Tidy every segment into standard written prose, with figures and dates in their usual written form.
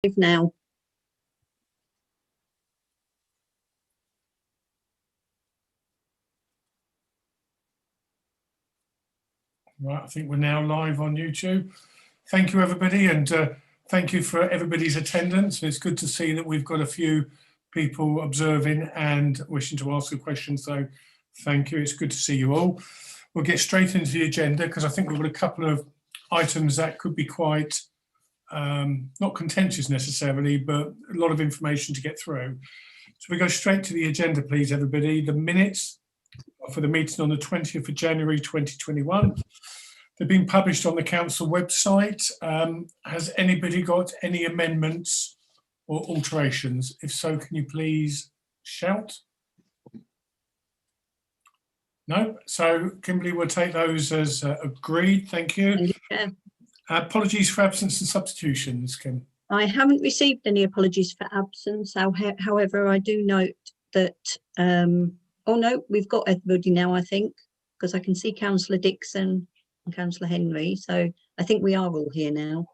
Now. Right, I think we're now live on YouTube. Thank you, everybody, and thank you for everybody's attendance. It's good to see that we've got a few people observing and wishing to ask a question, so thank you. It's good to see you all. We'll get straight into the agenda because I think we've got a couple of items that could be quite, not contentious necessarily, but a lot of information to get through. So we go straight to the agenda, please, everybody. The minutes for the meeting on the 20th of January 2021. They've been published on the council website. Has anybody got any amendments or alterations? If so, can you please shout? No? So Kimberly will take those as agreed. Thank you. Thank you. Apologies for absence and substitutions, Kim. I haven't received any apologies for absence. However, I do note that, oh no, we've got everybody now, I think, because I can see Councillor Dixon and Councillor Henry. So I think we are all here now.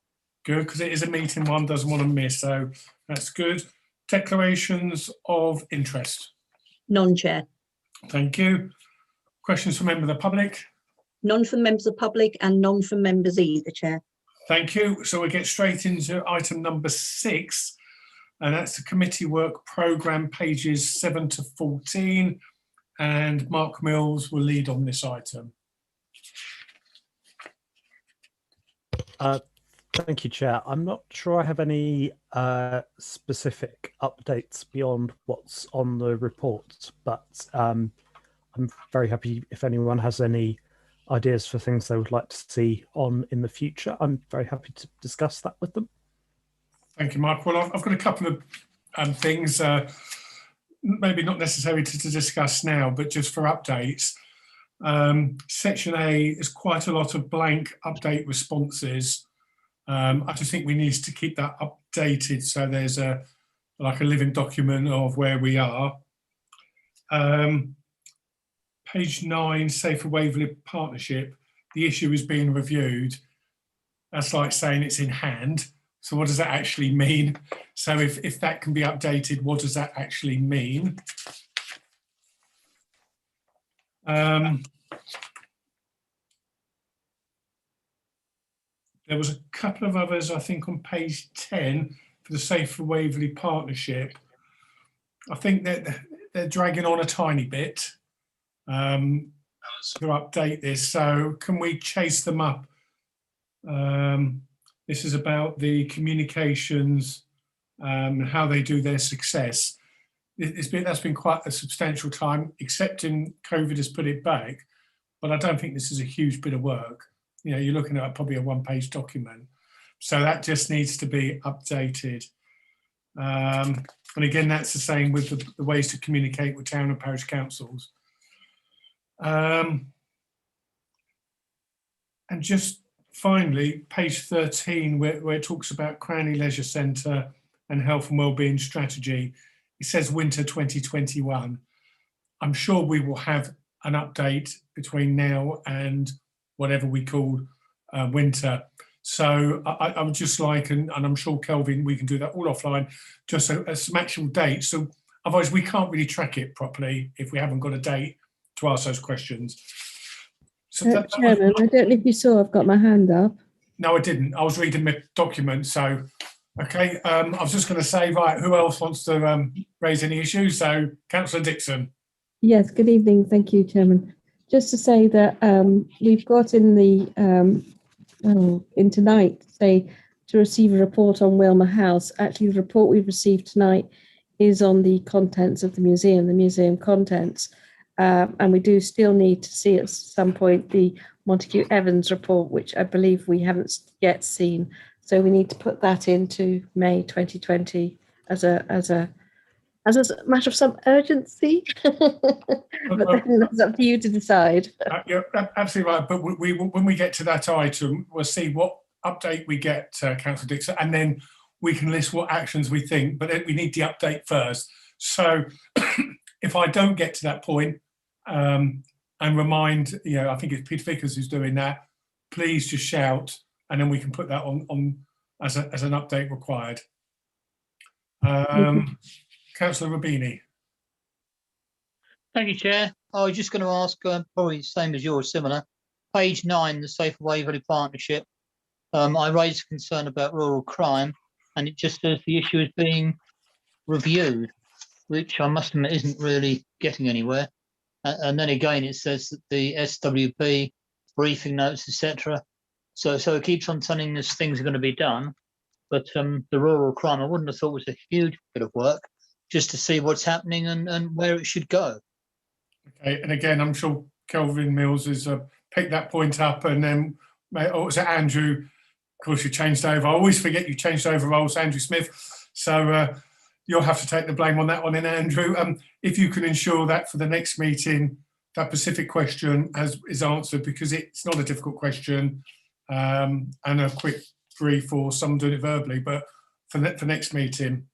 Good, because it is a meeting one doesn't want to miss. So that's good. Declarations of interest. None, Chair. Thank you. Questions from members of the public? None from members of the public and none from members either, Chair. Thank you. So we'll get straight into item number 6, and that's the committee work programme, pages 7 to 14, and Mark Mills will lead on this item. Thank you, Chair. I'm not sure I have any specific updates beyond what's on the report, but I'm very happy if anyone has any ideas for things they would like to see on in the future. I'm very happy to discuss that with them. Thank you, Mark. Well, I've got a couple of things, maybe not necessary to discuss now, but just for updates. Section A is quite a lot of blank update responses. I just think we need to keep that updated so there's like a living document of where we are. Page 9, Safer Waverly Partnership, the issue is being reviewed. That's like saying it's in hand. So what does that actually mean? So if that can be updated, what does that actually mean? There was a couple of others, I think, on page 10 for the Safer Waverly Partnership. I think that they're dragging on a tiny bit to update this. So can we chase them up? This is about the communications and how they do their success. That's been quite a substantial time, excepting COVID has put it back, but I don't think this is a huge bit of work. You know, you're looking at probably a one-page document. So that just needs to be updated. And again, that's the same with the ways to communicate with town and parish councils. And just finally, page 13, where it talks about Crowney Leisure Centre and health and wellbeing strategy, it says winter 2021. I'm sure we will have an update between now and whatever we call winter. So I would just like, and I'm sure Kelvin, we can do that all offline, just some actual dates. So otherwise we can't really track it properly if we haven't got a date to ask those questions. So Chairman, I don't know if you saw, I've got my hand up. No, I didn't. I was reading my document. So, okay. I was just going to say, right, who else wants to raise any issues? So, Councillor Dixon. Yes, good evening. Thank you, Chairman. Just to say that we've got in the in tonight, say, to receive a report on Wilmer House. Actually, the report we've received tonight is on the contents of the museum contents. And we do still need to see at some point the Montague Evans report, which I believe we haven't yet seen. So we need to put that into May 2020 as a matter of some urgency. But then that's up to you to decide. You're absolutely right. But when we get to that item, we'll see what update we get, Councillor Dixon, and then we can list what actions we think. But we need the update first. So if I don't get to that point, and remind, I think it's Peter Vickers who's doing that, please just shout, and then we can put that on as an update required. Councillor Rubini. Thank you, Chair. I was just going to ask, probably the same as yours, similar. Page 9, the Safer Waverly Partnership. I raised a concern about rural crime, and it just says the issue is being reviewed, which I must admit isn't really getting anywhere. And then again, it says that the SWP, briefing notes, etc. So it keeps on telling us things are going to be done, but the rural crime, I wouldn't have thought was a huge bit of work, just to see what's happening and where it should go. Okay, and again, I'm sure Kelvin Mills has picked that point up, and then, oh, was it Andrew? Of course, you changed over. I always forget you changed over roles, Andrew Smith. So you'll have to take the blame on that one, then, Andrew. If you can ensure that for the next meeting, that specific question is answered, because it's not a difficult question, and a quick brief, or someone doing it verbally, but for next meeting.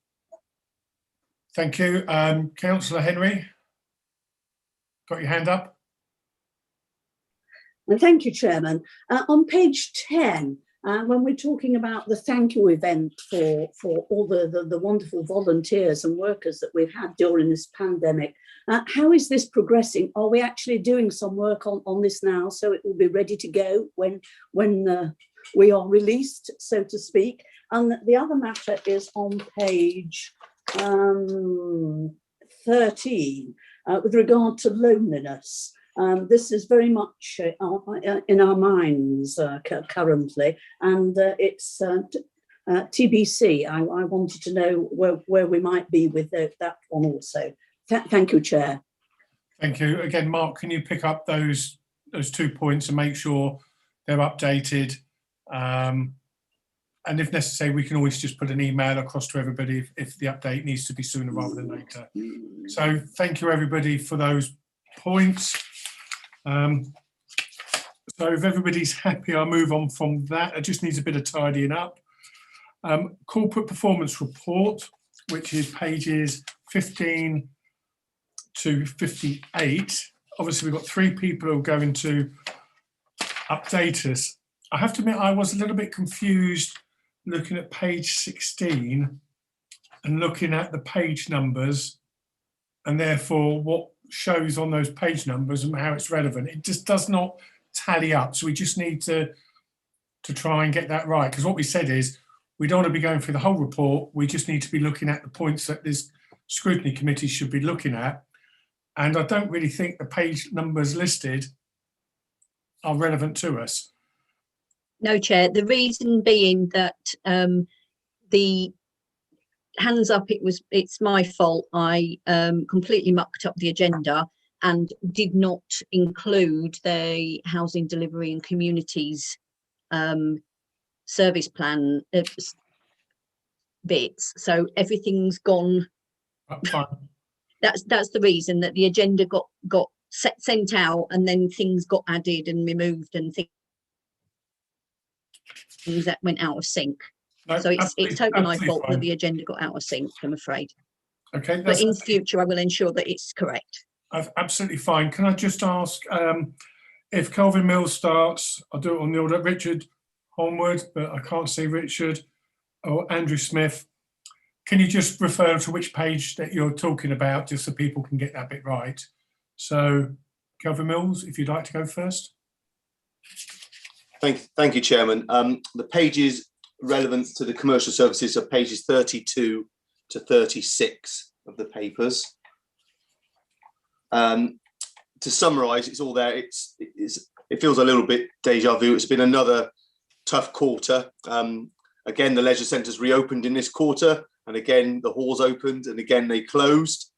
Thank you. Councillor Henry, got your hand up? Well, thank you, Chairman. On page 10, when we're talking about the thank you event for all the wonderful volunteers and workers that we've had during this pandemic, how is this progressing? Are we actually doing some work on this now, so it will be ready to go when we are released, so to speak? And the other matter is on page 13, with regard to loneliness. This is very much in our minds currently, and it's TBC. I wanted to know where we might be with that one also. Thank you, Chair. Thank you. Again, Mark, can you pick up those 2 points and make sure they're updated? And if necessary, we can always just put an email across to everybody if the update needs to be sooner rather than later. So thank you, everybody, for those points. So if everybody's happy, I'll move on from that. It just needs a bit of tidying up. Corporate performance report, which is pages 15 to 58. Obviously, we've got 3 people who are going to update us. I have to admit, I was a little bit confused looking at page 16 and looking at the page numbers, and therefore what shows on those page numbers and how it's relevant. It just does not tally up. So we just need to try and get that right, because what we said is we don't want to be going through the whole report. We just need to be looking at the points that this scrutiny committee should be looking at. And I don't really think the page numbers listed are relevant to us. No, Chair. The reason being that the hands up, it's my fault. I completely mucked up the agenda and did not include the housing delivery and communities service plan bits. So everything's gone. That's the reason that the agenda got sent out, and then things got added and removed, and things that went out of sync. No, so it's totally my fault that the agenda got out of sync, I'm afraid. Okay, but in future I will ensure that it's correct. Absolutely fine. Can I just ask if Kelvin Mills starts? I'll do it on the order. Richard Holmwood, but I can't see Richard, or Andrew Smith. Can you just refer to which page that you're talking about, just so people can get that bit right? So, Kelvin Mills, if you'd like to go first. Thank you, Chairman. The pages relevant to the commercial services are pages 32 to 36 of the papers. To summarise, it's all there. It feels a little bit deja vu. It's been another tough quarter. Again, the leisure centres reopened in this quarter, and again the halls opened, and again they closed.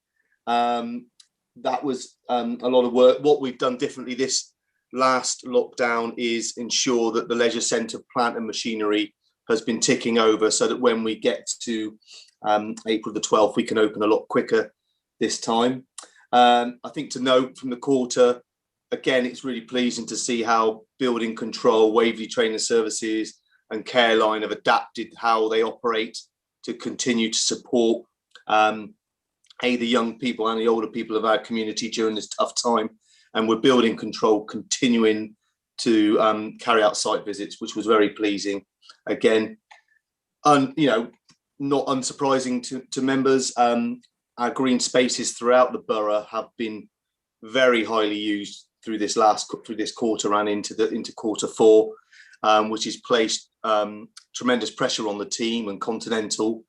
That was a lot of work. What we've done differently this last lockdown is ensure that the leisure centre plant and machinery has been ticking over, so that when we get to April the 12th, we can open a lot quicker this time. I think to note from the quarter, again, it's really pleasing to see how building control, Waverly Training Services and Careline have adapted how they operate to continue to support the young people and the older people of our community during this tough time. And we're building control, continuing to carry out site visits, which was very pleasing. Again, not unsurprising to members, our green spaces throughout the borough have been very highly used through this quarter and into quarter four, which has placed tremendous pressure on the team and Continental.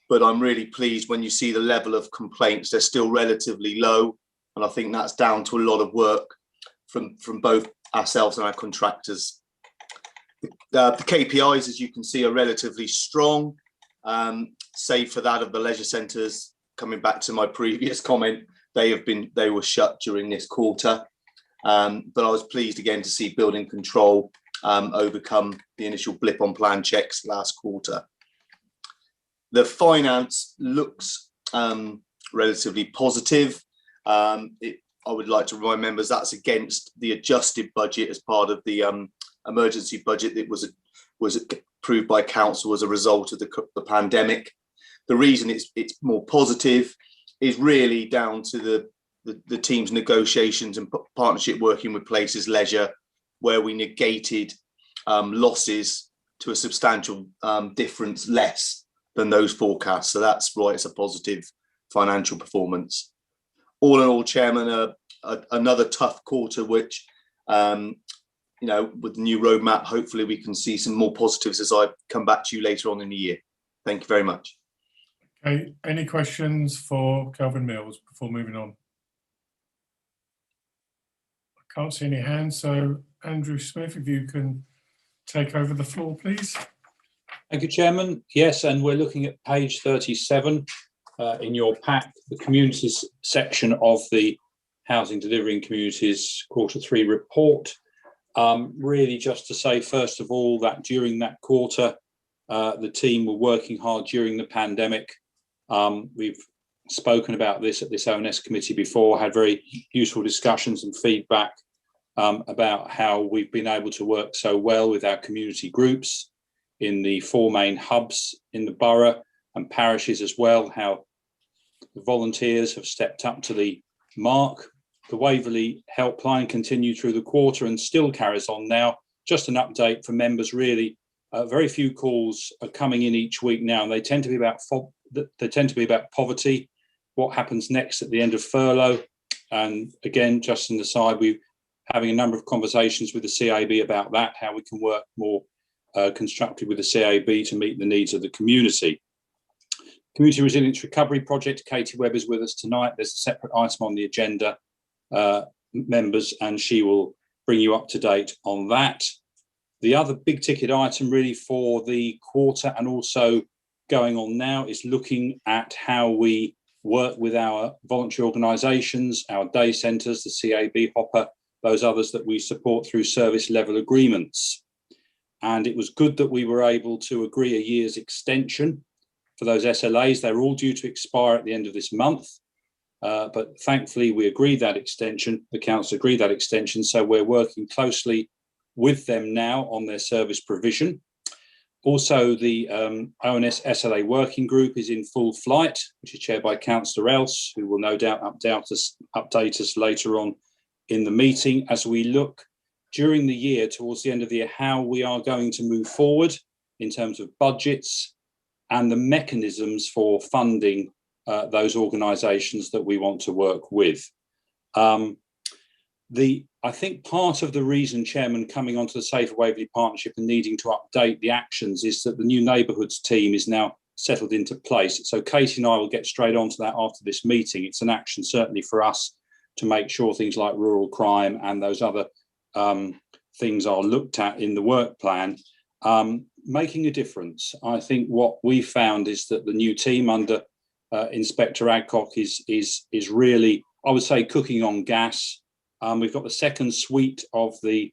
But I'm really pleased when you see the level of complaints, they're still relatively low. And I think that's down to a lot of work from both ourselves and our contractors. The KPIs, as you can see, are relatively strong, save for that of the leisure centres. Coming back to my previous comment, they were shut during this quarter. But I was pleased again to see building control overcome the initial blip on plan checks last quarter. The finance looks relatively positive. I would like to remind members that's against the adjusted budget as part of the emergency budget that was approved by council as a result of the pandemic. The reason it's more positive is really down to the team's negotiations and partnership working with Places Leisure, where we negated losses to a substantial difference less than those forecasts. So that's why it's a positive financial performance. All in all, Chairman, another tough quarter, which, with the new roadmap, hopefully we can see some more positives as I come back to you later on in the year. Thank you very much. Okay, any questions for Kelvin Mills before moving on? I can't see any hands, so Andrew Smith, if you can take over the floor, please. Thank you, Chairman. Yes, and we're looking at page 37 in your pack, the communities section of the Housing Delivering Communities Q3 report. Really just to say, first of all, that during that quarter, the team were working hard during the pandemic. We've spoken about this at this ONS committee before, had very useful discussions and feedback about how we've been able to work so well with our community groups in the 4 main hubs in the borough and parishes as well, how the volunteers have stepped up to the mark. The Waverly helpline continued through the quarter and still carries on now. Just an update for members, really. Very few calls are coming in each week now, and they tend to be about poverty, what happens next at the end of furlough. And again, just an aside, we're having a number of conversations with the CAB about that, how we can work more constructively with the CAB to meet the needs of the community. Community Resilience Recovery Project, Katie Webb is with us tonight. There's a separate item on the agenda, members, and she will bring you up to date on that. The other big ticket item really for the quarter and also going on now is looking at how we work with our voluntary organisations, our day centres, the CAB Hopper, those others that we support through service level agreements. And it was good that we were able to agree a year's extension for those SLAs. They're all due to expire at the end of this month. But thankfully, we agreed that extension, the council agreed that extension. So we're working closely with them now on their service provision. Also, the ONS SLA working group is in full flight, which is chaired by Councillor Else, who will no doubt update us later on in the meeting as we look during the year, towards the end of the year, how we are going to move forward in terms of budgets and the mechanisms for funding those organisations that we want to work with. I think part of the reason, Chairman, coming onto the Safer Waverley Partnership and needing to update the actions is that the new neighbourhoods team is now settled into place. So Katie and I will get straight onto that after this meeting. It's an action certainly for us to make sure things like rural crime and those other things are looked at in the work plan, making a difference. I think what we found is that the new team under Inspector Adcock is really, I would say, cooking on gas. We've got the second suite of the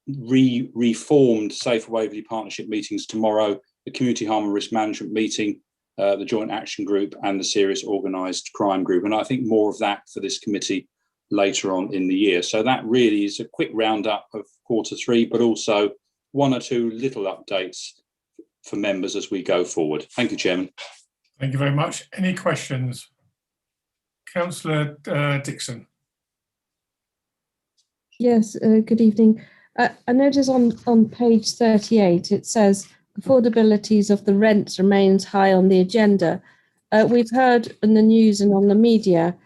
reformed Safer Waverley Partnership meetings tomorrow, the Community Harm and Risk Management meeting, the Joint Action Group and the Serious Organised Crime Group. And I think more of that for this committee later on in the year. So that really is a quick roundup of Q3, but also 1 or 2 little updates for members as we go forward. Thank you, Chairman. Thank you very much. Any questions? Councillor Dixon. Yes, good evening. I notice on page 38, it says affordabilities of the rents remains high on the agenda. We've heard in the news and on the media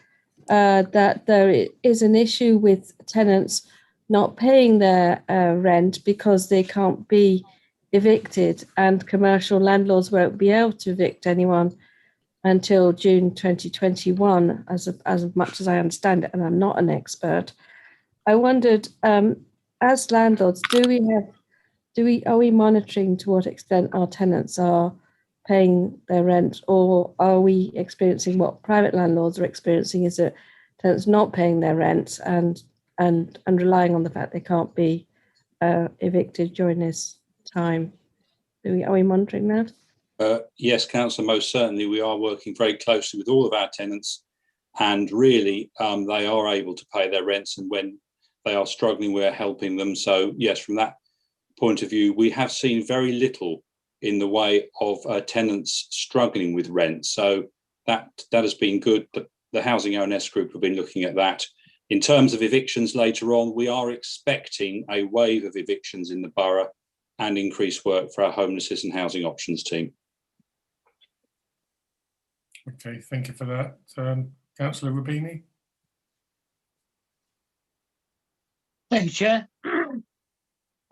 that there is an issue with tenants not paying their rent because they can't be evicted, and commercial landlords won't be able to evict anyone until June 2021, as much as I understand it, and I'm not an expert. I wondered, as landlords, are we monitoring to what extent our tenants are paying their rent, or are we experiencing what private landlords are experiencing, is that tenants not paying their rent and relying on the fact they can't be evicted during this time? Are we monitoring that? Yes, Councillor, most certainly. We are working very closely with all of our tenants, and really they are able to pay their rents, and when they are struggling, we're helping them. So yes, from that point of view, we have seen very little in the way of tenants struggling with rent. So that has been good. The Housing O&S Group have been looking at that. In terms of evictions later on, we are expecting a wave of evictions in the borough and increased work for our homelessness and housing options team. Okay, thank you for that. Councillor Rubini. Thank you, Chair.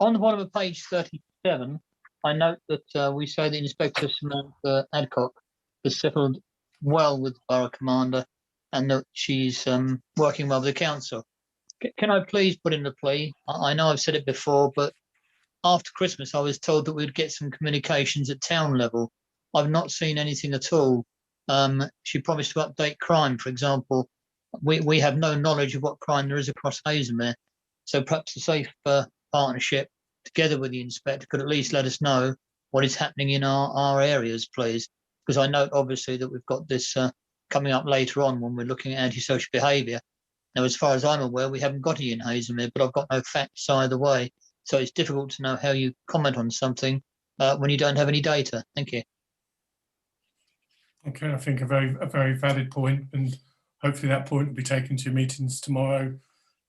On the bottom of page 37, I note that we say that Inspector Samantha Adcock has settled well with the Borough Commander and that she's working well with the Council. Can I please put in the plea? I know I've said it before, but after Christmas, I was told that we'd get some communications at town level. I've not seen anything at all. She promised to update crime, for example. We have no knowledge of what crime there is across Hazelmere. So perhaps the Safe Partnership, together with the inspector, could at least let us know what is happening in our areas, please. Because I note, obviously, that we've got this coming up later on when we're looking at antisocial behaviour. Now, as far as I'm aware, we haven't got any in Hazelmere, but I've got no facts either way. So it's difficult to know how you comment on something when you don't have any data. Thank you. Okay, I think a very valid point, and hopefully that point will be taken to your meetings tomorrow,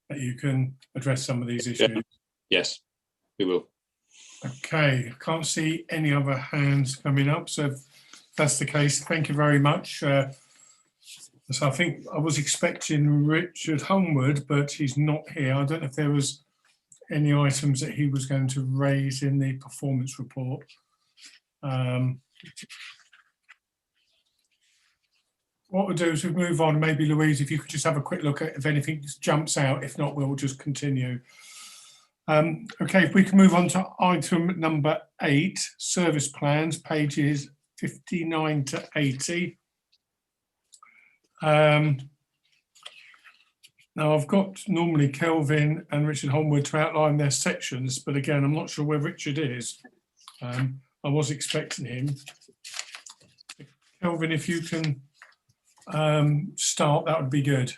that you can address some of these issues. Yeah. Yes, we will. Okay, I can't see any other hands coming up, so if that's the case, thank you very much. So I think I was expecting Richard Homewood, but he's not here. I don't know if there was any items that he was going to raise in the performance report. What we'll do is we'll move on. Maybe Louise, if you could just have a quick look at if anything jumps out. If not, we'll just continue. Okay, if we can move on to item number 8, service plans, pages 59 to 80. Now I've got normally Kelvin and Richard Homewood to outline their sections, but again, I'm not sure where Richard is. I was expecting him. Kelvin, if you can start, that would be good.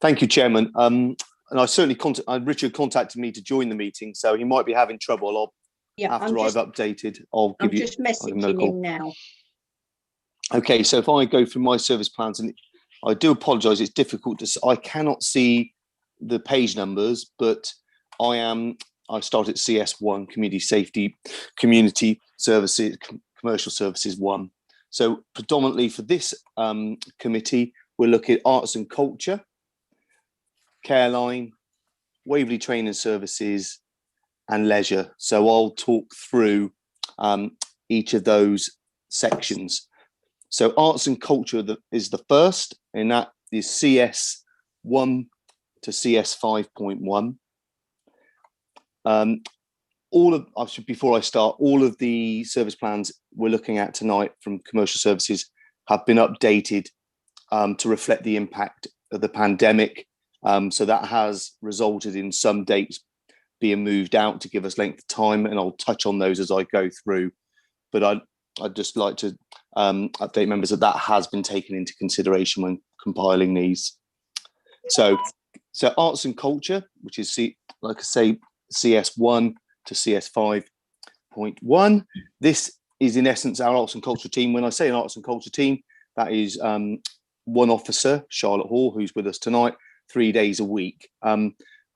Thank you, Chairman. And I certainly Richard contacted me to join the meeting, so he might be having trouble. After I've updated, I'll give you. I'm just messaging him now. Okay, so if I go through my service plans, and I do apologise, it's difficult to. I cannot see the page numbers, but I started CS1, Community Safety, Community Services, Commercial Services 1. So predominantly for this committee, we're looking at arts and culture, Careline, Waverly Training Services, and leisure. So I'll talk through each of those sections. So arts and culture is the first, and that is CS1 to CS 5.1. Before I start, all of the service plans we're looking at tonight from commercial services have been updated to reflect the impact of the pandemic. So that has resulted in some dates being moved out to give us length of time, and I'll touch on those as I go through. But I'd just like to update members that has been taken into consideration when compiling these. So arts and culture, which is, like I say, CS1 to CS 5.1. This is in essence our arts and culture team. When I say an arts and culture team, that is one officer, Charlotte Hall, who's with us tonight, 3 days a week.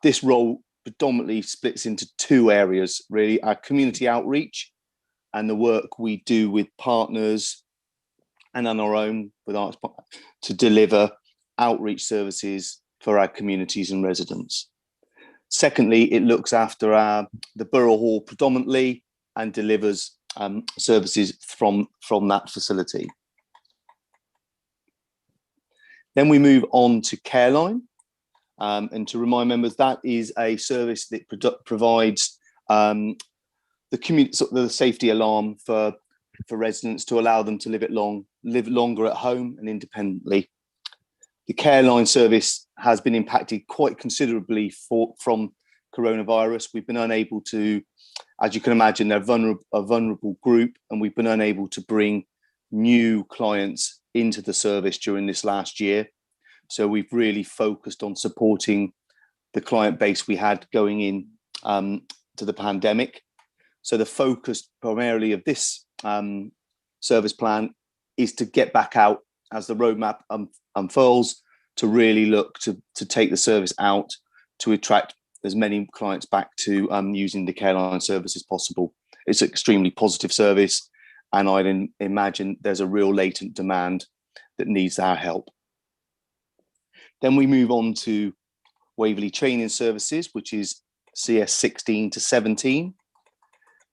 This role predominantly splits into two areas, really: our community outreach and the work we do with partners and on our own with arts to deliver outreach services for our communities and residents. Secondly, it looks after the Borough Hall predominantly and delivers services from that facility. Then we move on to Careline. And to remind members, that is a service that provides the safety alarm for residents to allow them to live longer at home and independently. The Careline service has been impacted quite considerably from coronavirus. We've been unable to, as you can imagine, they're a vulnerable group, and we've been unable to bring new clients into the service during this last year. So we've really focused on supporting the client base we had going in to the pandemic. So the focus primarily of this service plan is to get back out as the roadmap unfurls, to really look to take the service out to attract as many clients back to using the Careline service as possible. It's an extremely positive service, and I'd imagine there's a real latent demand that needs our help. Then we move on to Waverly Training Services, which is CS 16 to 17.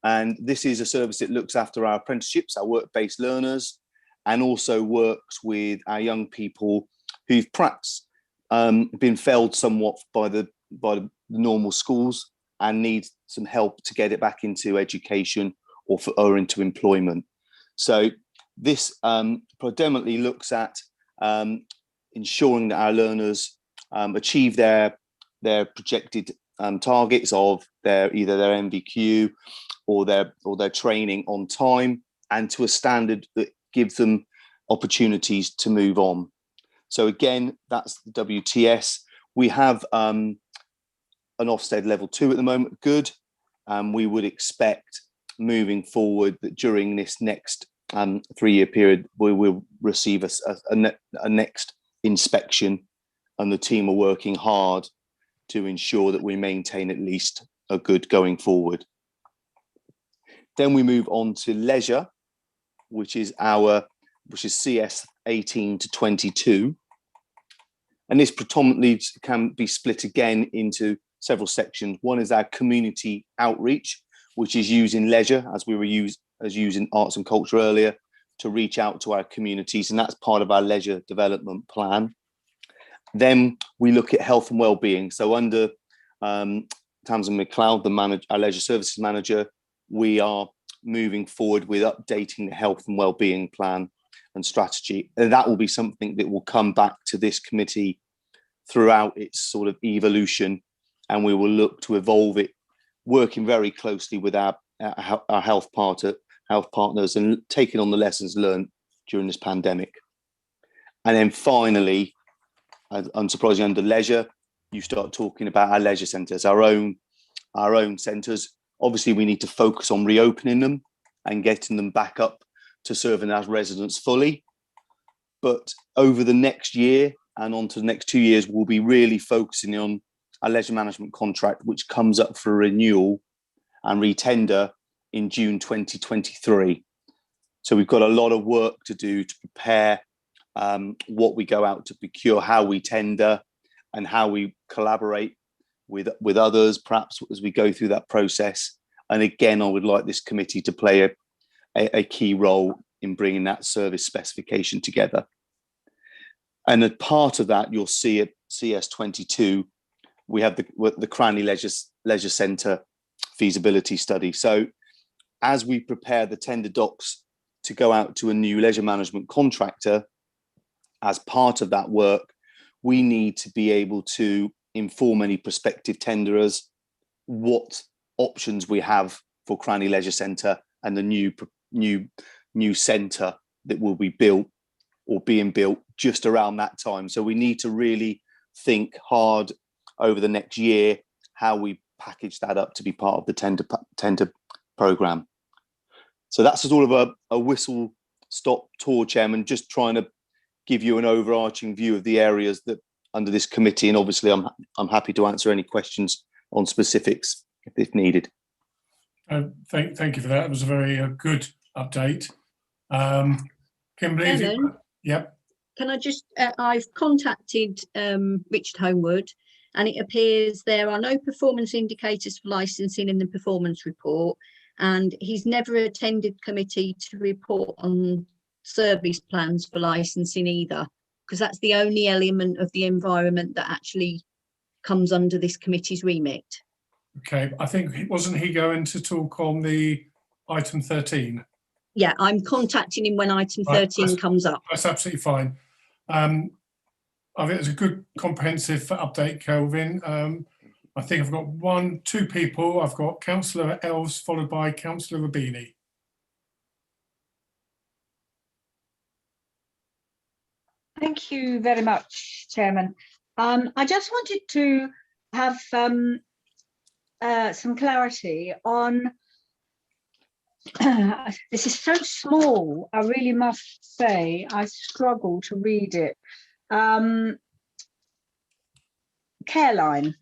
And this is a service that looks after our apprenticeships, our work-based learners, and also works with our young people who've perhaps been failed somewhat by the normal schools and need some help to get it back into education or into employment. So this predominantly looks at ensuring that our learners achieve their projected targets of either their MVQ or their training on time, and to a standard that gives them opportunities to move on. So again, that's the WTS. We have an Ofsted level 2 at the moment, good. We would expect moving forward that during this next 3-year period, we will receive a next inspection, and the team are working hard to ensure that we maintain at least a good going forward. Then we move on to leisure, which is CS 18 to 22. And this predominantly can be split again into several sections. One is our community outreach, which is using leisure, as we were using arts and culture earlier, to reach out to our communities, and that's part of our leisure development plan. Then we look at health and well-being. So under Tamsin McLeod, our leisure services manager, we are moving forward with updating the health and well-being plan and strategy. And that will be something that will come back to this committee throughout its sort of evolution, and we will look to evolve it, working very closely with our health partners and taking on the lessons learned during this pandemic. And then finally, unsurprisingly, under leisure, you start talking about our leisure centres, our own centres. Obviously, we need to focus on reopening them and getting them back up to serving our residents fully. But over the next year and on to the next 2 years, we'll be really focusing on our leisure management contract, which comes up for renewal and retender in June 2023. So we've got a lot of work to do to prepare what we go out to procure, how we tender, and how we collaborate with others, perhaps as we go through that process. And again, I would like this committee to play a key role in bringing that service specification together. And as part of that, you'll see at CS22, we have the Crowney Leisure Centre feasibility study. So as we prepare the tender docs to go out to a new leisure management contractor, as part of that work, we need to be able to inform any prospective tenderers what options we have for Crowney Leisure Centre and the new centre that will be built or being built just around that time. So we need to really think hard over the next year how we package that up to be part of the tender programme. So that's sort of a whistle-stop tour, Chairman, just trying to give you an overarching view of the areas that under this committee, and obviously I'm happy to answer any questions on specifics if needed. Thank you for that. It was a very good update. Kimberly, if you- Chairman, yep. can I just, I've contacted Richard Homewood, and it appears there are no performance indicators for licensing in the performance report, and he's never attended committee to report on service plans for licensing either, because that's the only element of the environment that actually comes under this committee's remit. Okay, I think, wasn't he going to talk on the item 13? Yeah, I'm contacting him when item Right, 13 comes up. That's absolutely fine. I think it's a good comprehensive update, Kelvin. I think I've got two people. I've got Councillor Elves followed by Councillor Rabini. Thank you very much, Chairman. I just wanted to have some clarity on, this is so small, I really must say, I struggle to read it. Careline.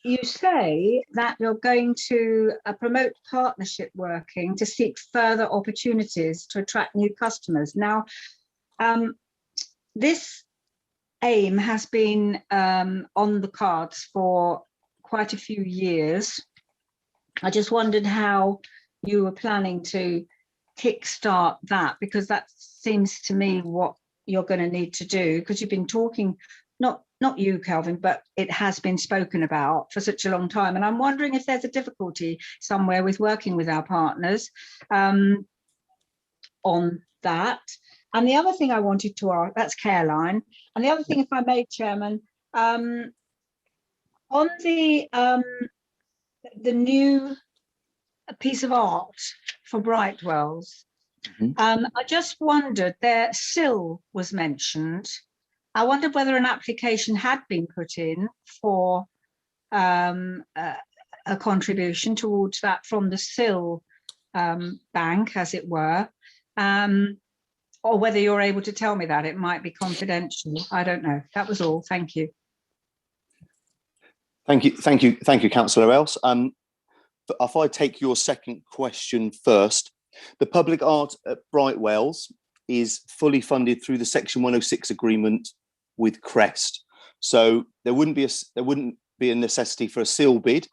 You say that you're going to promote partnership working to seek further opportunities to attract new customers. Now, this aim has been on the cards for quite a few years. I just wondered how you were planning to kickstart that, because that seems to me what you're going to need to do, because you've been talking, not you, Kelvin, but it has been spoken about for such a long time. And I'm wondering if there's a difficulty somewhere with working with our partners on that. And the other thing I wanted to ask, that's Careline. And the other thing, if I may, Chairman, on the new piece of art for Brightwells, I just wondered, their sill was mentioned. I wondered whether an application had been put in for a contribution towards that from the sill bank, as it were, or whether you're able to tell me that. It might be confidential. I don't know. That was all. Thank you. Thank you, Councillor Else. If I take your second question first, the public art at Brightwells is fully funded through the Section 106 agreement with Crest, so there wouldn't be a necessity for a seal bid.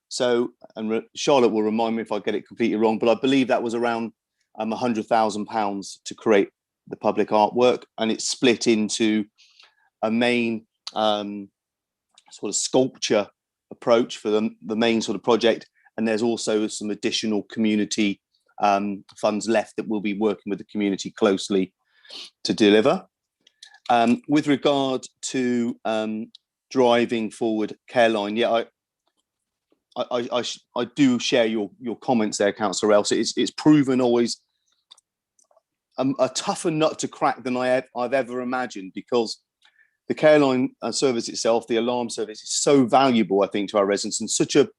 So, and Charlotte will remind me if I get it completely wrong, but I believe that was around £100,000 to create the public artwork, and it's split into a main sort of sculpture approach for the main sort of project, and there's also some additional community funds left that we'll be working with the community closely to deliver. With regard to driving forward Careline, yeah, I do share your comments there, Councillor Else. It's proven always a tougher nut to crack than I've ever imagined, because the Careline service itself, the alarm service, is so valuable, I think, to our residents, and such a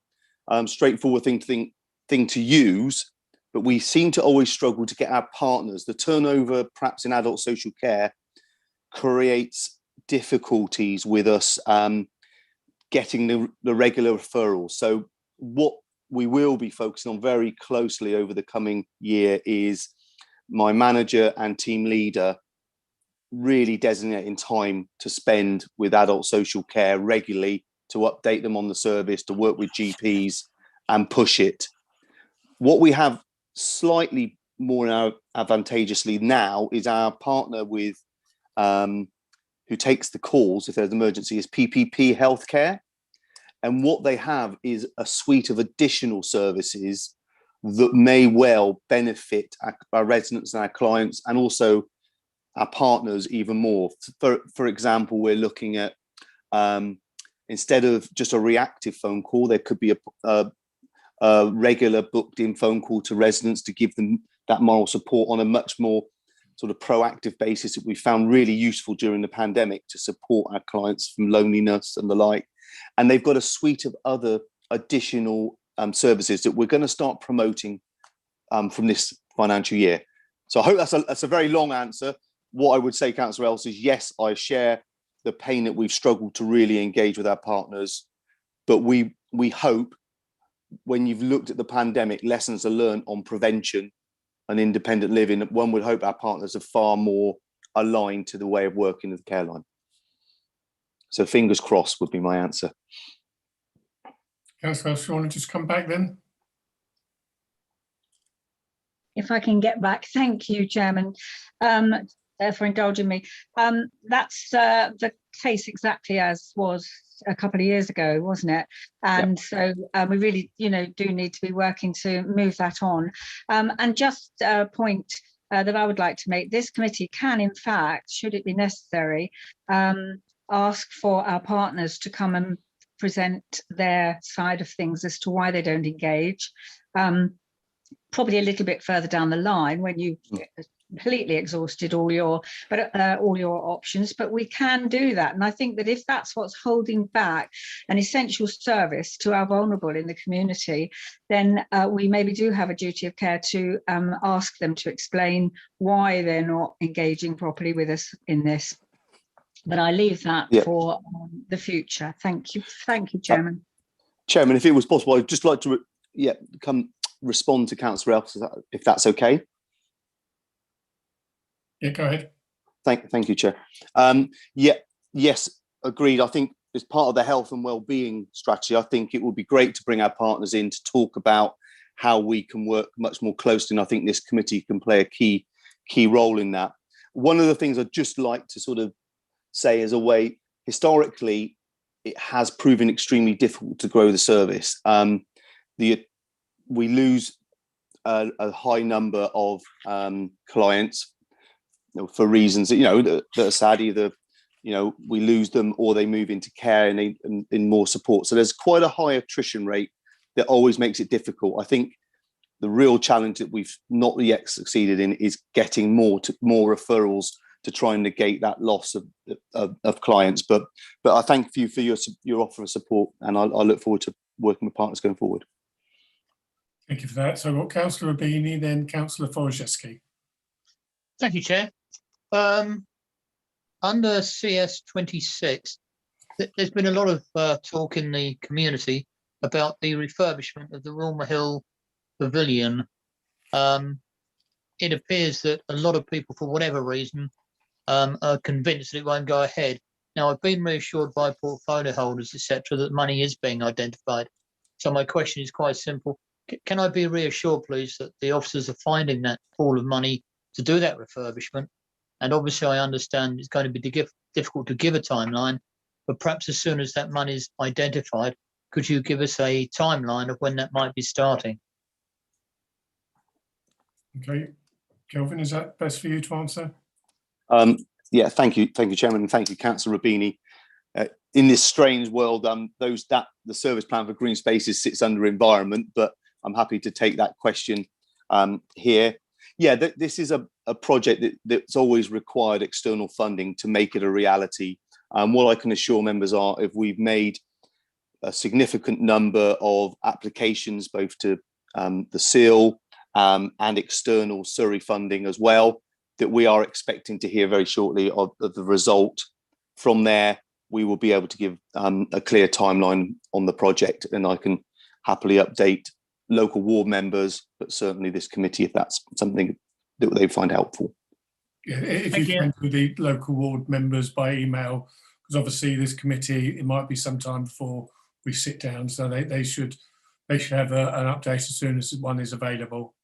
straightforward thing to use. But we seem to always struggle to get our partners. The turnover, perhaps in adult social care, creates difficulties with us getting the regular referrals. So what we will be focusing on very closely over the coming year is my manager and team leader really designating time to spend with adult social care regularly, to update them on the service, to work with GPs and push it. What we have slightly more advantageously now is our partner with who takes the calls if there's an emergency is PPP Healthcare. And what they have is a suite of additional services that may well benefit our residents and our clients, and also our partners even more. For example, we're looking at instead of just a reactive phone call, there could be a regular booked in phone call to residents to give them that moral support on a much more sort of proactive basis that we found really useful during the pandemic to support our clients from loneliness and the like. And they've got a suite of other additional services that we're going to start promoting from this financial year. So I hope that's a very long answer. What I would say, Councillor Else, is yes, I share the pain that we've struggled to really engage with our partners. but we hope, when you've looked at the pandemic, lessons are learned on prevention and independent living, one would hope our partners are far more aligned to the way of working of the Careline. So fingers crossed would be my answer. Councillor, if you want to just come back then. If I can get back, thank you, Chairman, for indulging me. That's the case exactly as was a couple of years ago, wasn't it? And so we really, do need to be working to move that on. And just a point that I would like to make, this committee can, in fact, should it be necessary, ask for our partners to come and present their side of things as to why they don't engage. Probably a little bit further down the line when you completely exhausted all your options, but we can do that. And I think that if that's what's holding back an essential service to our vulnerable in the community, then we maybe do have a duty of care to ask them to explain why they're not engaging properly with us in this. But I leave that for the future. Thank you, Chairman. Chairman, if it was possible, I'd just like to respond to Councillor Ellis, if that's okay. Yeah, go ahead. Thank you, Chair. Yes, agreed. I think as part of the health and wellbeing strategy, I think it would be great to bring our partners in to talk about how we can work much more closely. And I think this committee can play a key role in that. One of the things I'd just like to sort of say as a way, historically, it has proven extremely difficult to grow the service. We lose a high number of clients for reasons that are sad. Either we lose them or they move into care and in more support. So there's quite a high attrition rate that always makes it difficult. I think the real challenge that we've not yet succeeded in is getting more referrals to try and negate that loss of clients. But I thank you for your offer of support, and I look forward to working with partners going forward. Thank you for that. So I've got Councillor Rubini, then Councillor Foraszewski. Thank you, Chair. Under CS 26, there's been a lot of talk in the community about the refurbishment of the Wilmer Hill Pavilion. It appears that a lot of people, for whatever reason, are convinced that it won't go ahead. Now, I've been reassured by portfolio holders, etc., that money is being identified. So my question is quite simple. Can I be reassured, please, that the officers are finding that pool of money to do that refurbishment? And obviously, I understand it's going to be difficult to give a timeline, but perhaps as soon as that money is identified, could you give us a timeline of when that might be starting? Okay, Kelvin, is that best for you to answer? Yeah, thank you, Chairman, and thank you, Councillor Rubini. In this strange world, the service plan for green spaces sits under environment, but I'm happy to take that question here. Yeah, this is a project that's always required external funding to make it a reality. What I can assure members are, if we've made a significant number of applications, both to the seal and external Surrey funding as well, that we are expecting to hear very shortly of the result. From there, we will be able to give a clear timeline on the project, and I can happily update local ward members, but certainly this committee if that's something that they find helpful. Yeah, if you can to the local ward members by email, because obviously this committee, it might be some time before we sit down, so they should have an update as soon as one is available.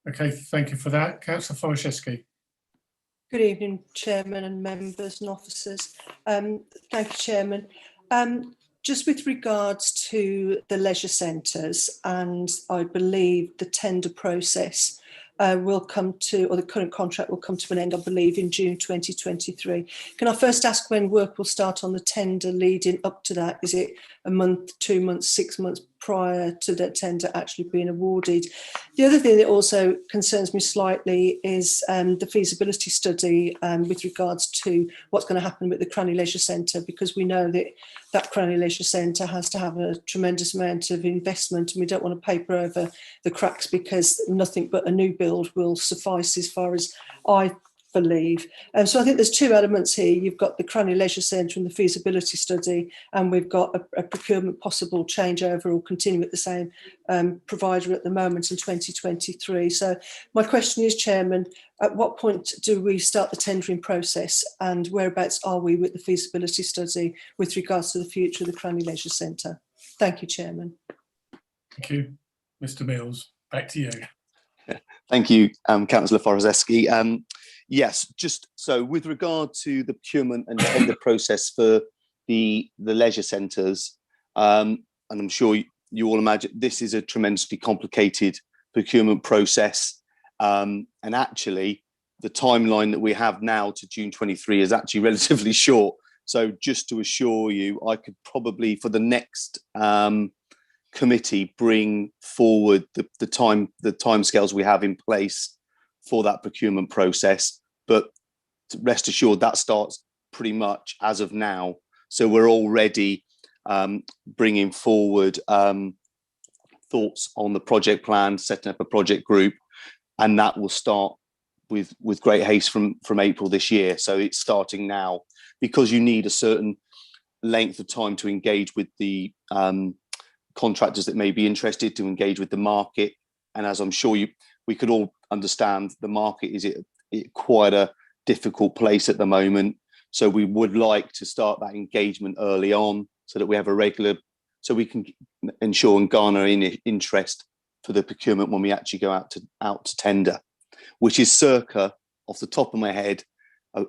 Okay, thank you for that. Councillor Foraszewski. Good evening, Chairman and members and officers. Thank you, Chairman. Just with regards to the leisure centres, and I believe the tender process will come to, or the current contract will come to an end, I believe, in June 2023. Can I first ask when work will start on the tender leading up to that? Is it a month, 2 months, 6 months prior to the tender actually being awarded? The other thing that also concerns me slightly is the feasibility study with regards to what's going to happen with the Crowney Leisure Centre, because we know that that Crowney Leisure Centre has to have a tremendous amount of investment, and we don't want to paper over the cracks because nothing but a new build will suffice as far as I for leave. And so I think there's two elements here. You've got the Crowney Leisure Centre and the feasibility study, and we've got a procurement possible changeover or continue at the same provider at the moment in 2023. So my question is, Chairman, at what point do we start the tendering process, and whereabouts are we with the feasibility study with regards to the future of the Crowney Leisure Centre? Thank you, Chairman. Thank you. Mr. Mills, back to you. Thank you, Councillor Forozewski. Yes, just so with regard to the procurement and tender process for the leisure centres, and I'm sure you all imagine this is a tremendously complicated procurement process. And actually, the timeline that we have now to June 23 is actually relatively short. So just to assure you, I could probably for the next committee bring forward the timescales we have in place for that procurement process, but rest assured that starts pretty much as of now. So we're already bringing forward thoughts on the project plan, setting up a project group, and that will start with great haste from April this year. So it's starting now because you need a certain length of time to engage with the contractors that may be interested, to engage with the market. And as I'm sure we could all understand, the market is at quite a difficult place at the moment. So we would like to start that engagement early on so that we have a regular, so we can ensure and garner interest for the procurement when we actually go out to tender, which is circa, off the top of my head,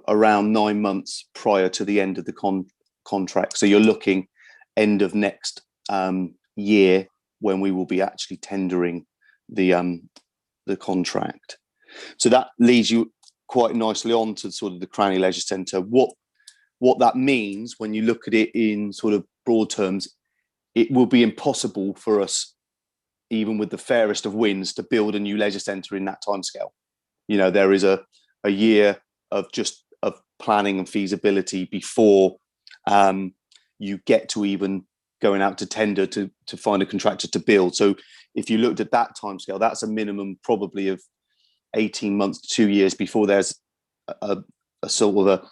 around 9 months prior to the end of the contract. So you're looking end of next year when we will be actually tendering the contract. So that leads you quite nicely on to sort of the Crowney Leisure Centre. What that means when you look at it in sort of broad terms, it will be impossible for us, even with the fairest of winds, to build a new leisure centre in that timescale. You know, there is a year of planning and feasibility before you get to even going out to tender to find a contractor to build. So if you looked at that timescale, that's a minimum probably of 18 months to 2 years before there's a sort of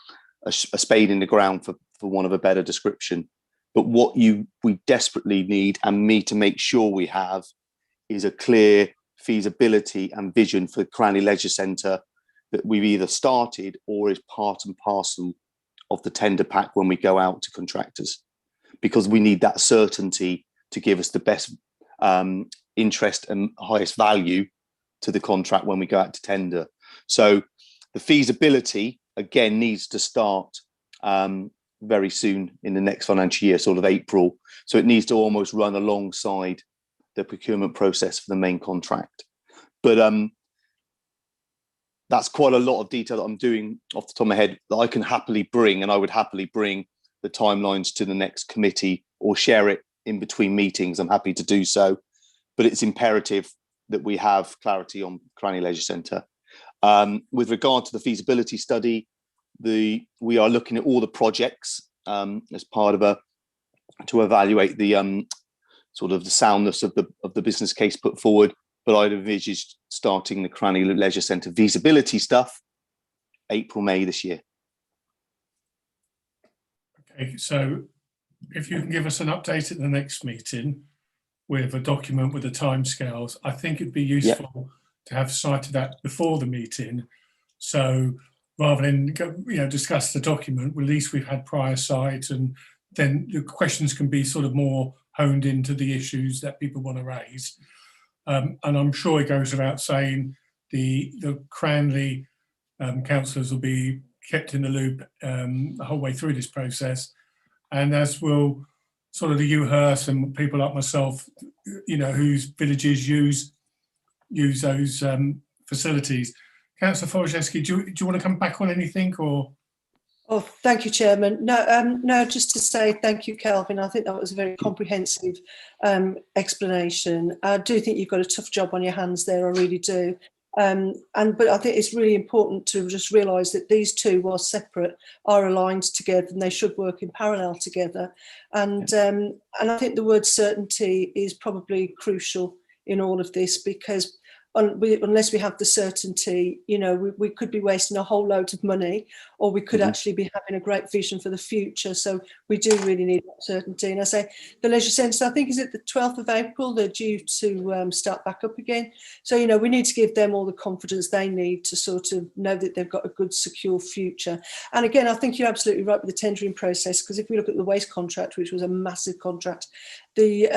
a spade in the ground, for want of a better description. But what we desperately need, and me to make sure we have, is a clear feasibility and vision for Crowney Leisure Centre that we've either started or is part and parcel of the tender pack when we go out to contractors, because we need that certainty to give us the best interest and highest value to the contract when we go out to tender. So the feasibility, again, needs to start very soon in the next financial year, sort of April. So it needs to almost run alongside the procurement process for the main contract. But that's quite a lot of detail that I'm doing off the top of my head that I can happily bring, and I would happily bring the timelines to the next committee or share it in between meetings. I'm happy to do so, but it's imperative that we have clarity on Crowney Leisure Centre. With regard to the feasibility study, we are looking at all the projects as part of to evaluate the sort of the soundness of the business case put forward. But I'd envisaged starting the Crowney Leisure Centre feasibility stuff April, May this year. Okay, so if you can give us an update at the next meeting with a document with the timescales, I think it'd be useful to have sight of that before the meeting. So rather than discuss the document, at least we've had prior sight, and then the questions can be sort of more honed into the issues that people want to raise. And I'm sure it goes without saying the Crowney councillors will be kept in the loop the whole way through this process, and as will sort of the Ewhurst and people like myself, whose villages use those facilities. Councillor Forozewski, do you want to come back on anything, or? Oh, thank you, Chairman. No, just to say thank you, Kelvin. I think that was a very comprehensive explanation. I do think you've got a tough job on your hands there, I really do. But I think it's really important to just realise that these two, while separate, are aligned together, and they should work in parallel together. And I think the word certainty is probably crucial in all of this, because unless we have the certainty, you know, we could be wasting a whole load of money, or we could actually be having a great vision for the future. So we do really need that certainty. And I say the leisure centres, I think, is it the 12th of April, they're due to start back up again. So, you know, we need to give them all the confidence they need to sort of know that they've got a good, secure future. And again, I think you're absolutely right with the tendering process, because if we look at the waste contract, which was a massive contract, the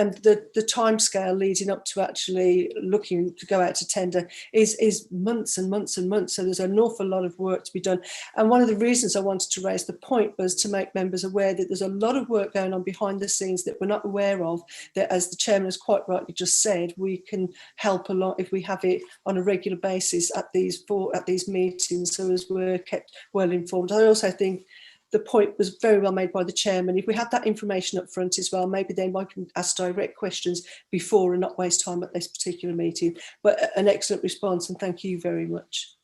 timescale leading up to actually looking to go out to tender is months and months and months. So there's an awful lot of work to be done. And one of the reasons I wanted to raise the point was to make members aware that there's a lot of work going on behind the scenes that we're not aware of, that, as the chairman has quite rightly just said, we can help a lot if we have it on a regular basis at these meetings, so as we're kept well informed. I also think the point was very well made by the chairman. If we had that information up front as well, maybe then one can ask direct questions before and not waste time at this particular meeting. But an excellent response, and thank you very much.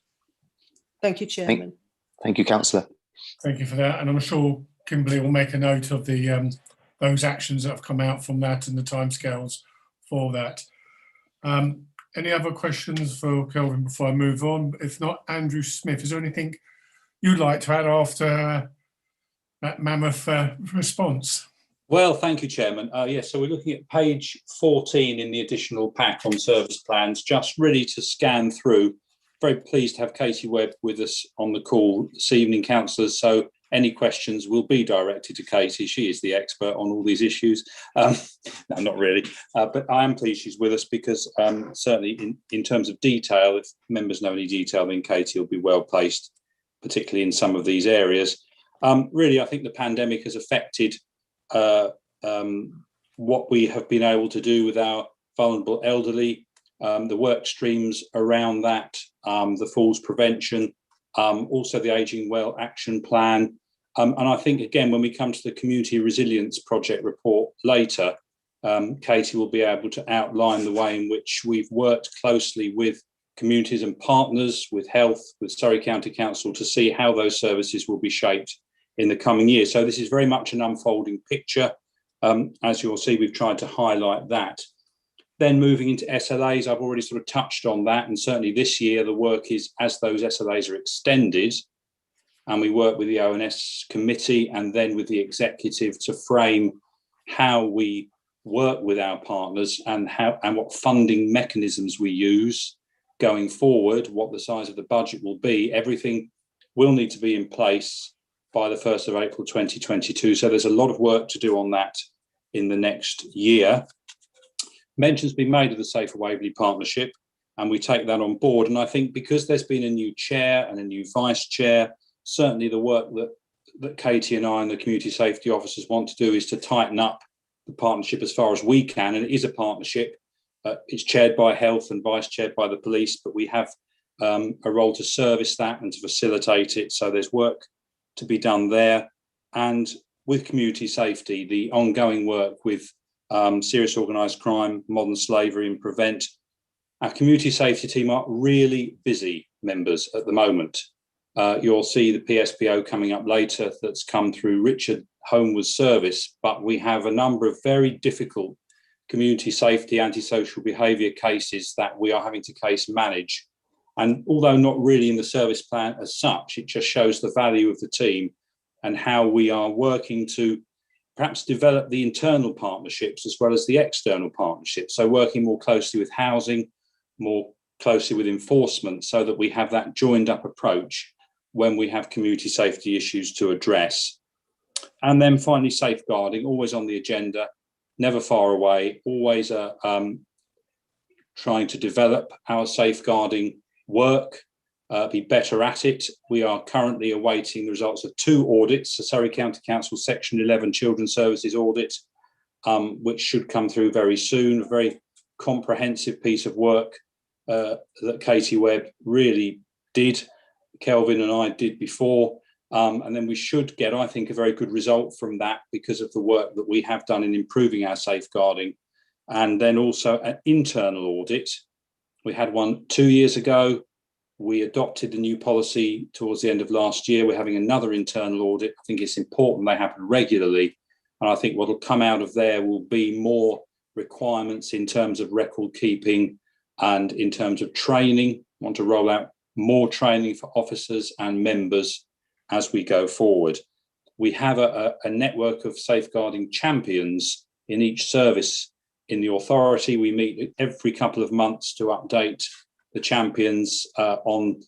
Thank you, Chairman. Thank you, Councillor. Thank you for that. And I'm sure Kimberly will make a note of the those actions that have come out from that and the timescales for that. Any other questions for Kelvin before I move on? If not, Andrew Smith, is there anything you'd like to add after that mammoth response? Well, thank you, Chairman. Yes, so we're looking at page 14 in the additional pack on service plans, just ready to scan through. Very pleased to have Katie Webb with us on the call this evening, councillors. So any questions will be directed to Katie. She is the expert on all these issues. No, not really, but I am pleased she's with us, because certainly in terms of detail, if members know any detail, then Katie will be well placed, particularly in some of these areas. Really, I think the pandemic has affected what we have been able to do with our vulnerable elderly, the work streams around that, the falls prevention, also the Ageing Well Action Plan. And I think, again, when we come to the Community Resilience Project report later, Katie will be able to outline the way in which we've worked closely with communities and partners, with health, with Surrey County Council, to see how those services will be shaped in the coming year. So this is very much an unfolding picture. As you'll see, we've tried to highlight that. Then moving into SLAs, I've already sort of touched on that. And certainly this year, the work is, as those SLAs are extended, and we work with the ONS committee and then with the executive to frame how we work with our partners and what funding mechanisms we use going forward, what the size of the budget will be. Everything will need to be in place by the 1st of April 2022. So there's a lot of work to do on that in the next year. Mention's been made of the Safer Waverly Partnership, and we take that on board. And I think because there's been a new chair and a new vice chair, certainly the work that Katie and I and the community safety officers want to do is to tighten up the partnership as far as we can. And it is a partnership. It's chaired by health and vice chaired by the police, but we have a role to service that and to facilitate it. So there's work to be done there. And with community safety, the ongoing work with serious organised crime, modern slavery and Prevent. Our community safety team are really busy, members, at the moment. You'll see the PSPO coming up later that's come through Richard Homewood's service, but we have a number of very difficult community safety, antisocial behaviour cases that we are having to case manage. And although not really in the service plan as such, it just shows the value of the team and how we are working to perhaps develop the internal partnerships as well as the external partnerships. So working more closely with housing, more closely with enforcement, so that we have that joined up approach when we have community safety issues to address. And then finally, safeguarding, always on the agenda, never far away, always trying to develop our safeguarding work, be better at it. We are currently awaiting the results of 2 audits, the Surrey County Council Section 11 Children's Services Audit, which should come through very soon. A very comprehensive piece of work that Katie Webb really did, Kelvin and I did before. And then we should get, I think, a very good result from that because of the work that we have done in improving our safeguarding. And then also an internal audit. We had one 2 years ago. We adopted the new policy towards the end of last year. We're having another internal audit. I think it's important they happen regularly. And I think what will come out of there will be more requirements in terms of record keeping, And in terms of training, want to roll out more training for officers and members as we go forward. We have a network of safeguarding champions in each service in the authority. We meet every couple of months to update the champions on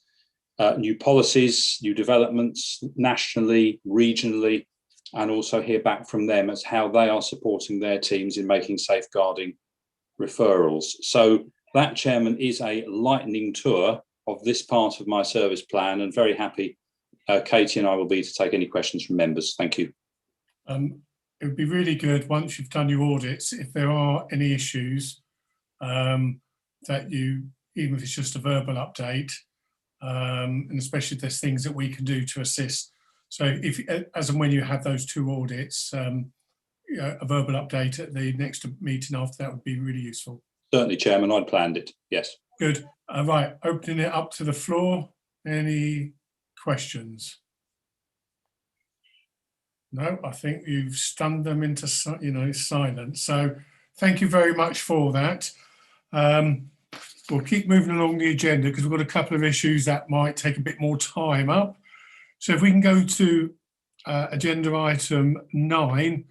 new policies, new developments nationally, regionally, and also hear back from them as how they are supporting their teams in making safeguarding referrals. So that, Chairman, is a lightning tour of this part of my service plan, and very happy, Katie and I will be to take any questions from members. Thank you. It would be really good once you've done your audits, if there are any issues that you, even if it's just a verbal update, and especially if there's things that we can do to assist. So if, as and when you have those 2 audits, a verbal update at the next meeting after that would be really useful. Certainly, Chairman, I'd planned it, yes. Good. Right, opening it up to the floor. Any questions? No, I think you've stunned them into, silence. So thank you very much for that. We'll keep moving along the agenda because we've got a couple of issues that might take a bit more time up. So if we can go to agenda item 9,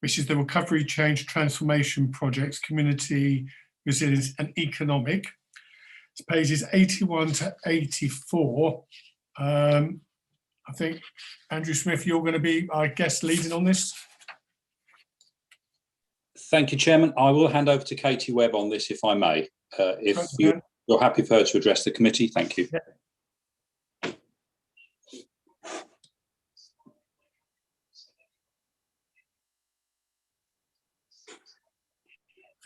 which is the Recovery, Change, Transformation Projects, Community Resilience and Economic. It's pages 81 to 84. I think, Andrew Smith, you're going to be, I guess, leading on this. Thank you, Chairman. I will hand over to Katie Webb on this, if I may. If you're happy for her to address the committee, thank you. Yeah.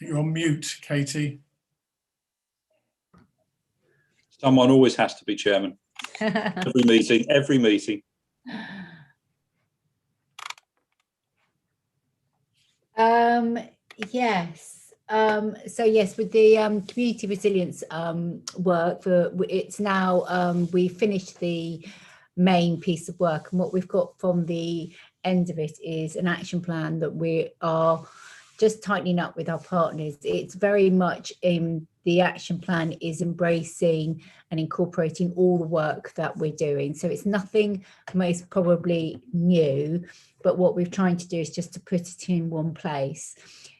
You're on mute, Katie. Someone always has to be, Chairman. Every meeting, every meeting. Yes. So yes, with the community resilience work, it's now we finished the main piece of work, and what we've got from the end of it is an action plan that we are just tightening up with our partners. It's very much in the action plan is embracing and incorporating all the work that we're doing. So it's nothing most probably new, but what we're trying to do is just to put it in one place.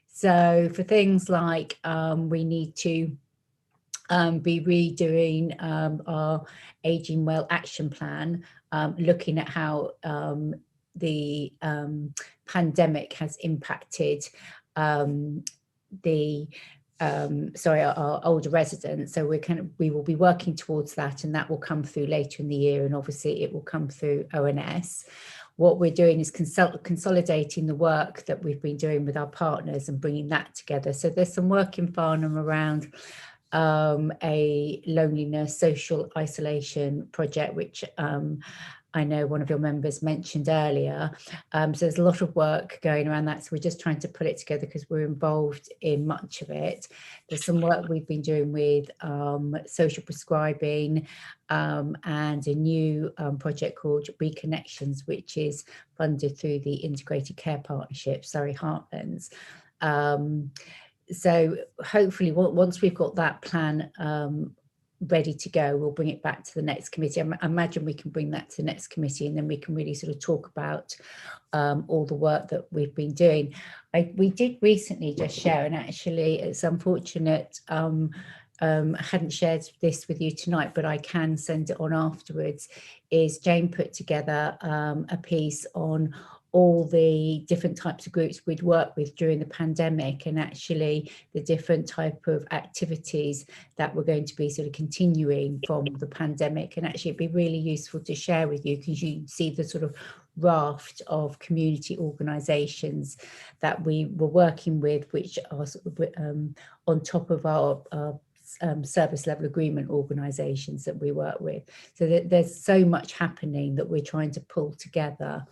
So for things like we need to be redoing our Aging Well action plan, looking at how the pandemic has impacted our older residents. So we will be working towards that, and that will come through later in the year, and obviously it will come through ONS. What we're doing is consolidating the work that we've been doing with our partners and bringing that together. So there's some work in Farnham around a loneliness, social isolation project, which I know one of your members mentioned earlier. So there's a lot of work going around that. So we're just trying to put it together because we're involved in much of it. There's some work we've been doing with social prescribing and a new project called Reconnections, which is funded through the Integrated Care Partnership, Surrey Heartlands. So hopefully once we've got that plan ready to go, we'll bring it back to the next committee. I imagine we can bring that to the next committee, and then we can really sort of talk about all the work that we've been doing. We did recently just share, and actually it's unfortunate I hadn't shared this with you tonight, but I can send it on afterwards, is Jane put together a piece on all the different types of groups we'd worked with during the pandemic, and actually the different type of activities that were going to be sort of continuing from the pandemic. And actually it'd be really useful to share with you, because you see the sort of raft of community organisations that we were working with, which are sort of, on top of our service level agreement organisations that we work with. So there's so much happening that we're trying to pull together.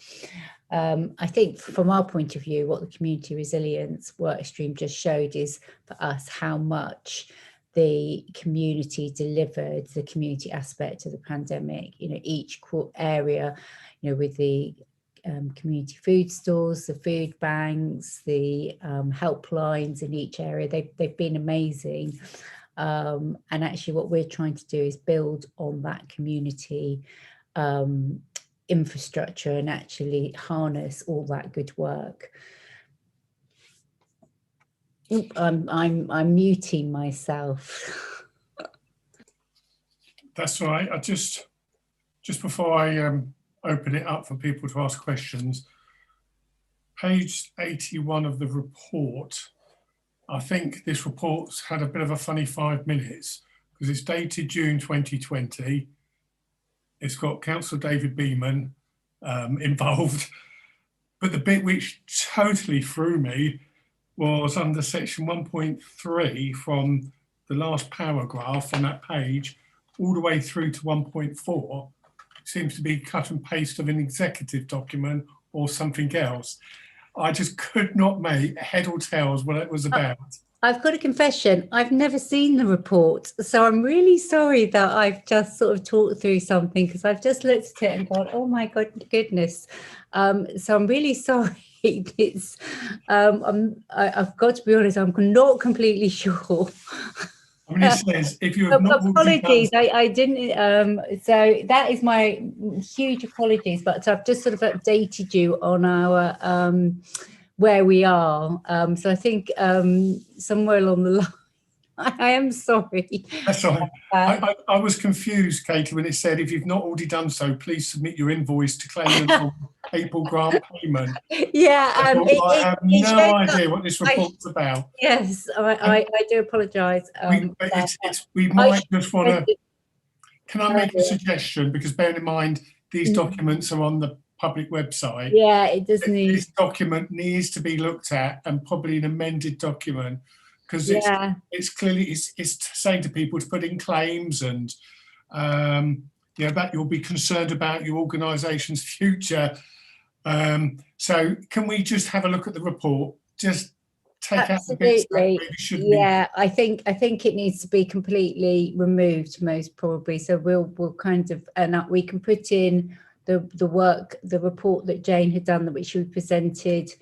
I think from our point of view, what the community resilience work stream just showed is for us how much the community delivered, the community aspect of the pandemic. You know, each area, you know, with the community food stores, the food banks, the helplines in each area, they've been amazing. And actually what we're trying to do is build on that community infrastructure and actually harness all that good work. Oop, I'm muting myself. That's all right. I just before I open it up for people to ask questions, page 81 of the report, I think this report's had a bit of a funny 5 minutes because it's dated June 2020. It's got Councillor David Beeman involved, but the bit which totally threw me was under section 1.3 from the last paragraph on that page all the way through to 1.4. Seems to be cut and paste of an executive document or something else. I just could not make head or tails what it was about. I've got a confession. I've never seen the report, so I'm really sorry that I've just sort of talked through something because I've just looked at it and gone, "Oh my goodness!" So I'm really sorry. It's I've got to be honest. I'm not completely sure. I mean, it says if you have not apologies, I didn't. So that is my huge apologies. But I've just sort of updated you on our where we are. So I think somewhere along the line, I am sorry. That's all right. I was confused, Katie, when it said if you've not already done so, please submit your invoice to claim the April grant payment. Yeah, I have no idea what this report's about. Yes, I do apologise. We might just want to. Can I make a suggestion? Because bearing in mind these documents are on the public website. Yeah, it does need. This document needs to be looked at and probably an amended document because it's clearly it's saying to people to put in claims and that you'll be concerned about your organisation's future. So can we just have a look at the report? Just take out the bits that maybe shouldn't be. I think it needs to be completely removed, most probably. So we'll kind of we can put in the report that Jane had done, which we presented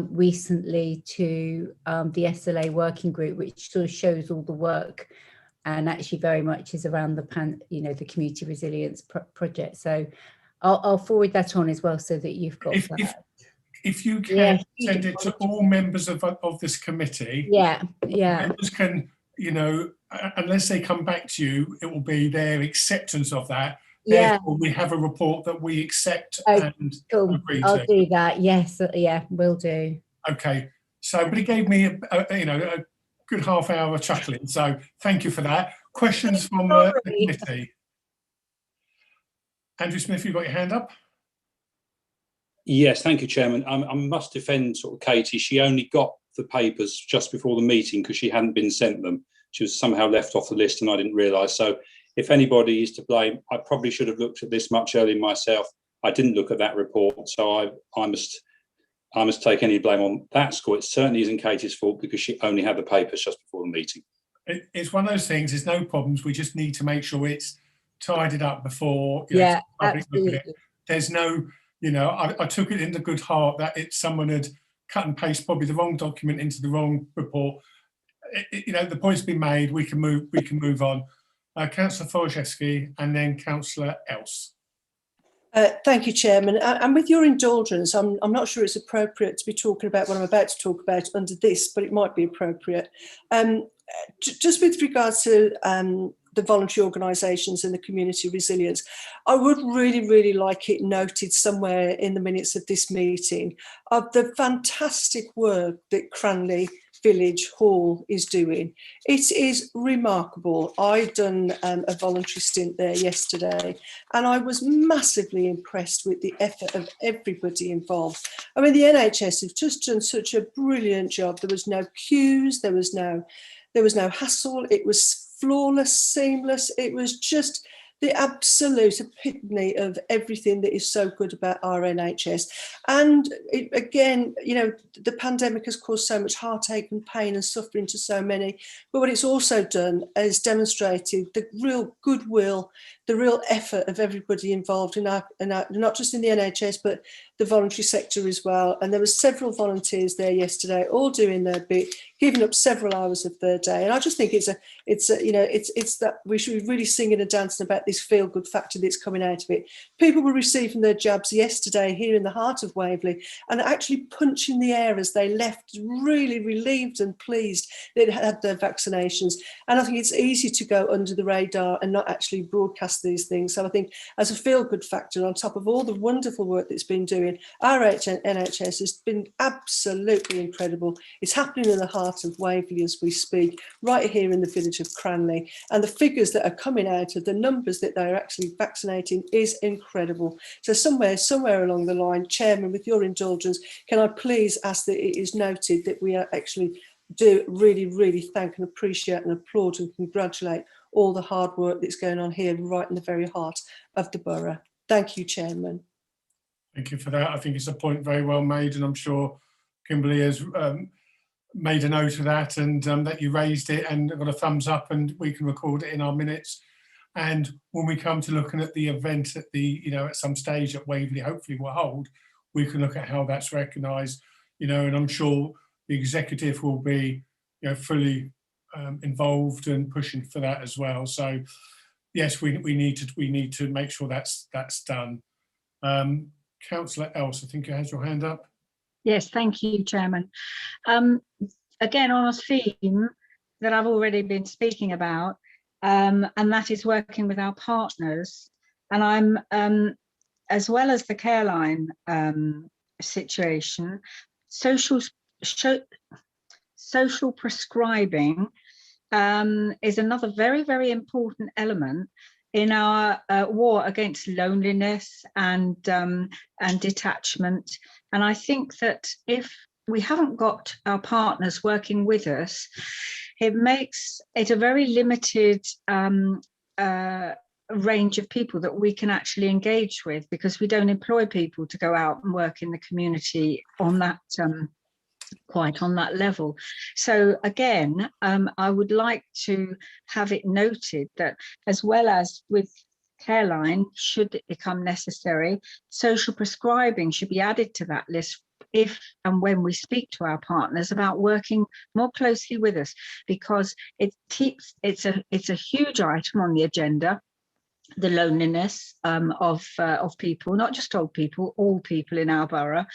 recently to the SLA working group, which sort of shows all the work and actually very much is around the community resilience project. So I'll forward that on as well so that you've got that. If you can send it to all members of this committee. Members can, unless they come back to you, it will be their acceptance of that. Therefore, we have a report that we accept and agree to. I'll do that. Yes, will do. Okay. So, but it gave me a good half hour of chuckling. So, thank you for that. Questions from the committee. Andrew Smith, you've got your hand up. Yes, thank you, Chairman. I must defend sort of Katie. She only got the papers just before the meeting because she hadn't been sent them. She was somehow left off the list and I didn't realise. So if anybody is to blame, I probably should have looked at this much earlier myself. I didn't look at that report, so I must take any blame on that score. It certainly isn't Katie's fault because she only had the papers just before the meeting. It's one of those things. There's no problems. We just need to make sure it's tidied up before absolutely. There's no, I took it into good heart that someone had cut and paste probably the wrong document into the wrong report. The point's been made. We can move on. Councillor Foraszewski and then Councillor Else. Thank you, Chairman. And with your indulgence, I'm not sure it's appropriate to be talking about what I'm about to talk about under this, but it might be appropriate. Just with regards to the voluntary organisations and the community resilience, I would really, really like it noted somewhere in the minutes of this meeting of the fantastic work that Crowney Village Hall is doing. It is remarkable. I've done a voluntary stint there yesterday and I was massively impressed with the effort of everybody involved. I mean, the NHS have just done such a brilliant job. There was no queues, there was no hassle. It was flawless, seamless. It was just the absolute epitome of everything that is so good about our NHS. And again, the pandemic has caused so much heartache and pain and suffering to so many. But what it's also done is demonstrated the real goodwill, the real effort of everybody involved in our not just in the NHS, but the voluntary sector as well. And there were several volunteers there yesterday, all doing their bit, giving up several hours of their day. And I just think it's that we should be really singing and dancing about this feel good factor that's coming out of it. People were receiving their jabs yesterday here in the heart of Waverly and actually punching the air as they left, really relieved and pleased they'd had their vaccinations. And I think it's easy to go under the radar and not actually broadcast these things. So I think as a feel good factor, on top of all the wonderful work that's been doing, our NHS has been absolutely incredible. It's happening in the heart of Waverly as we speak, right here in the village of Crowney. And the figures that are coming out of the numbers that they're actually vaccinating is incredible. So somewhere along the line, Chairman, with your indulgence, can I please ask that it is noted that we are actually do really, really thank and appreciate and applaud and congratulate all the hard work that's going on here right in the very heart of the borough. Thank you, Chairman. Thank you for that. I think it's a point very well made, and I'm sure Kimberly has made a note of that, and that you raised it and got a thumbs up, and we can record it in our minutes. And when we come to looking at the event at the, at some stage at Waverly, hopefully we'll hold, we can look at how that's recognised, and I'm sure the executive will be, fully involved and pushing for that as well. So yes, we need to make sure that's done. Councillor Else, I think you has your hand up. Yes, thank you, Chairman. Again, on a theme that I've already been speaking about, and that is working with our partners. And I'm, as well as the Careline situation, social prescribing is another very, very important element in our war against loneliness and detachment. And I think that if we haven't got our partners working with us, it makes it a very limited range of people that we can actually engage with, because we don't employ people to go out and work in the community on that quite on that level. So again, I would like to have it noted that, as well as with Careline, should it become necessary, social prescribing should be added to that list if and when we speak to our partners about working more closely with us, because it's a huge item on the agenda. The loneliness of people, not just old people, all people in our borough.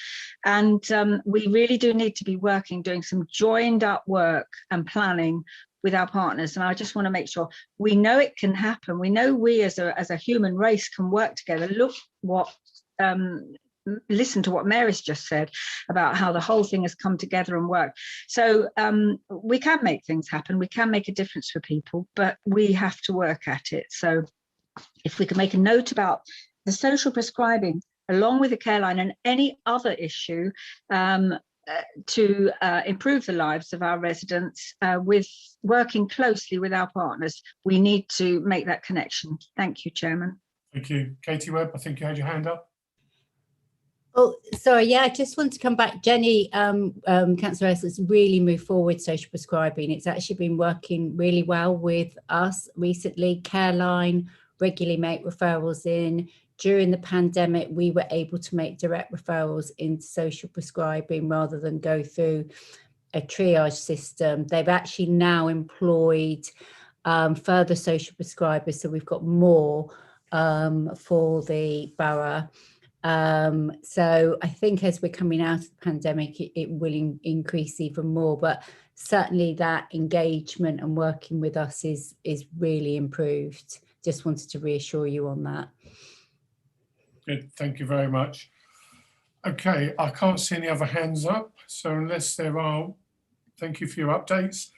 And we really do need to be doing some joined up work and planning with our partners. And I just want to make sure we know it can happen. We know we as a human race can work together. Listen to what Mary's just said about how the whole thing has come together and worked. So we can make things happen. We can make a difference for people, but we have to work at it. So if we can make a note about the social prescribing along with the Careline and any other issue to improve the lives of our residents with working closely with our partners, we need to make that connection. Thank you, Chairman. Thank you. Katie Webb, I think you had your hand up. Oh, sorry. Yeah, I just want to come back. Jenny, Councillor S, has really moved forward social prescribing. It's actually been working really well with us recently. Careline regularly make referrals in. During the pandemic, we were able to make direct referrals into social prescribing rather than go through a triage system. They've actually now employed further social prescribers, so we've got more for the borough. So I think as we're coming out of the pandemic, it will increase even more, but certainly that engagement and working with us is really improved. Just wanted to reassure you on that. Good, thank you very much. Okay, I can't see any other hands up, so unless there are, thank you for your updates.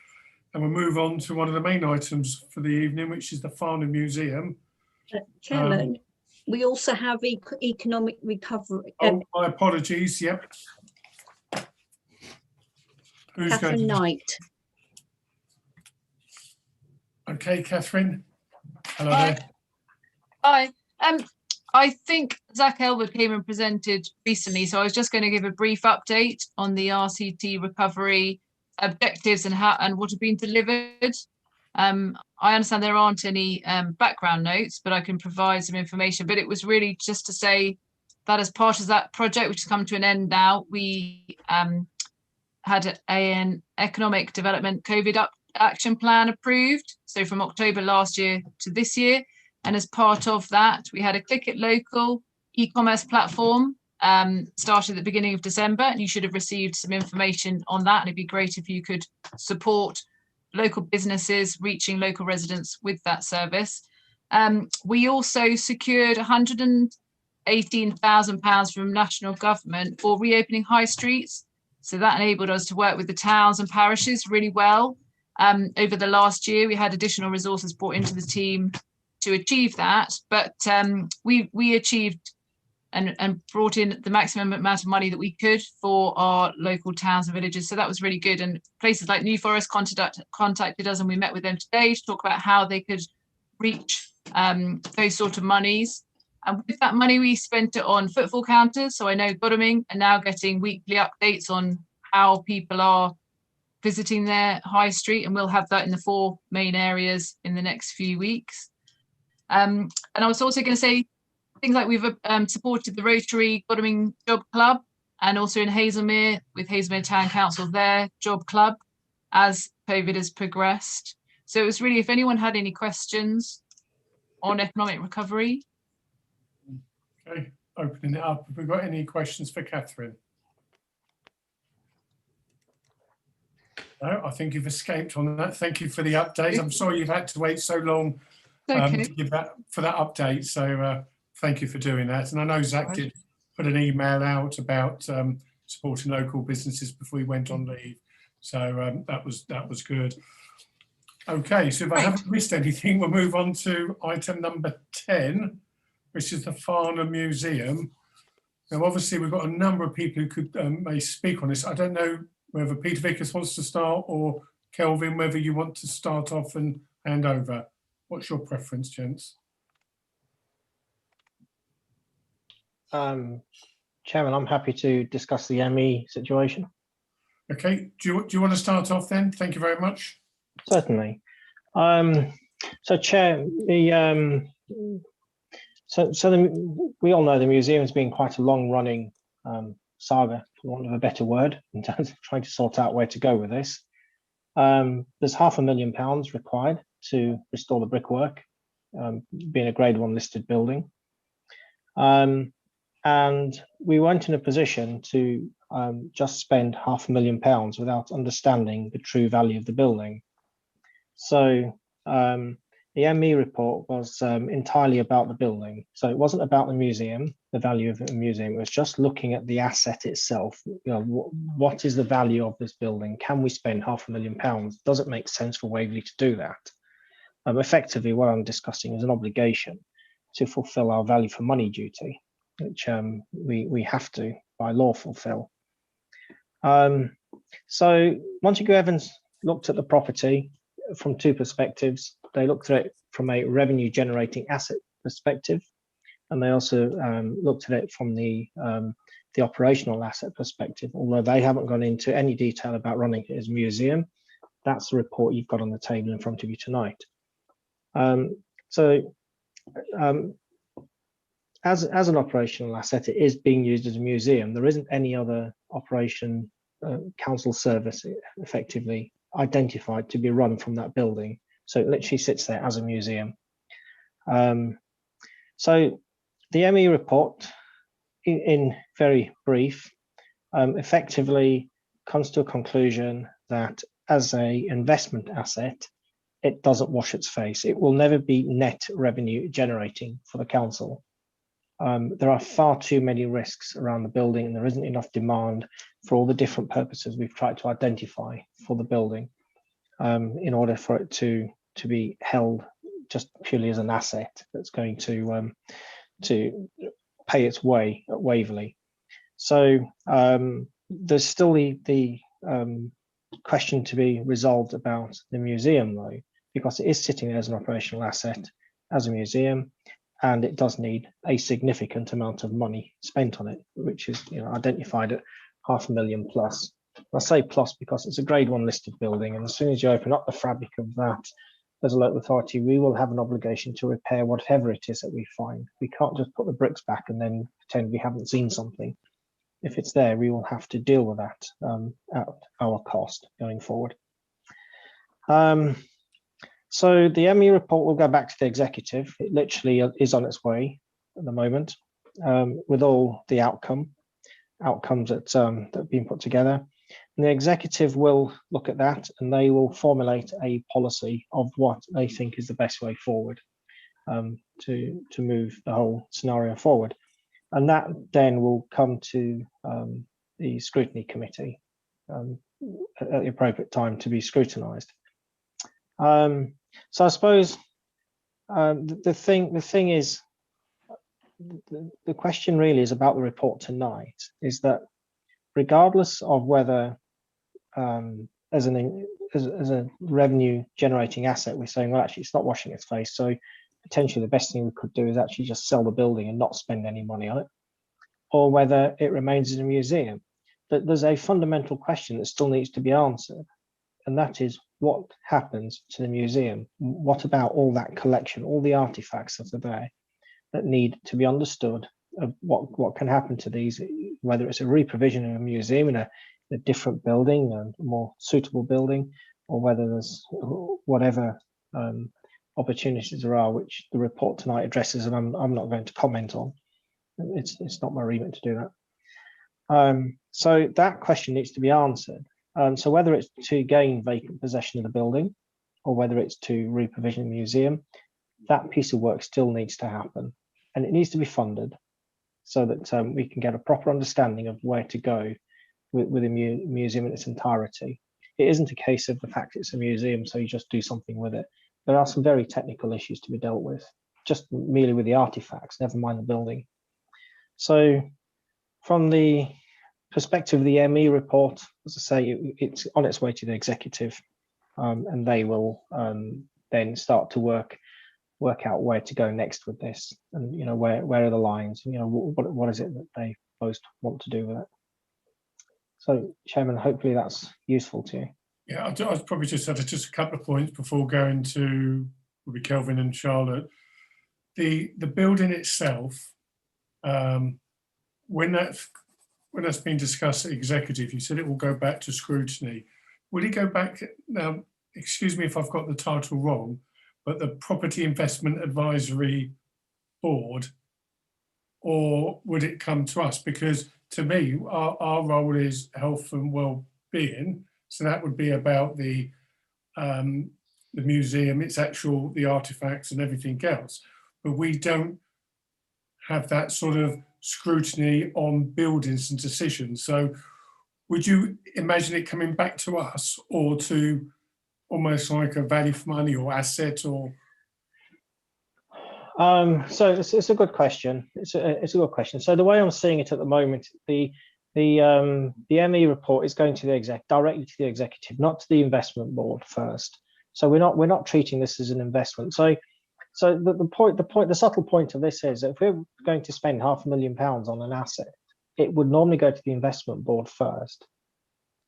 And we'll move on to one of the main items for the evening, which is the Farnham Museum. Chairman, we also have economic recovery. Oh, my apologies, yep. Who's Catherine Knight. Okay, Catherine. Hello there. Hi. I think Zach Elwood came and presented recently, so I was just going to give a brief update on the RCT recovery objectives and what have been delivered. I understand there aren't any background notes, but I can provide some information. But it was really just to say that as part of that project, which has come to an end now, we had an economic development COVID action plan approved. So from October last year to this year. And as part of that, we had a Click It Local e-commerce platform started at the beginning of December, and you should have received some information on that. And it'd be great if you could support local businesses reaching local residents with that service. We also secured £118,000 from national government for reopening high streets. So that enabled us to work with the towns and parishes really well. Over the last year, we had additional resources brought into the team to achieve that, but we achieved and brought in the maximum amount of money that we could for our local towns and villages. So that was really good. And places like New Forest contacted us, and we met with them today to talk about how they could reach those sort of monies. And with that money, we spent it on footfall counters. So I know Godalming are now getting weekly updates on how people are visiting their high street, and we'll have that in the 4 main areas in the next few weeks. And I was also going to say things like we've supported the Rotary Godalming Job Club, and also in Hazelmere with Hazelmere Town Council, their job club, as COVID has progressed. So it was really, if anyone had any questions on economic recovery. Okay, opening it up. Have we got any questions for Catherine? No, I think you've escaped on that. Thank you for the update. I'm sorry you've had to wait so long to give that update. So thank you for doing that. And I know Zach did put an email out about supporting local businesses before we went on leave. So that was good. Okay, so if I haven't missed anything, we'll move on to item number 10, which is the Farnham Museum. Now, obviously, we've got a number of people who could may speak on this. I don't know whether Peter Vickers wants to start, or Kelvin, whether you want to start off and hand over. What's your preference, gents? Chairman, I'm happy to discuss the ME situation. Okay, do you want to start off then? Thank you very much. Certainly. So, Chair, we all know the museum has been quite a long-running saga, for want of a better word, in terms of trying to sort out where to go with this. There's £500,000 required to restore the brickwork, being a Grade 1 listed building. And we weren't in a position to just spend £500,000 without understanding the true value of the building. So the ME report was entirely about the building. So it wasn't about the museum, the value of the museum. It was just looking at the asset itself. You know, what is the value of this building? Can we spend £500,000? Does it make sense for Waverly to do that? Effectively, what I'm discussing is an obligation to fulfil our value for money duty, which we have to, by law, fulfil. So Montague Evans looked at the property from 2 perspectives. They looked at it from a revenue generating asset perspective, and they also looked at it from the operational asset perspective, although they haven't gone into any detail about running it as a museum. That's the report you've got on the table in front of you tonight. As an operational asset, it is being used as a museum. There isn't any other operation council service effectively identified to be run from that building. So it literally sits there as a museum. So the ME report, in very brief, effectively comes to a conclusion that as an investment asset, it doesn't wash its face. It will never be net revenue generating for the council. There are far too many risks around the building, and there isn't enough demand for all the different purposes we've tried to identify for the building in order for it to be held just purely as an asset that's going to pay its way at Waverly. So there's still the question to be resolved about the museum, though, because it is sitting there as an operational asset, as a museum, and it does need a significant amount of money spent on it, which is identified at £500,000 plus. I say plus because it's a Grade 1 listed building, and as soon as you open up the fabric of that, as a local authority, we will have an obligation to repair whatever it is that we find. We can't just put the bricks back and then pretend we haven't seen something. if it's there, we will have to deal with that at our cost going forward. So the ME report will go back to the executive. It literally is on its way at the moment, with all the outcomes that have been put together. And the executive will look at that, and they will formulate a policy of what they think is the best way forward to move the whole scenario forward. And that then will come to the scrutiny committee at the appropriate time to be scrutinised. So I suppose the thing is, the question really is about the report tonight, is that regardless of whether as a revenue generating asset, we're saying, well, actually it's not washing its face, so potentially the best thing we could do is actually just sell the building and not spend any money on it, or whether it remains in a museum. But there's a fundamental question that still needs to be answered, and that is, what happens to the museum? What about all that collection, all the artifacts that are there that need to be understood of what can happen to these, whether it's a reprovision of a museum in a different building, a more suitable building, or whether there's whatever opportunities there are, which the report tonight addresses, and I'm not going to comment on. It's not my remit to do that. So that question needs to be answered. So whether it's to gain vacant possession of the building, or whether it's to reprovision the museum, that piece of work still needs to happen, and it needs to be funded so that we can get a proper understanding of where to go with a museum in its entirety. It isn't a case of the fact it's a museum, so you just do something with it. There are some very technical issues to be dealt with, just merely with the artifacts, never mind the building. So from the perspective of the ME report, as I say, it's on its way to the executive, and they will then start to work out where to go next with this, and where are the lines, what is it that they most want to do with it. So, Chairman, hopefully that's useful to you. Yeah, I'd probably just add just a couple of points before going to probably Kelvin and Charlotte. The building itself, when that's been discussed at executive, you said it will go back to scrutiny. Will it go back now? Excuse me if I've got the title wrong, but the Property Investment Advisory Board, or would it come to us? Because to me, our role is health and well-being, so that would be about the museum, the artifacts and everything else. But we don't have that sort of scrutiny on buildings and decisions. So would you imagine it coming back to us, or to almost like a value for money or asset, or? So it's a good question. It's a good question. So the way I'm seeing it at the moment, the ME report is going to the directly to the executive, not to the investment board first. So we're not treating this as an investment. So the subtle point of this is that if we're going to spend £500,000 on an asset, it would normally go to the investment board first.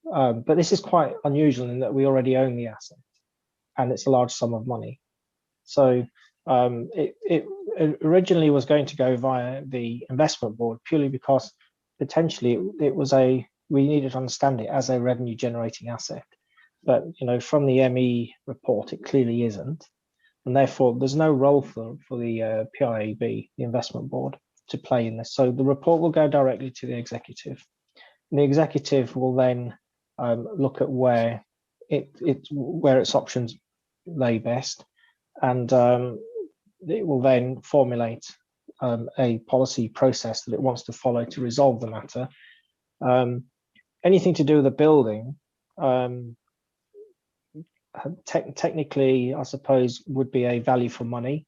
But this is quite unusual in that we already own the asset, and it's a large sum of money. So it originally was going to go via the investment board, purely because potentially we needed to understand it as a revenue generating asset. But from the ME report, it clearly isn't, and therefore there's no role for the PIAB, the investment board, to play in this. So the report will go directly to the executive, and the executive will then look at where its options lay best, and it will then formulate a policy process that it wants to follow to resolve the matter. Anything to do with the building, technically, I suppose, would be a value for money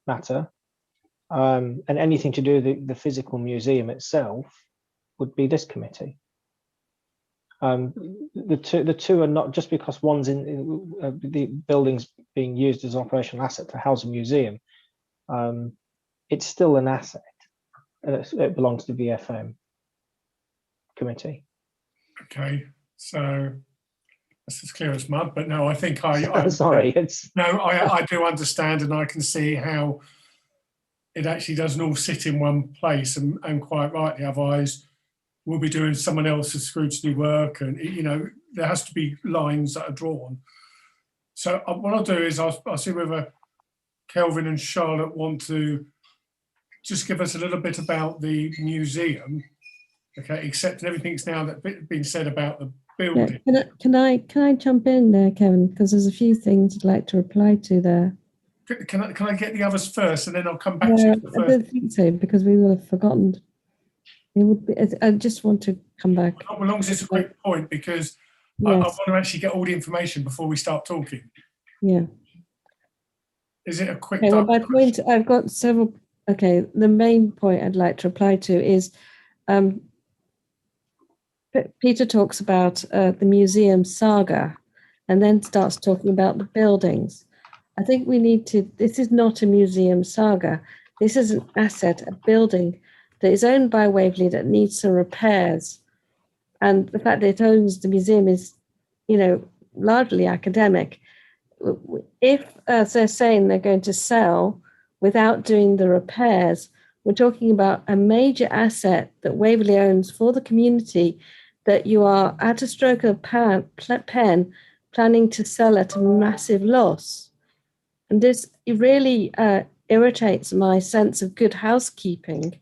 matter, and anything to do with the physical museum itself would be this committee. The two are not, just because one's in the building's being used as an operational asset to house a museum, it's still an asset, and it belongs to the VFM committee. Okay, so that's as clear as mud. But no, I think I sorry, I do understand, and I can see how it actually doesn't all sit in one place, and quite rightly, otherwise we'll be doing someone else's scrutiny work, and there has to be lines that are drawn. So what I'll do is I'll see whether Kelvin and Charlotte want to just give us a little bit about the museum, okay, except everything's now that been said about the building. Yeah. Can I jump in there, Kevin? Because there's a few things I'd like to reply to there. Can I get the others first, and then I'll come back to No, you I first? don't think so, because we will have forgotten. It would be. I just want to come back. As long as it's a quick point, because I Yes. want to actually get all the information before we start talking. Yeah. Is it a quick? Okay, well, my point, I've got several. Okay, the main point I'd like to reply to is Peter talks about the museum saga and then starts talking about the buildings. I think we need to, this is not a museum saga. This is an asset, a building that is owned by Waverly that needs some repairs. And the fact that it owns the museum is, largely academic. If, as they're saying, they're going to sell without doing the repairs, we're talking about a major asset that Waverly owns for the community that you are at a stroke of pen planning to sell at a massive loss. And this really irritates my sense of good housekeeping,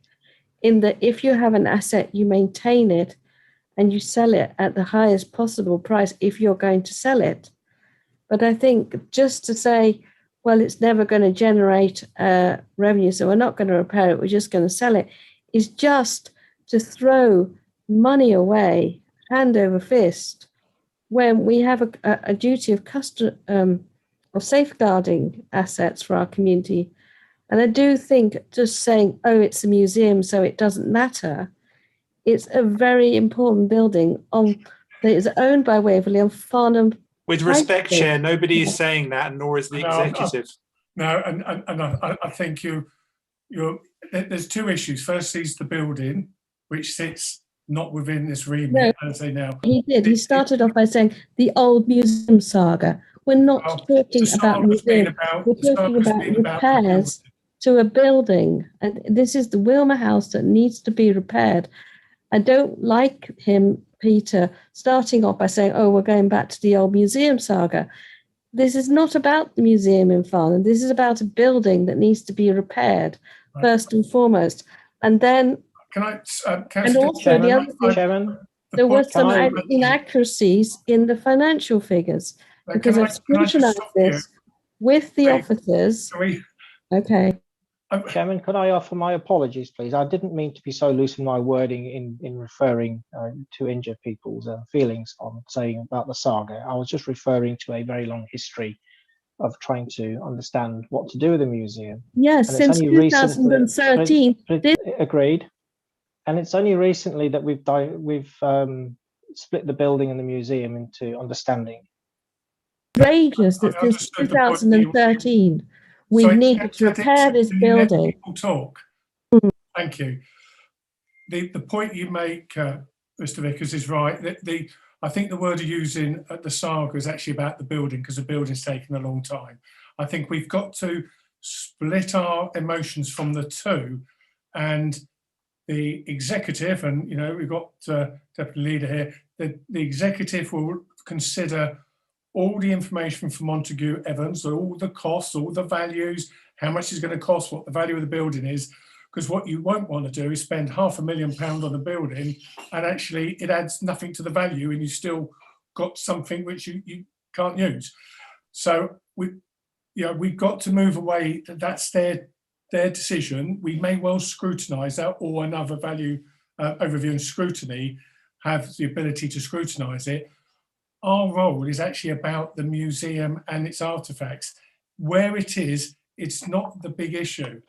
in that if you have an asset, you maintain it and you sell it at the highest possible price if you're going to sell it. But I think just to say, well, it's never going to generate revenue, so we're not going to repair it, we're just going to sell it, is just to throw money away, hand over fist, when we have a duty of safeguarding assets for our community. And I do think just saying, oh, it's a museum, so it doesn't matter. It's a very important building that is owned by Waverly on Farnham. With respect, Chair, nobody is saying that, nor is the executive. No, and I think there's two issues. Firstly, is the building, which sits not within this remit, as they now. He did. He started off by saying the old museum saga. We're not talking about museum. We're talking about repairs to a building, and this is the Wilmer House that needs to be repaired. I don't like him, Peter, starting off by saying, oh, we're going back to the old museum saga. This is not about the museum in Farnham. This is about a building that needs to be repaired, first and foremost. And then, and also the other thing, there were some inaccuracies in the financial figures, because I've scrutinized this with the officers. Okay. Chairman, could I offer my apologies, please? I didn't mean to be so loose in my wording in referring to injured people's feelings on saying about the saga. I was just referring to a very long history of trying to understand what to do with the museum. Yes, since 2013. Agreed. And it's only recently that we've split the building and the museum into understanding. Outrageous that since 2013. We need to repair this building. People talk. Thank you. The point you make, Mr. Vickers, is right. I think the word you're using at the saga is actually about the building, because the building's taken a long time. I think we've got to split our emotions from the two, and the executive, and we've got Deputy Leader here, the executive will consider all the information from Montague Evans, all the costs, all the values, how much it's going to cost, what the value of the building is, because what you won't want to do is spend £500,000 on a building and actually it adds nothing to the value and you still got something which you can't use. So we've got to move away. That's their decision. We may well scrutinise that, or another value overview and scrutiny have the ability to scrutinise it. Our role is actually about the museum and its artefacts. Where it is, it's not the big issue.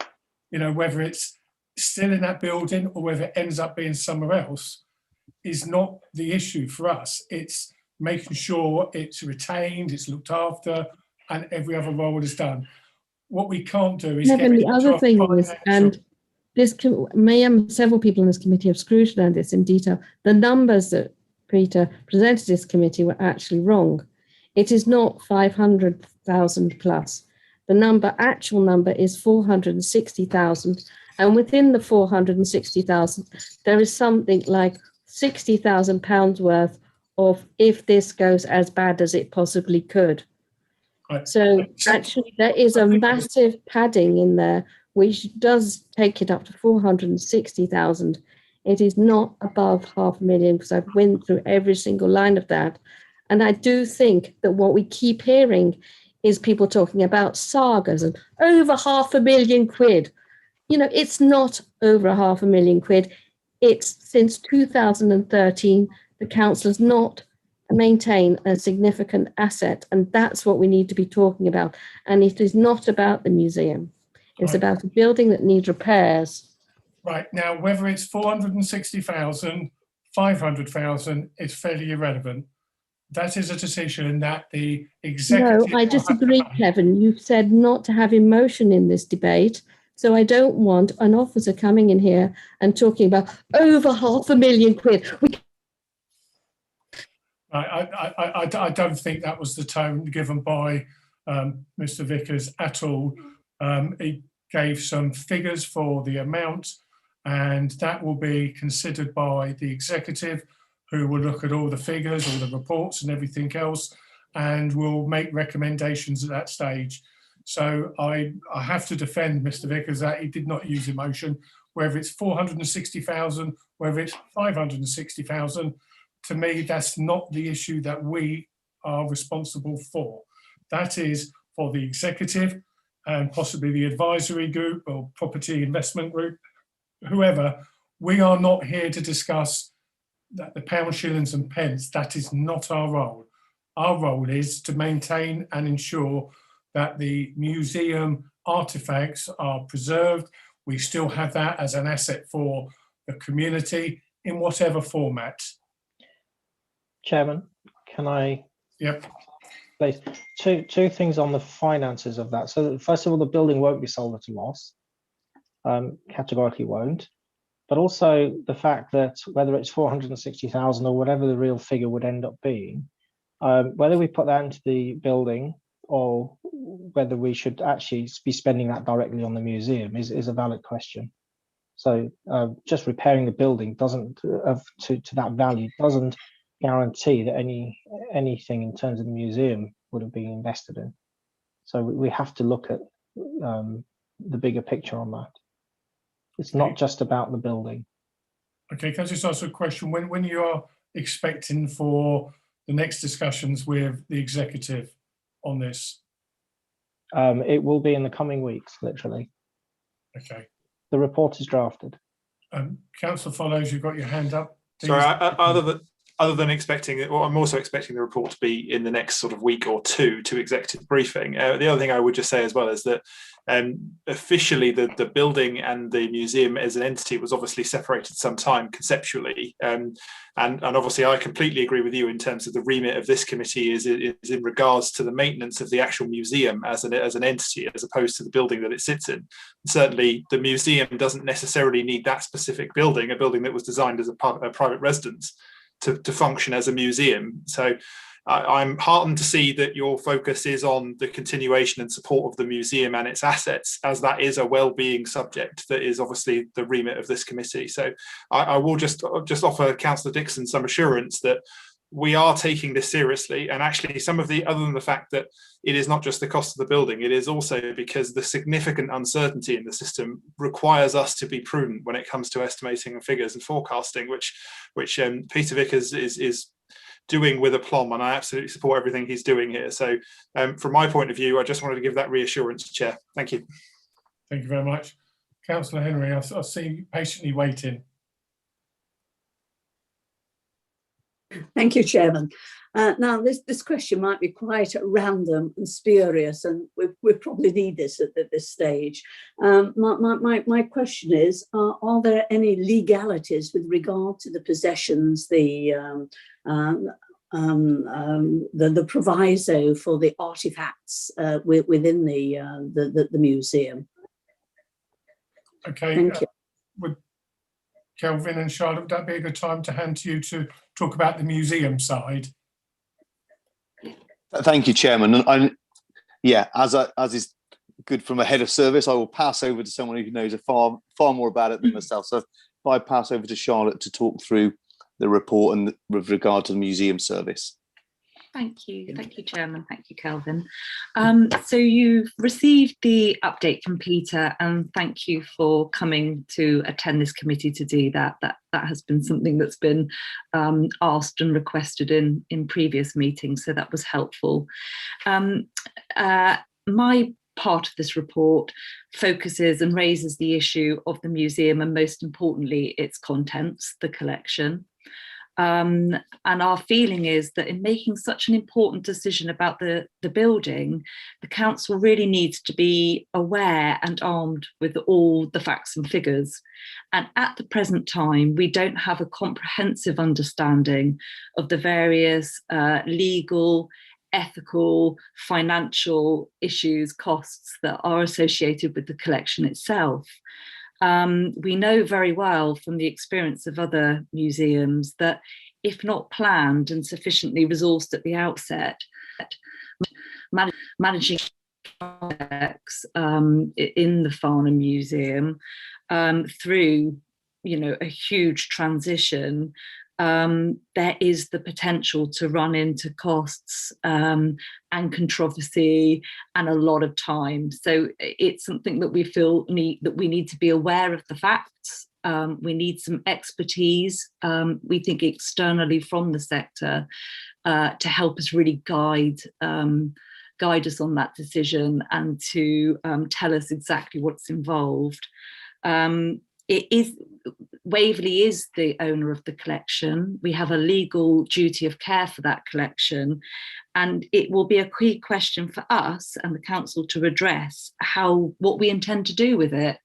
Whether it's still in that building or whether it ends up being somewhere else is not the issue for us. It's making sure it's retained, it's looked after, and every other role is done. What we can't do is the other thing is, and this several people in this committee have scrutinized this in detail, the numbers that Peter presented this committee were actually wrong. It is not 500,000 plus. The actual number is 460,000. And within the 460,000, there is something like £60,000 worth of if this goes as bad as it possibly could. Right. So actually there is a massive padding in there, which does take it up to 460,000. It is not above 500,000 because I've went through every single line of that. And I do think that what we keep hearing is people talking about sagas and over £500,000. You know, it's not over £500,000. It's since 2013, the council has not maintained a significant asset, and that's what we need to be talking about. And it is not about the museum. It's about a building that needs repairs. Right, now whether it's 460,000, 500,000 is fairly irrelevant. That is a decision that the executive... No, I disagree, Kevin. You've said not to have emotion in this debate. So I don't want an officer coming in here and talking about over £500,000. I don't think that was the tone given by Mr. Vickers at all. He gave some figures for the amount, and that will be considered by the executive, who will look at all the figures, all the reports and everything else, and will make recommendations at that stage. So I have to defend Mr. Vickers that he did not use emotion. Whether it's 460,000, whether it's 560,000, to me, that's not the issue that we are responsible for. That is for the executive and possibly the advisory group or property investment group, whoever. We are not here to discuss that the pounds, shillings and pence. That is not our role. Our role is to maintain and ensure that the museum artifacts are preserved. We still have that as an asset for the community in whatever format. Chairman, can I? Yep. Please. Two things on the finances of that. So first of all, the building won't be sold at a loss. Categorically won't. But also the fact that whether it's 460,000 or whatever the real figure would end up being, whether we put that into the building or whether we should actually be spending that directly on the museum is a valid question. So just repairing the building doesn't, to that value, doesn't guarantee that anything in terms of the museum would have been invested in. So we have to look at the bigger picture on that. It's not just about the building. Okay, can I just ask a question? When you are expecting for the next discussions with the executive on this? It will be in the coming weeks, literally. Okay. The report is drafted. Councillor Follows, you've got your hand up. Sorry, other than expecting it, well, I'm also expecting the report to be in the next sort of week or two to executive briefing. The other thing I would just say as well is that officially the building and the museum as an entity was obviously separated some time conceptually. And obviously I completely agree with you in terms of the remit of this committee is in regards to the maintenance of the actual museum as an entity, as opposed to the building that it sits in. And certainly the museum doesn't necessarily need that specific building, a building that was designed as a private residence, to function as a museum. So I'm heartened to see that your focus is on the continuation and support of the museum and its assets, as that is a well-being subject that is obviously the remit of this committee. So I will just offer Councillor Dixon some assurance that we are taking this seriously, and actually some of the, other than the fact that it is not just the cost of the building, it is also because the significant uncertainty in the system requires us to be prudent when it comes to estimating and figures and forecasting, which Peter Vickers is doing with aplomb, and I absolutely support everything he's doing here. So from my point of view, I just wanted to give that reassurance, Chair. Thank you. Thank you very much. Councillor Henry, I see you patiently waiting. Thank you, Chairman. Now, this question might be quite random and spurious, and we probably need this at this stage. My question is, are there any legalities with regard to the possessions, the proviso for the artifacts within the museum? Okay. Thank you. Would Kelvin and Charlotte, would that be a good time to hand to you to talk about the museum side? Thank you, Chairman. Yeah, as is good from a head of service, I will pass over to someone who knows far more about it than myself. So if I pass over to Charlotte to talk through the report and with regard to the museum service. Thank you, Chairman. Thank you, Kelvin. So you've received the update from Peter, and thank you for coming to attend this committee to do that. That has been something that's been asked and requested in previous meetings, so that was helpful. My part of this report focuses and raises the issue of the museum, and most importantly, its contents, the collection. And our feeling is that in making such an important decision about the building, the council really needs to be aware and armed with all the facts and figures. And at the present time, we don't have a comprehensive understanding of the various legal, ethical, financial issues, costs that are associated with the collection itself. We know very well from the experience of other museums that if not planned and sufficiently resourced at the outset, managing projects in the Farnham Museum through, a huge transition, there is the potential to run into costs and controversy and a lot of time. So it's something that we feel that we need to be aware of the facts. We need some expertise, we think externally from the sector, to help us really guide us on that decision and to tell us exactly what's involved. Waverly is the owner of the collection. We have a legal duty of care for that collection, and it will be a key question for us and the council to address what we intend to do with it,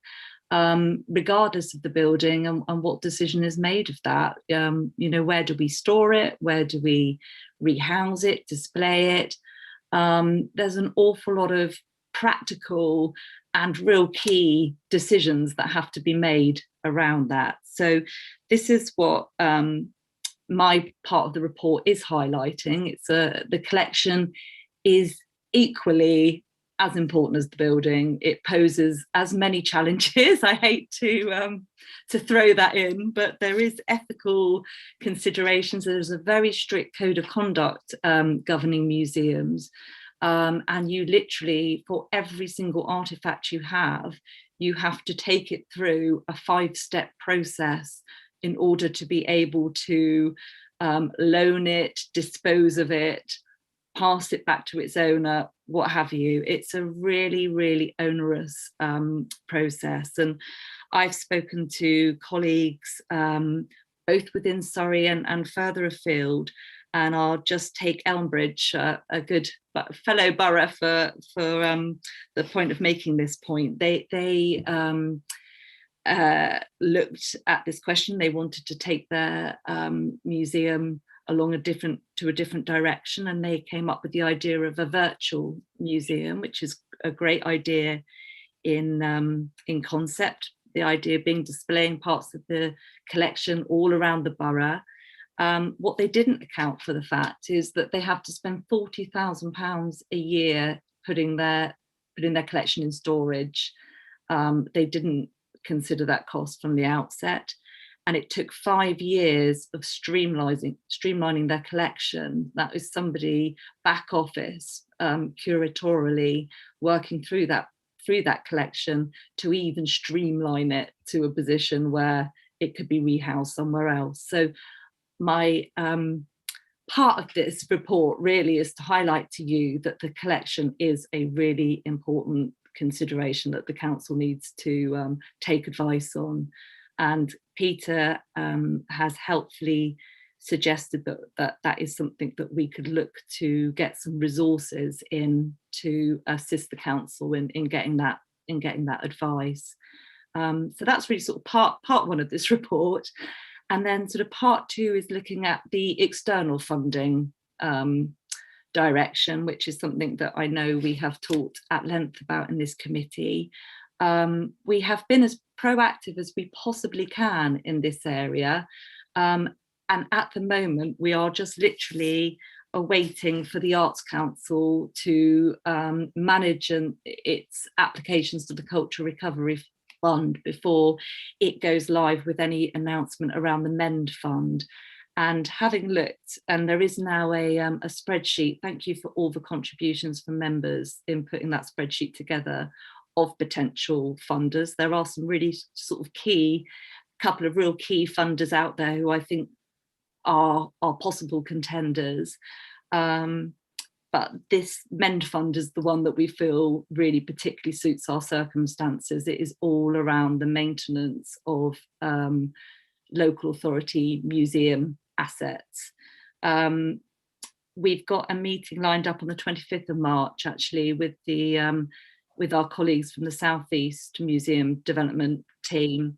regardless of the building and what decision is made of that. Where do we store it? Where do we rehouse it, display it? There's an awful lot of practical and real key decisions that have to be made around that. So this is what my part of the report is highlighting. It's the collection is equally as important as the building. It poses as many challenges. I hate to throw that in, but there is ethical considerations. There's a very strict code of conduct governing museums. And you literally, for every single artifact you have to take it through a 5-step process in order to be able to loan it, dispose of it, pass it back to its owner, what have you. It's a really, really onerous process. And I've spoken to colleagues, both within Surrey and further afield, and I'll just take Elmbridge, a good fellow borough for the point of making this point. They looked at this question. They wanted to take their museum along a different direction, and they came up with the idea of a virtual museum, which is a great idea in concept. The idea being displaying parts of the collection all around the borough. What they didn't account for the fact is that they have to spend £40,000 a year putting their collection in storage. They didn't consider that cost from the outset, and it took 5 years of streamlining their collection. That is somebody back office, curatorially working through that collection to even streamline it to a position where it could be rehoused somewhere else. So my part of this report really is to highlight to you that the collection is a really important consideration that the council needs to take advice on. And Peter has helpfully suggested that is something that we could look to get some resources in to assist the council in getting that advice. So that's really sort of part one of this report. And then sort of part two is looking at the external funding direction, which is something that I know we have talked at length about in this committee. We have been as proactive as we possibly can in this area. And at the moment, we are just literally awaiting for the Arts Council to manage its applications to the Cultural Recovery Fund before it goes live with any announcement around the MEND Fund. And having looked, and there is now a spreadsheet, thank you for all the contributions from members in putting that spreadsheet together, of potential funders. There are some really sort of couple of real key funders out there who I think are possible contenders. But this MEND fund is the one that we feel really particularly suits our circumstances. It is all around the maintenance of local authority museum assets. We've got a meeting lined up on the 25th of March, actually, with our colleagues from the South East Museum Development team,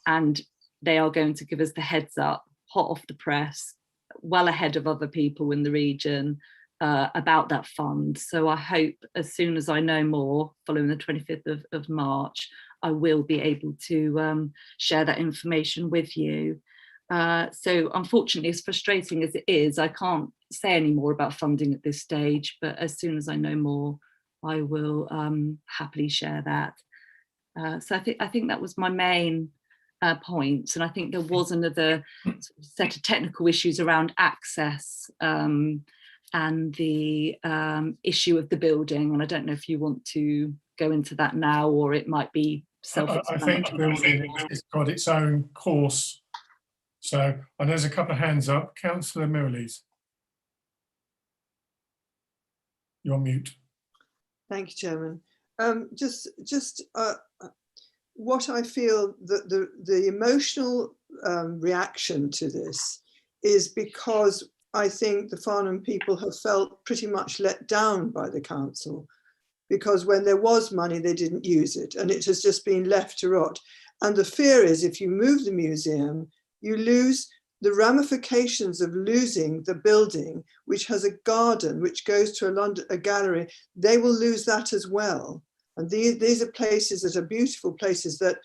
and they are going to give us the heads up, hot off the press, well ahead of other people in the region, about that fund. So I hope as soon as I know more, following the 25th of March, I will be able to share that information with you. So unfortunately, as frustrating as it is, I can't say any more about funding at this stage, but as soon as I know more, I will happily share that. So I think that was my main point. And I think there was another set of technical issues around access and the issue of the building. And I don't know if you want to go into that now, or it might be self-explanatory. I think the building has got its own course. So, and there's a couple of hands up. Councillor Mirrlees. You're on mute. Thank you, Chairman. What I feel that the emotional reaction to this is because I think the Farnham people have felt pretty much let down by the council, because when there was money, they didn't use it, and it has just been left to rot. And the fear is if you move the museum, you lose the ramifications of losing the building, which has a garden, which goes to a gallery. They will lose that as well. And these are places that are beautiful places that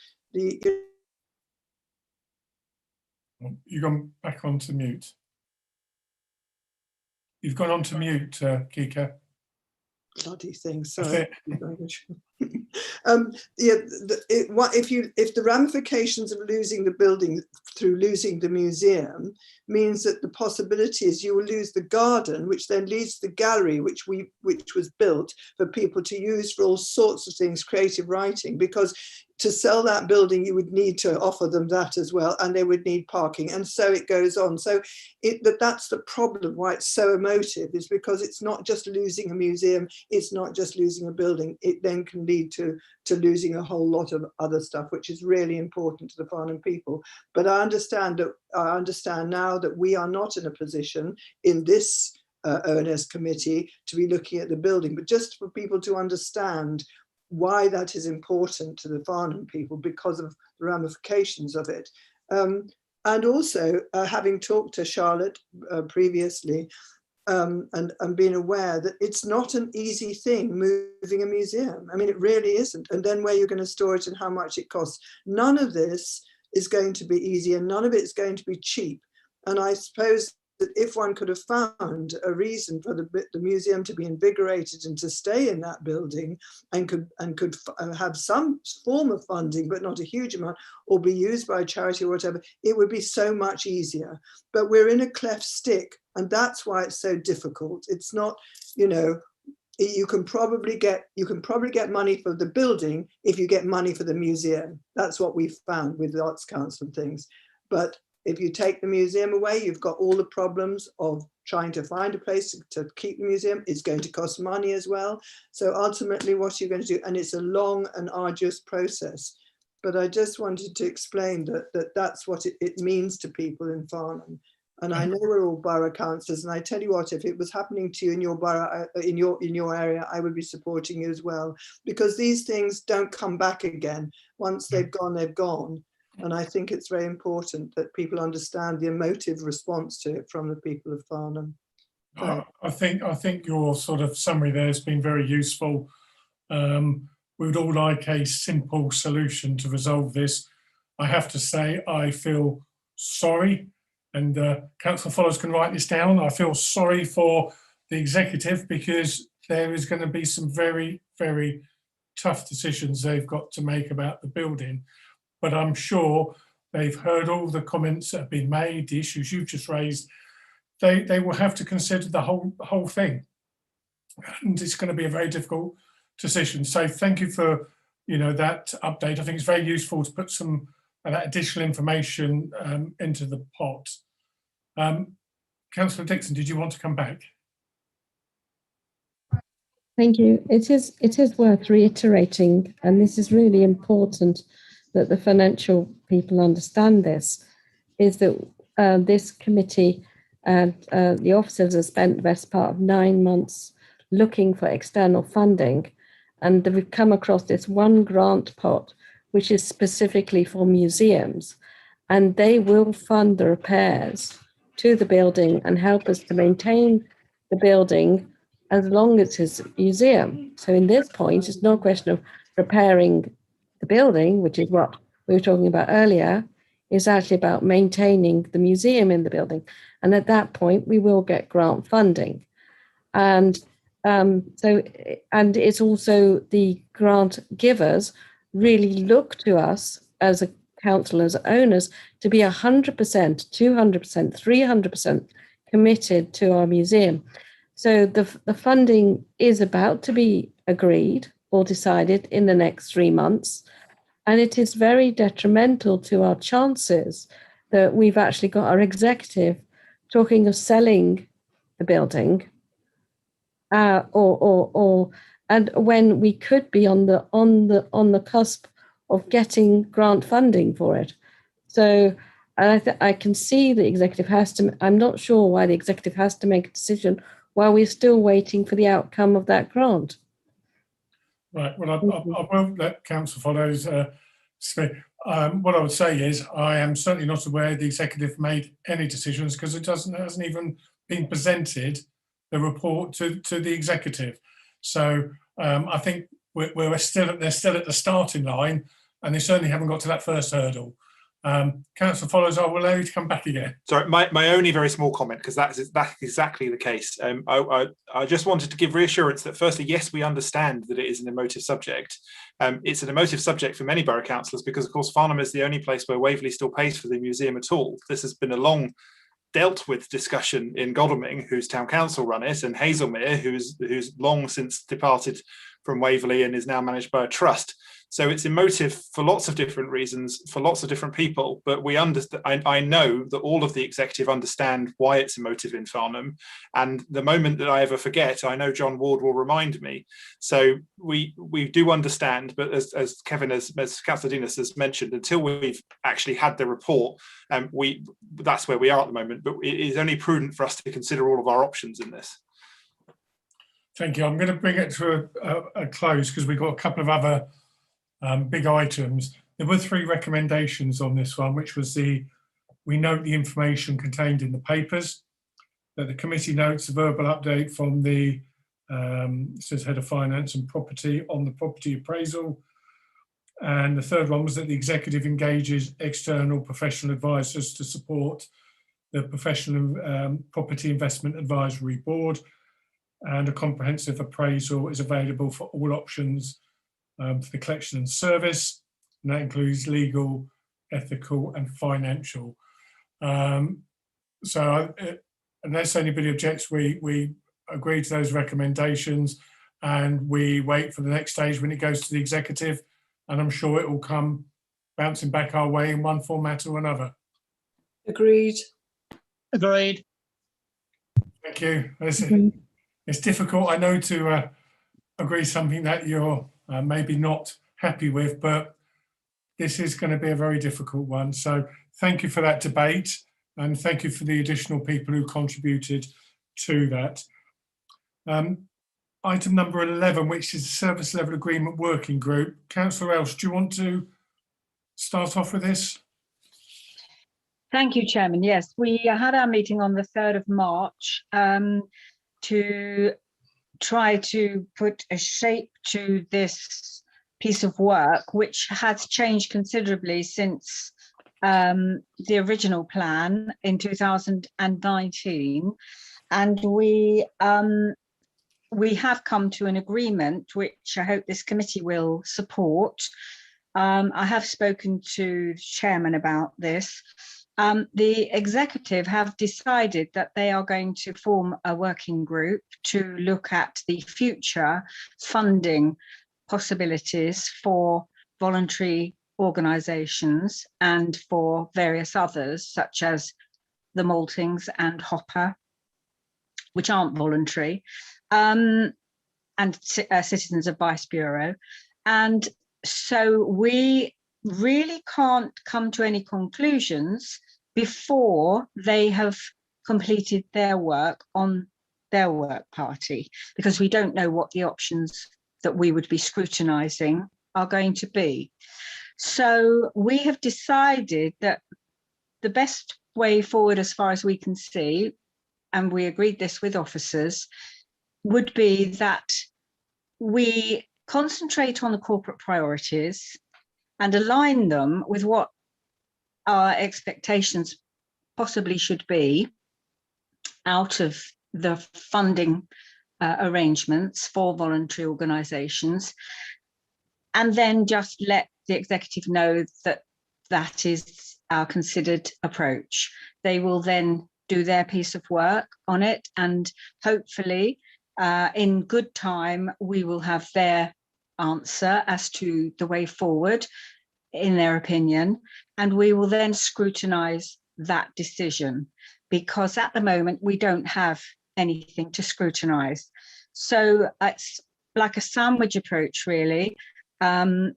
You've gone back onto mute. You've gone on to mute, Kika. Bloody thing, sorry. If the ramifications of losing the building through losing the museum means that the possibility is you will lose the garden, which then leads to the gallery, which was built for people to use for all sorts of things, creative writing, because to sell that building, you would need to offer them that as well, and they would need parking, and so it goes on. So that's the problem, why it's so emotive, is because it's not just losing a museum, it's not just losing a building, it then can lead to losing a whole lot of other stuff, which is really important to the Farnham people. But I understand now that we are not in a position in this ONS committee to be looking at the building, but just for people to understand why that is important to the Farnham people because of the ramifications of it. And also having talked to Charlotte previously and being aware that it's not an easy thing moving a museum. I mean, it really isn't. And then where you're going to store it and how much it costs. None of this is going to be easy, and none of it is going to be cheap. And I suppose that if one could have found a reason for the museum to be invigorated and to stay in that building and could have some form of funding, but not a huge amount, or be used by a charity or whatever, it would be so much easier. But we're in a cleft stick, and that's why it's so difficult. It's not, you can probably get money for the building if you get money for the museum. That's what we've found with the Arts Council and things. But if you take the museum away, you've got all the problems of trying to find a place to keep the museum. It's going to cost money as well. So ultimately, what you're going to do, and it's a long and arduous process. But I just wanted to explain that that's what it means to people in Farnham. And I know we're all borough councillors, and I tell you what, if it was happening to you in your borough, in your area, I would be supporting you as well, because these things don't come back again. Once they've gone, they've gone. And I think it's very important that people understand the emotive response to it from the people of Farnham. I think your sort of summary there has been very useful. We would all like a simple solution to resolve this. I have to say, I feel sorry, and Councillor Follows can write this down. I feel sorry for the executive, because there is going to be some very, very tough decisions they've got to make about the building. But I'm sure they've heard all the comments that have been made, the issues you've just raised. They will have to consider the whole thing, and it's going to be a very difficult decision. So thank you for that update. I think it's very useful to put some of that additional information into the pot. Councillor Dixon, did you want to come back? Thank you. It is worth reiterating, and this is really important that the financial people understand this, is that this committee and the officers have spent the best part of 9 months looking for external funding, and we've come across this one grant pot which is specifically for museums, and they will fund the repairs to the building and help us to maintain the building as long as it's a museum. So in this point, it's no question of repairing the building, which is what we were talking about earlier. It's actually about maintaining the museum in the building. And at that point, we will get grant funding. And it's also the grant givers really look to us as a council, as owners, to be 100%, 200%, 300% committed to our museum. So the funding is about to be agreed or decided in the next 3 months. And it is very detrimental to our chances that we've actually got our executive talking of selling the building, and when we could be on the cusp of getting grant funding for it. So I can see the executive has to. I'm not sure why the executive has to make a decision while we're still waiting for the outcome of that grant. Right. Well, I won't let council follows speak. What I would say is I am certainly not aware the executive made any decisions, because it hasn't even been presented the report to the executive. So I think they're still at the starting line, and they certainly haven't got to that first hurdle. Councillor Follows, I will allow you to come back again. Sorry, my only very small comment, because that's exactly the case. I just wanted to give reassurance that, firstly, yes, we understand that it is an emotive subject. It's an emotive subject for many borough councillors because, of course, Farnham is the only place where Waverly still pays for the museum at all. This has been a long dealt with discussion in Godalming, whose town council run it, and Hazelmere, who's long since departed from Waverly and is now managed by a trust. So it's emotive for lots of different reasons, for lots of different people, but we understand. I know that all of the executive understand why it's emotive in Farnham, and the moment that I ever forget, I know John Ward will remind me. So we do understand, but as Councillor Dinas has mentioned, until we've actually had the report, that's where we are at the moment. But it is only prudent for us to consider all of our options in this. Thank you. I'm going to bring it to a close because we've got a couple of other big items. There were 3 recommendations on this one, which was we note the information contained in the papers, that the committee notes a verbal update from the says Head of Finance and Property on the property appraisal. And the third one was that the executive engages external professional advisors to support the Professional Property Investment Advisory Board, and a comprehensive appraisal is available for all options for the collection and service, and that includes legal, ethical and financial. So unless anybody objects, we agree to those recommendations, and we wait for the next stage when it goes to the executive, and I'm sure it will come bouncing back our way in one format or another. Agreed. Agreed. Thank you. It's difficult, I know, to agree something that you're maybe not happy with, but this is going to be a very difficult one. So thank you for that debate, and thank you for the additional people who contributed to that. Item number 11, which is the Service Level Agreement Working Group. Councillor Elsh, do you want to start off with this? Thank you, Chairman. Yes, we had our meeting on the 3rd of March to try to put a shape to this piece of work, which has changed considerably since the original plan in 2019. And we have come to an agreement, which I hope this committee will support, I have spoken to the chairman about this. The executive have decided that they are going to form a working group to look at the future funding possibilities for voluntary organisations and for various others, such as the Maltings and Hopper, which aren't voluntary, and Citizens Advice Bureau. And so we really can't come to any conclusions before they have completed their work on their work party, because we don't know what the options that we would be scrutinising are going to be. So we have decided that the best way forward, as far as we can see, and we agreed this with officers, would be that we concentrate on the corporate priorities and align them with what our expectations possibly should be out of the funding arrangements for voluntary organisations, and then just let the executive know that that is our considered approach. They will then do their piece of work on it, and hopefully in good time we will have their answer as to the way forward in their opinion, and we will then scrutinise that decision, because at the moment we don't have anything to scrutinise. So it's like a sandwich approach really, and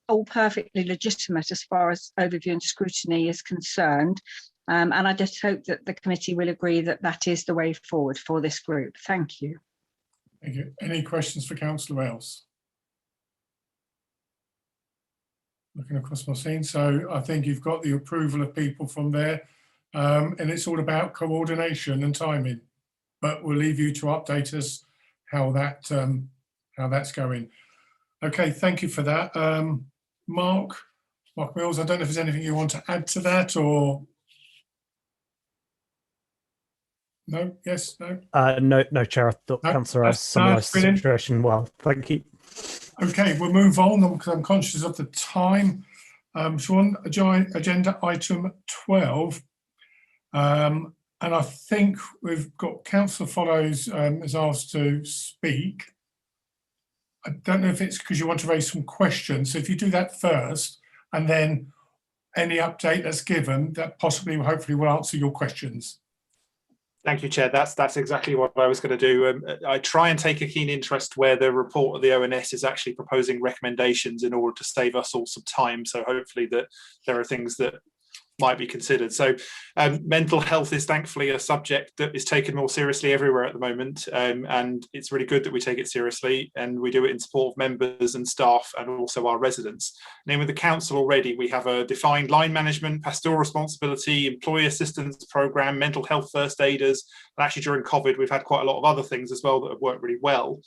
all perfectly legitimate as far as overview and scrutiny is concerned. And I just hope that the committee will agree that that is the way forward for this group. Thank you. Thank you. Any questions for Councillor Wells? Looking across my scene, so I think you've got the approval of people from there, and it's all about coordination and timing. But we'll leave you to update us how that's going. Okay, thank you for that, Mark Mills. I don't know if there's anything you want to add to that, or no? Yes, no. No, Chair. I thought Councillor has summarised the situation well. Thank you. Okay, we'll move on because I'm conscious of the time. So on agenda item 12, and I think we've got Councillor Follows has asked to speak. I don't know if it's because you want to raise some questions. So if you do that first, and then any update that's given, that possibly, hopefully, will answer your questions. Thank you, Chair. That's exactly what I was going to do. I try and take a keen interest where the report of the ONS is actually proposing recommendations in order to save us all some time. So hopefully that there are things that might be considered. So mental health is thankfully a subject that is taken more seriously everywhere at the moment, and it's really good that we take it seriously, and we do it in support of members and staff and also our residents. And then with the council already, we have a defined line management, pastoral responsibility, employee assistance programme, mental health first aiders, and actually during COVID we've had quite a lot of other things as well that have worked really well.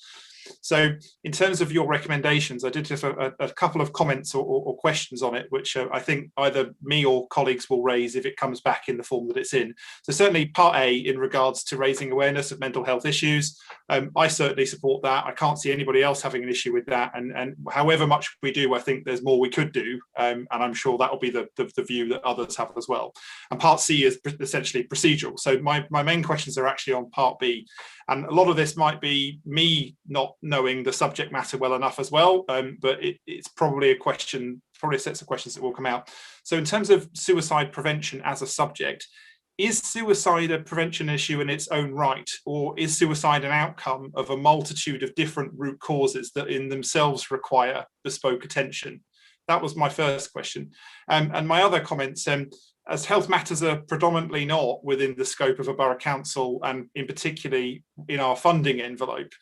So in terms of your recommendations, I did just a couple of comments or questions on it, which I think either me or colleagues will raise if it comes back in the form that it's in. So certainly part A, in regards to raising awareness of mental health issues, I certainly support that. I can't see anybody else having an issue with that. And however much we do, I think there's more we could do. And I'm sure that will be the view that others have as well. And part C is essentially procedural. So my main questions are actually on part B. And a lot of this might be me not knowing the subject matter well enough as well, but it's probably a sets of questions that will come out. So in terms of suicide prevention as a subject, is suicide a prevention issue in its own right, or is suicide an outcome of a multitude of different root causes that in themselves require bespoke attention? That was my first question. And my other comments, as health matters are predominantly not within the scope of a borough council, and in particularly in our funding envelope,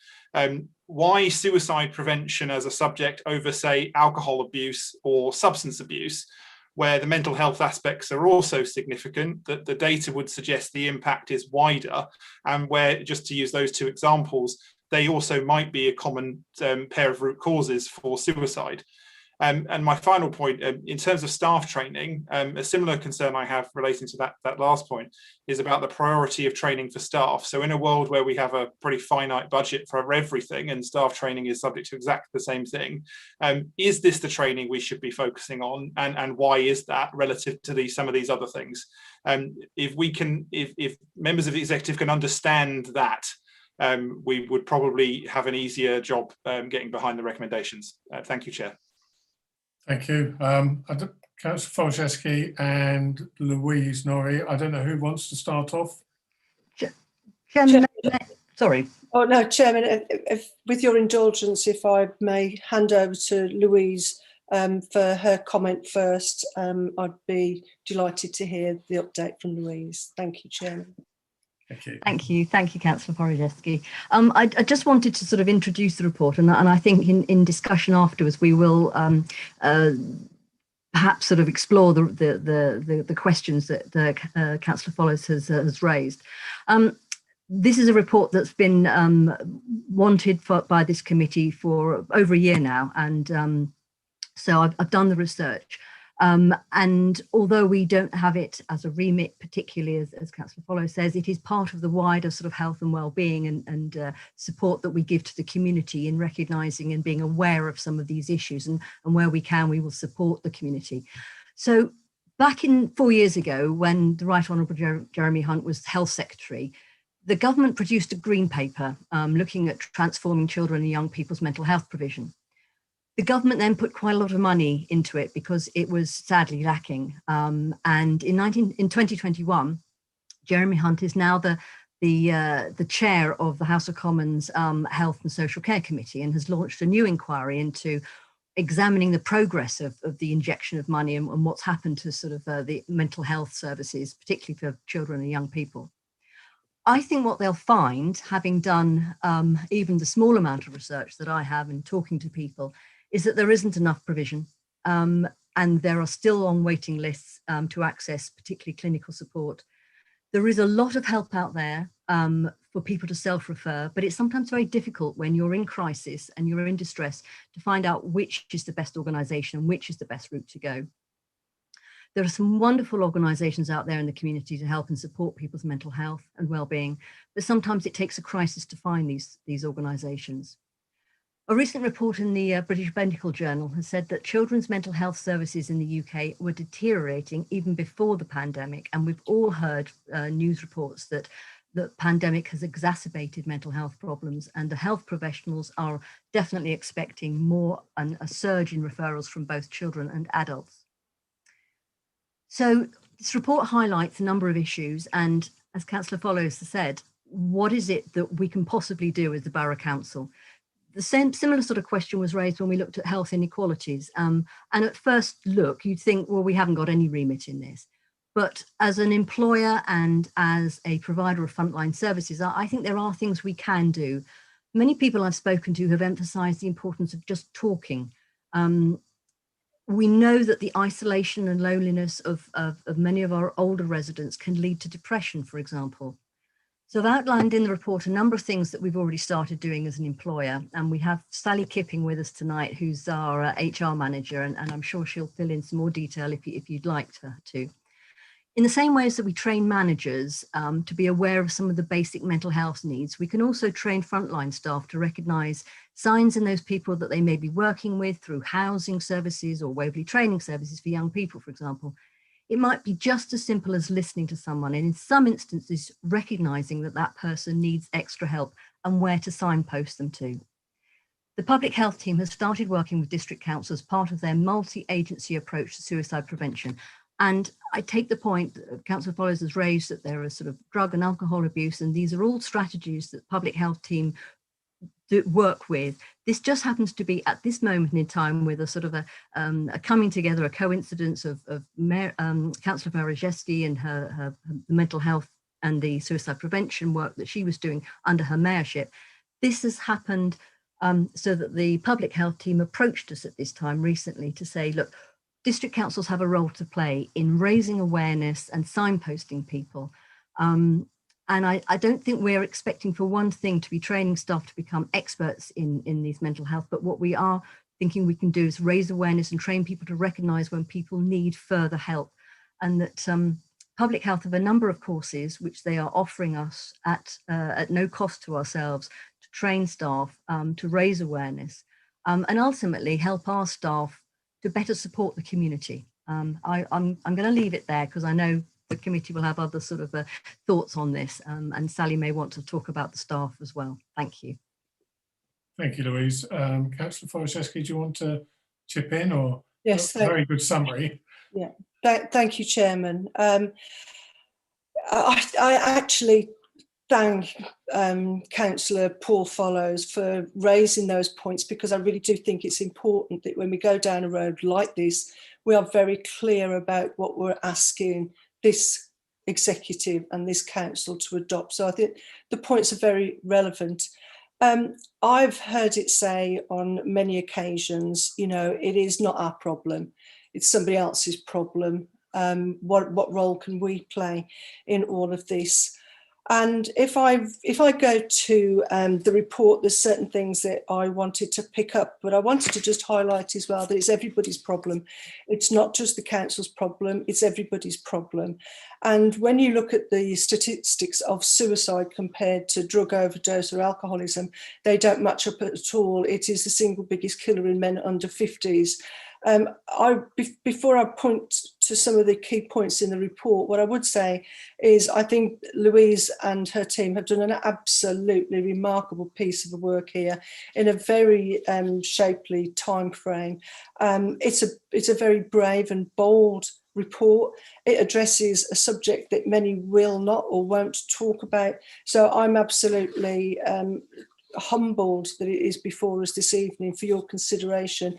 why suicide prevention as a subject over, say, alcohol abuse or substance abuse, where the mental health aspects are also significant, that the data would suggest the impact is wider, and where, just to use those two examples, they also might be a common pair of root causes for suicide. And my final point, in terms of staff training, a similar concern I have relating to that last point is about the priority of training for staff. So in a world where we have a pretty finite budget for everything and staff training is subject to exactly the same thing, is this the training we should be focusing on, and why is that relative to some of these other things? If members of the executive can understand that, we would probably have an easier job getting behind the recommendations. Thank you, Chair. Thank you. Councillor Folczewski and Louise Norrie. I don't know who wants to start off. Chairman, sorry. Oh no, Chairman, with your indulgence, if I may hand over to Louise for her comment first, I'd be delighted to hear the update from Louise. Thank you, Chairman. Thank you. Thank you, Councillor Folczewski. I just wanted to sort of introduce the report, and I think in discussion afterwards we will perhaps sort of explore the questions that Councillor Follows has raised. This is a report that's been wanted by this committee for over a year now, and so I've done the research. And although we don't have it as a remit, particularly as Councillor Follow says, it is part of the wider sort of health and well-being and support that we give to the community in recognising and being aware of some of these issues, and where we can, we will support the community. So back in 4 years ago, when the Right Honourable Jeremy Hunt was Health Secretary, the government produced a green paper looking at transforming children and young people's mental health provision. The government then put quite a lot of money into it because it was sadly lacking. And in 2021, Jeremy Hunt is now the chair of the House of Commons Health and Social Care Committee, and has launched a new inquiry into examining the progress of the injection of money and what's happened to sort of the mental health services, particularly for children and young people. I think what they'll find, having done even the small amount of research that I have and talking to people, is that there isn't enough provision, and there are still long waiting lists to access particularly clinical support. There is a lot of help out there for people to self-refer, but it's sometimes very difficult when you're in crisis and you're in distress to find out which is the best organisation and which is the best route to go. There are some wonderful organisations out there in the community to help and support people's mental health and well-being, but sometimes it takes a crisis to find these organisations. A recent report in the British Medical Journal has said that children's mental health services in the UK were deteriorating even before the pandemic, and we've all heard news reports that the pandemic has exacerbated mental health problems, and the health professionals are definitely expecting more and a surge in referrals from both children and adults. So this report highlights a number of issues, and as Councillor Follows has said, what is it that we can possibly do as the Borough Council? The similar sort of question was raised when we looked at health inequalities. And at first look, you'd think, well, we haven't got any remit in this. But as an employer and as a provider of frontline services, I think there are things we can do. Many people I've spoken to have emphasised the importance of just talking. We know that the isolation and loneliness of many of our older residents can lead to depression, for example. So I've outlined in the report a number of things that we've already started doing as an employer, and we have Sally Kipping with us tonight, who's our HR manager, and I'm sure she'll fill in some more detail if you'd like her to. In the same way as that we train managers to be aware of some of the basic mental health needs, we can also train frontline staff to recognise signs in those people that they may be working with through housing services or Waverly training services for young people, for example. It might be just as simple as listening to someone, and in some instances, recognising that that person needs extra help and where to signpost them to. The public health team has started working with district councils as part of their multi-agency approach to suicide prevention. And I take the point that Councillor Follows has raised that there are sort of drug and alcohol abuse, and these are all strategies that the public health team work with. This just happens to be at this moment in time with a sort of a coming together, a coincidence of Councillor Folczewski and her mental health and the suicide prevention work that she was doing under her mayorship. This has happened so that the public health team approached us at this time recently to say, look, district councils have a role to play in raising awareness and signposting people. And I don't think we're expecting for one thing to be training staff to become experts in these mental health, but what we are thinking we can do is raise awareness and train people to recognise when people need further help, and that Public Health have a number of courses which they are offering us at no cost to ourselves to train staff, to raise awareness, and ultimately help our staff to better support the community. I'm going to leave it there because I know the committee will have other sort of thoughts on this, and Sally may want to talk about the staff as well. Thank you. Thank you, Louise. Councillor Forrest-Esky, do you want to chip in? Or yes, very good summary. Yeah, thank you, Chairman. I actually thank Councillor Paul Follows for raising those points, because I really do think it's important that when we go down a road like this, we are very clear about what we're asking this executive and this council to adopt. So I think the points are very relevant. I've heard it say on many occasions, you know, it is not our problem, it's somebody else's problem. What role can we play in all of this? And if I go to the report, there's certain things that I wanted to pick up, but I wanted to just highlight as well that it's everybody's problem. It's not just the council's problem, it's everybody's problem. And when you look at the statistics of suicide compared to drug overdose or alcoholism, they don't match up at all. It is the single biggest killer in men under 50s. Before I point to some of the key points in the report, what I would say is I think Louise and her team have done an absolutely remarkable piece of work here in a very shapely time frame. It's a very brave and bold report. It addresses a subject that many will not or won't talk about. So I'm absolutely humbled that it is before us this evening for your consideration,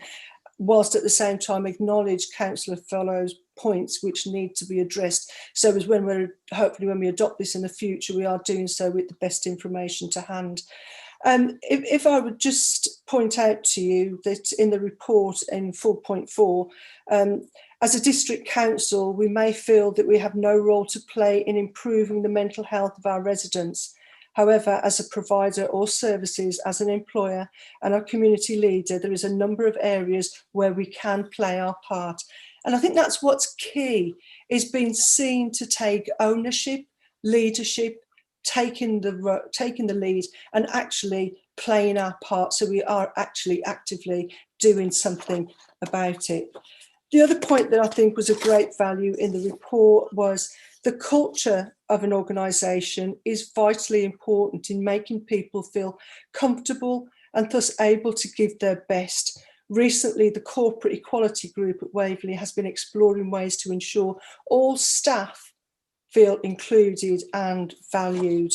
whilst at the same time acknowledge Councillor Fellowes' points which need to be addressed. So as hopefully when we adopt this in the future, we are doing so with the best information to hand. If I would just point out to you that in the report in 4.4, as a district council, we may feel that we have no role to play in improving the mental health of our residents. However, as a provider or services, as an employer and a community leader, there is a number of areas where we can play our part. And I think that's what's key, is being seen to take ownership, leadership, taking the lead and actually playing our part, so we are actually actively doing something about it. The other point that I think was of great value in the report was the culture of an organisation is vitally important in making people feel comfortable and thus able to give their best. Recently, the Corporate Equality Group at Waverly has been exploring ways to ensure all staff feel included and valued.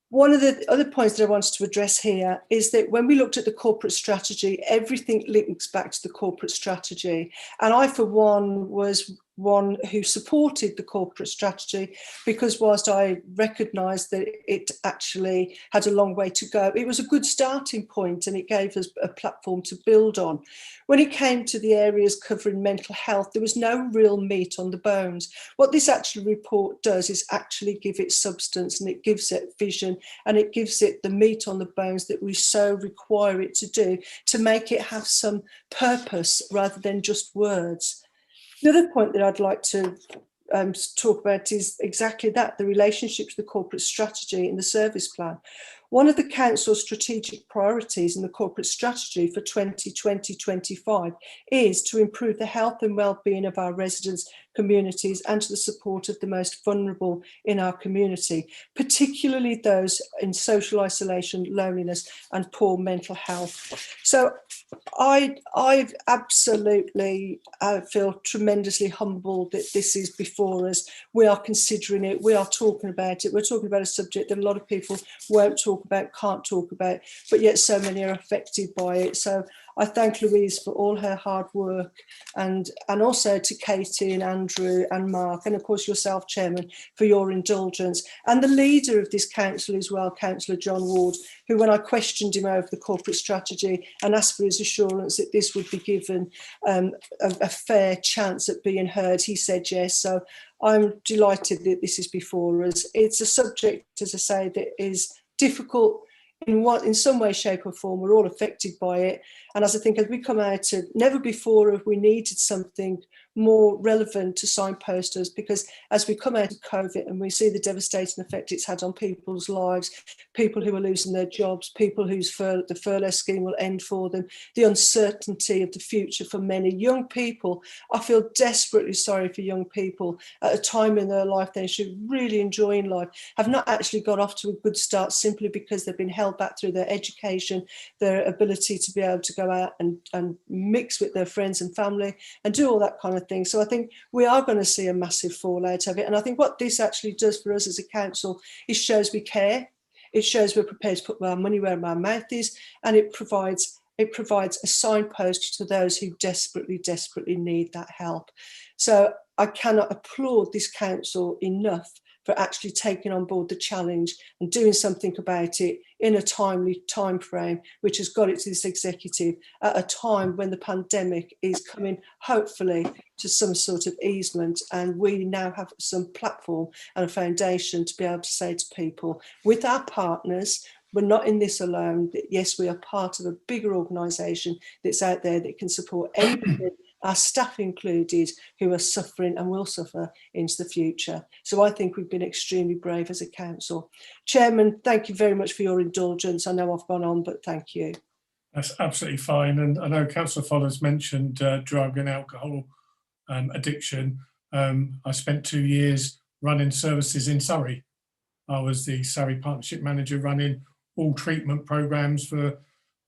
One of the other points that I wanted to address here is that when we looked at the corporate strategy, everything links back to the corporate strategy. And I, for one, was one who supported the corporate strategy, because whilst I recognised that it actually had a long way to go, it was a good starting point and it gave us a platform to build on. When it came to the areas covering mental health, there was no real meat on the bones. What this actual report does is actually give it substance, and it gives it vision, and it gives it the meat on the bones that we so require it to do, to make it have some purpose rather than just words. The other point that I'd like to talk about is exactly that, the relationship to the corporate strategy and the service plan. One of the council's strategic priorities in the corporate strategy for 2020-25 is to improve the health and well-being of our residents, communities, and to the support of the most vulnerable in our community, particularly those in social isolation, loneliness, and poor mental health. So I absolutely feel tremendously humbled that this is before us. We are considering it, we are talking about it, we're talking about a subject that a lot of people won't talk about, can't talk about, but yet so many are affected by it. So I thank Louise for all her hard work, and also to Katie and Andrew and Mark, and of course yourself, Chairman, for your indulgence, and the leader of this council as well, Councillor John Ward, who, when I questioned him over the corporate strategy and asked for his assurance that this would be given a fair chance at being heard, he said yes. So I'm delighted that this is before us. It's a subject, as I say, that is difficult. in some way, shape or form, we're all affected by it. And as we come out of, never before have we needed something more relevant to signpost us, because as we come out of COVID and we see the devastating effect it's had on people's lives, people who are losing their jobs, people whose the furlough scheme will end for them, the uncertainty of the future for many young people. I feel desperately sorry for young people at a time in their life they should really enjoy in life, have not actually got off to a good start simply because they've been held back through their education, their ability to be able to go out and mix with their friends and family and do all that kind of thing. So I think we are going to see a massive fallout of it. And I think what this actually does for us as a council is shows we care. It shows we're prepared to put our money where our mouth is, and it provides a signpost to those who desperately, desperately need that help. So I cannot applaud this council enough for actually taking on board the challenge and doing something about it in a timely time frame, which has got it to this executive at a time when the pandemic is coming, hopefully, to some sort of easement. And we now have some platform and a foundation to be able to say to people, with our partners, we're not in this alone. Yes, we are part of a bigger organisation that's out there that can support anybody, our staff included, who are suffering and will suffer into the future. So I think we've been extremely brave as a council. Chairman, thank you very much for your indulgence. I know I've gone on, but thank you. That's absolutely fine. And I know Councillor Foller's mentioned drug and alcohol addiction. I spent 2 years running services in Surrey. I was the Surrey Partnership Manager running all treatment programs for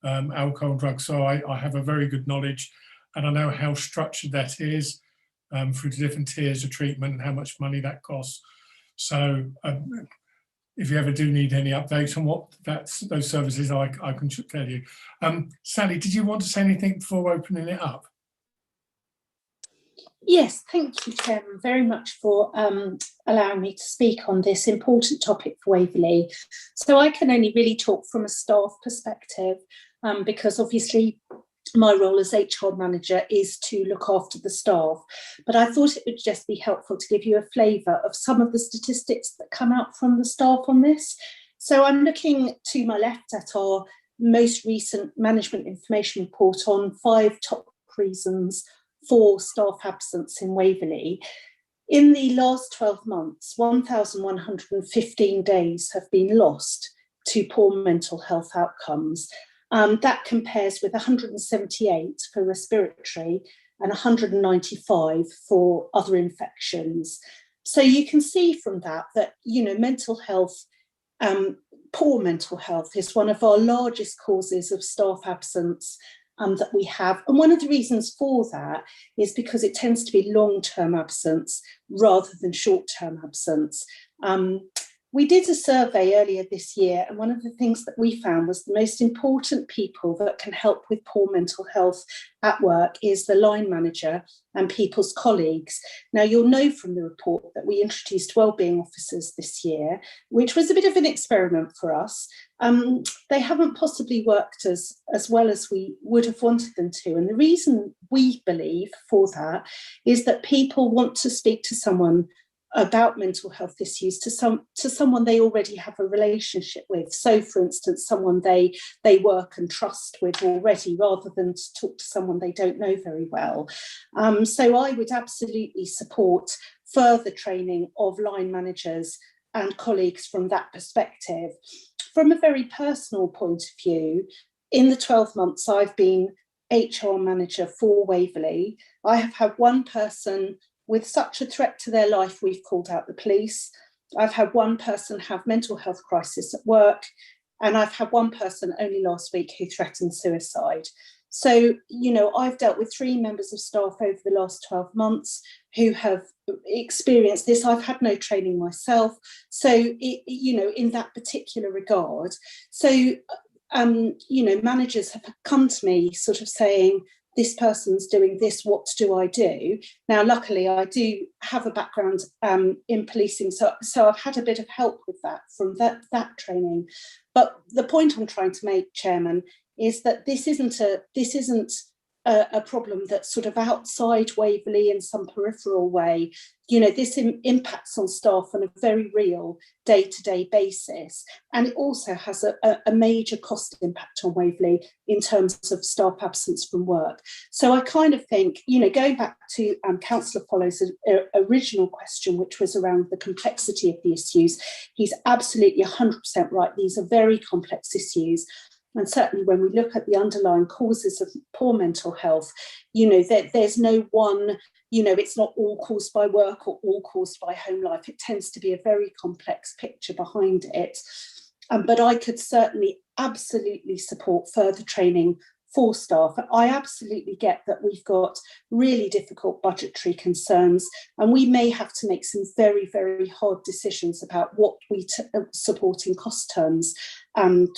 alcohol and drugs. So I have a very good knowledge, and I know how structured that is through the different tiers of treatment and how much money that costs. So if you ever do need any updates on what those services are, I can tell you. Sally, did you want to say anything before opening it up? Yes, thank you, Chairman, very much for allowing me to speak on this important topic for Waverly. So I can only really talk from a staff perspective, because obviously my role as HR manager is to look after the staff. But I thought it would just be helpful to give you a flavour of some of the statistics that come out from the staff on this. So I'm looking to my left at our most recent management information report on 5 top reasons for staff absence in Waverly. In the last 12 months, 1,115 days have been lost to poor mental health outcomes. That compares with 178 for respiratory and 195 for other infections. So you can see from that, mental health, poor mental health is one of our largest causes of staff absence that we have. And one of the reasons for that is because it tends to be long-term absence rather than short-term absence. We did a survey earlier this year, and one of the things that we found was the most important people that can help with poor mental health at work is the line manager and people's colleagues. Now, you'll know from the report that we introduced wellbeing officers this year, which was a bit of an experiment for us. They haven't possibly worked as well as we would have wanted them to. And the reason we believe for that is that people want to speak to someone about mental health issues, to someone they already have a relationship with. So, for instance, someone they work and trust with already, rather than to talk to someone they don't know very well. So I would absolutely support further training of line managers and colleagues from that perspective. From a very personal point of view, in the 12 months I've been HR manager for Waverly, I have had one person with such a threat to their life, we've called out the police. I've had one person have mental health crisis at work, and I've had one person only last week who threatened suicide. So, I've dealt with 3 members of staff over the last 12 months who have experienced this. I've had no training myself. So, in that particular regard, so, managers have come to me sort of saying, this person's doing this, what do I do? Now, luckily, I do have a background in policing, so I've had a bit of help with that from that training. But the point I'm trying to make, Chairman, is that this isn't a problem that's sort of outside Waverly in some peripheral way, you know, this impacts on staff on a very real day-to-day basis. And it also has a major cost impact on Waverly in terms of staff absence from work. So I kind of think, you know, going back to Councillor Follow's original question, which was around the complexity of the issues, he's absolutely 100% right. These are very complex issues. And certainly when we look at the underlying causes of poor mental health, you know, there's no one, you know, it's not all caused by work or all caused by home life. It tends to be a very complex picture behind it. But I could certainly absolutely support further training for staff. I absolutely get that we've got really difficult budgetary concerns, and we may have to make some very, very hard decisions about what we support in cost terms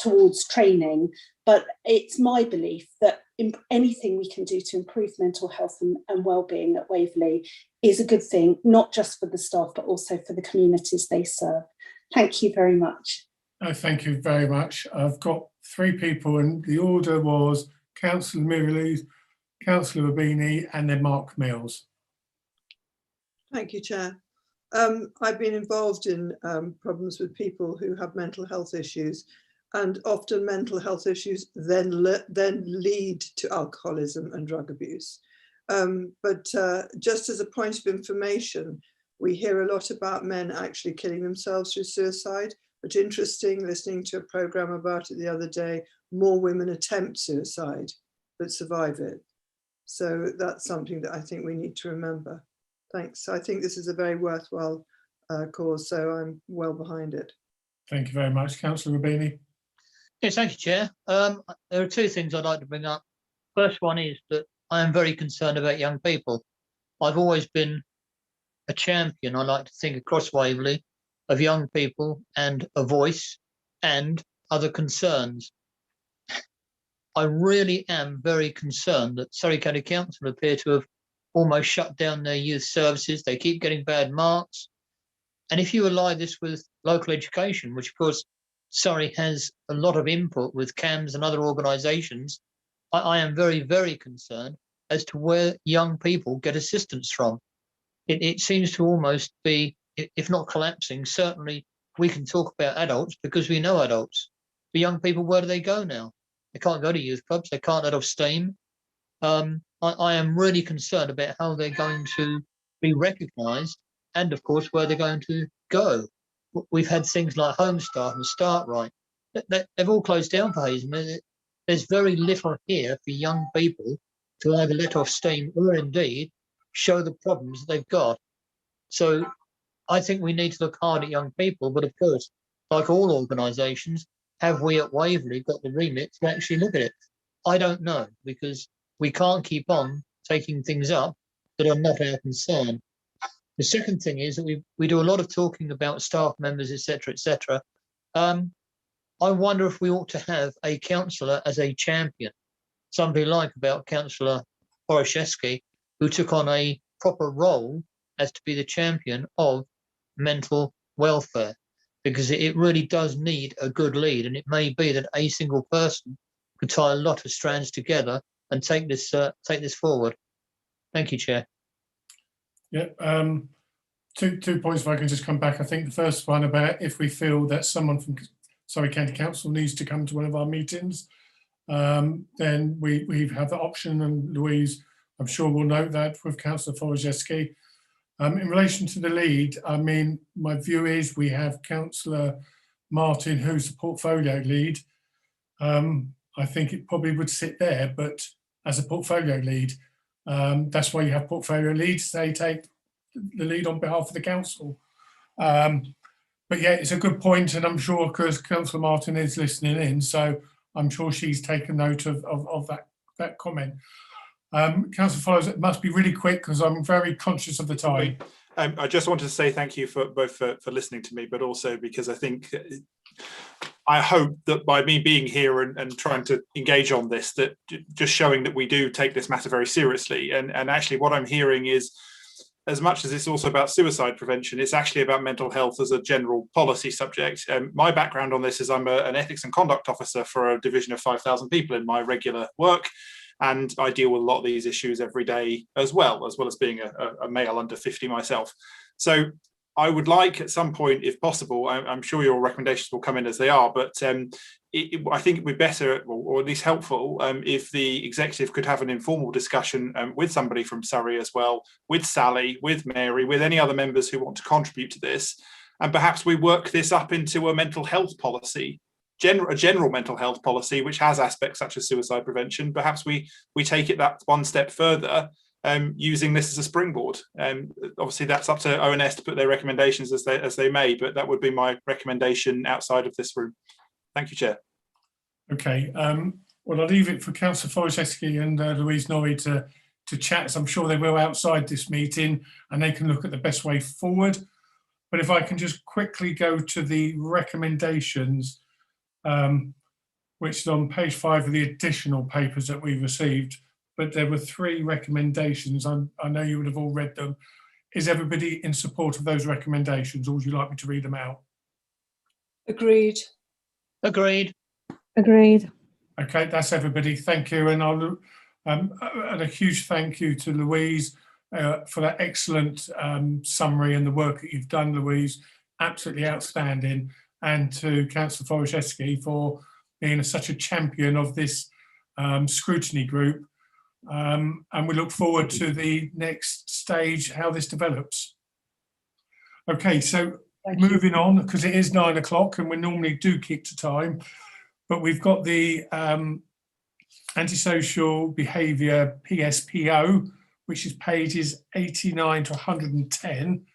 towards training. But it's my belief that anything we can do to improve mental health and well-being at Waverly is a good thing, not just for the staff, but also for the communities they serve. Thank you very much. Oh, thank you very much. I've got 3 people, and the order was Councillor Waverly, Councillor Rubini, and then Mark Mills. Thank you, Chair. I've been involved in problems with people who have mental health issues, and often mental health issues then lead to alcoholism and drug abuse. But just as a point of information, we hear a lot about men actually killing themselves through suicide, but interesting, listening to a programme about it the other day, more women attempt suicide but survive it. So that's something that I think we need to remember. Thanks. I think this is a very worthwhile cause, so I'm well behind it. Thank you very much. Councillor Rubini. Yes, thank you, Chair. There are 2 things I'd like to bring up. First one is that I am very concerned about young people. I've always been a champion, I like to think, across Waverley, of young people and a voice and other concerns. I really am very concerned that Surrey County Council appear to have almost shut down their youth services. They keep getting bad marks. And if you ally this with local education, which of course Surrey has a lot of input with CAMS and other organisations, I am very, very concerned as to where young people get assistance from. It seems to almost be, if not collapsing, certainly we can talk about adults because we know adults. But young people, where do they go now? They can't go to youth clubs. They can't let off steam. I am really concerned about how they're going to be recognised and, of course, where they're going to go. We've had things like Home Start and Start Right. They've all closed down for Hazen. There's very little here for young people to either let off steam or indeed show the problems that they've got. So I think we need to look hard at young people, but of course, like all organisations, have we at Waverley got the remit to actually look at it? I don't know, because we can't keep on taking things up that are not our concern. The second thing is that we do a lot of talking about staff members, etc., etc. I wonder if we ought to have a councillor as a champion, somebody like about Councillor Porashevsky, who took on a proper role as to be the champion of mental welfare, because it really does need a good lead, and it may be that a single person could tie a lot of strands together and take this forward. Thank you, Chair. Yeah, two points if I can just come back. I think the first one about if we feel that someone from Surrey County Council needs to come to one of our meetings, then we have the option, and Louise, I'm sure, will note that with Councillor Forojewski. In relation to the lead, I mean, my view is we have Councillor Martin, who's the portfolio lead. I think it probably would sit there, but as a portfolio lead, that's why you have portfolio leads. They take the lead on behalf of the council. But yeah, it's a good point, and I'm sure because Councillor Martin is listening in, so I'm sure she's taken note of that comment. Councillor Follows, it must be really quick because I'm very conscious of the time. I just wanted to say thank you for both for listening to me, but also because I think, I hope that by me being here and trying to engage on this, that just showing that we do take this matter very seriously. And actually what I'm hearing is, as much as it's also about suicide prevention, it's actually about mental health as a general policy subject. My background on this is I'm an ethics and conduct officer for a division of 5,000 people in my regular work. and I deal with a lot of these issues every day as well as being a male under 50 myself. So I would like at some point, if possible, I'm sure your recommendations will come in as they are, but I think it would be better, or at least helpful, if the executive could have an informal discussion with somebody from Surrey as well, with Sally, with Mary, with any other members who want to contribute to this, and perhaps we work this up into a mental health policy, a general mental health policy, which has aspects such as suicide prevention. Perhaps we take it that one step further, using this as a springboard. Obviously, that's up to ONS to put their recommendations as they may, but that would be my recommendation outside of this room. Thank you, Chair. Okay. Well, I'll leave it for Councillor Forrest-Esky and Louise Norrie to chat, as I'm sure they will outside this meeting, and they can look at the best way forward. But if I can just quickly go to the recommendations, which is on page 5 of the additional papers that we received. But there were 3 recommendations. I know you would have all read them. Is everybody in support of those recommendations, or would you like me to read them out? Agreed. Agreed. Agreed. Okay, that's everybody. Thank you. And I'll and a huge thank you to Louise for that excellent summary and the work that you've done, Louise. Absolutely outstanding. And to Councillor Forrest-Esky for being such a champion of this scrutiny group. And we look forward to the next stage, how this develops. Okay, so moving on, because it is 9 o'clock and we normally do keep to time, but we've got the antisocial behaviour PSPO, which is pages 89 to 110.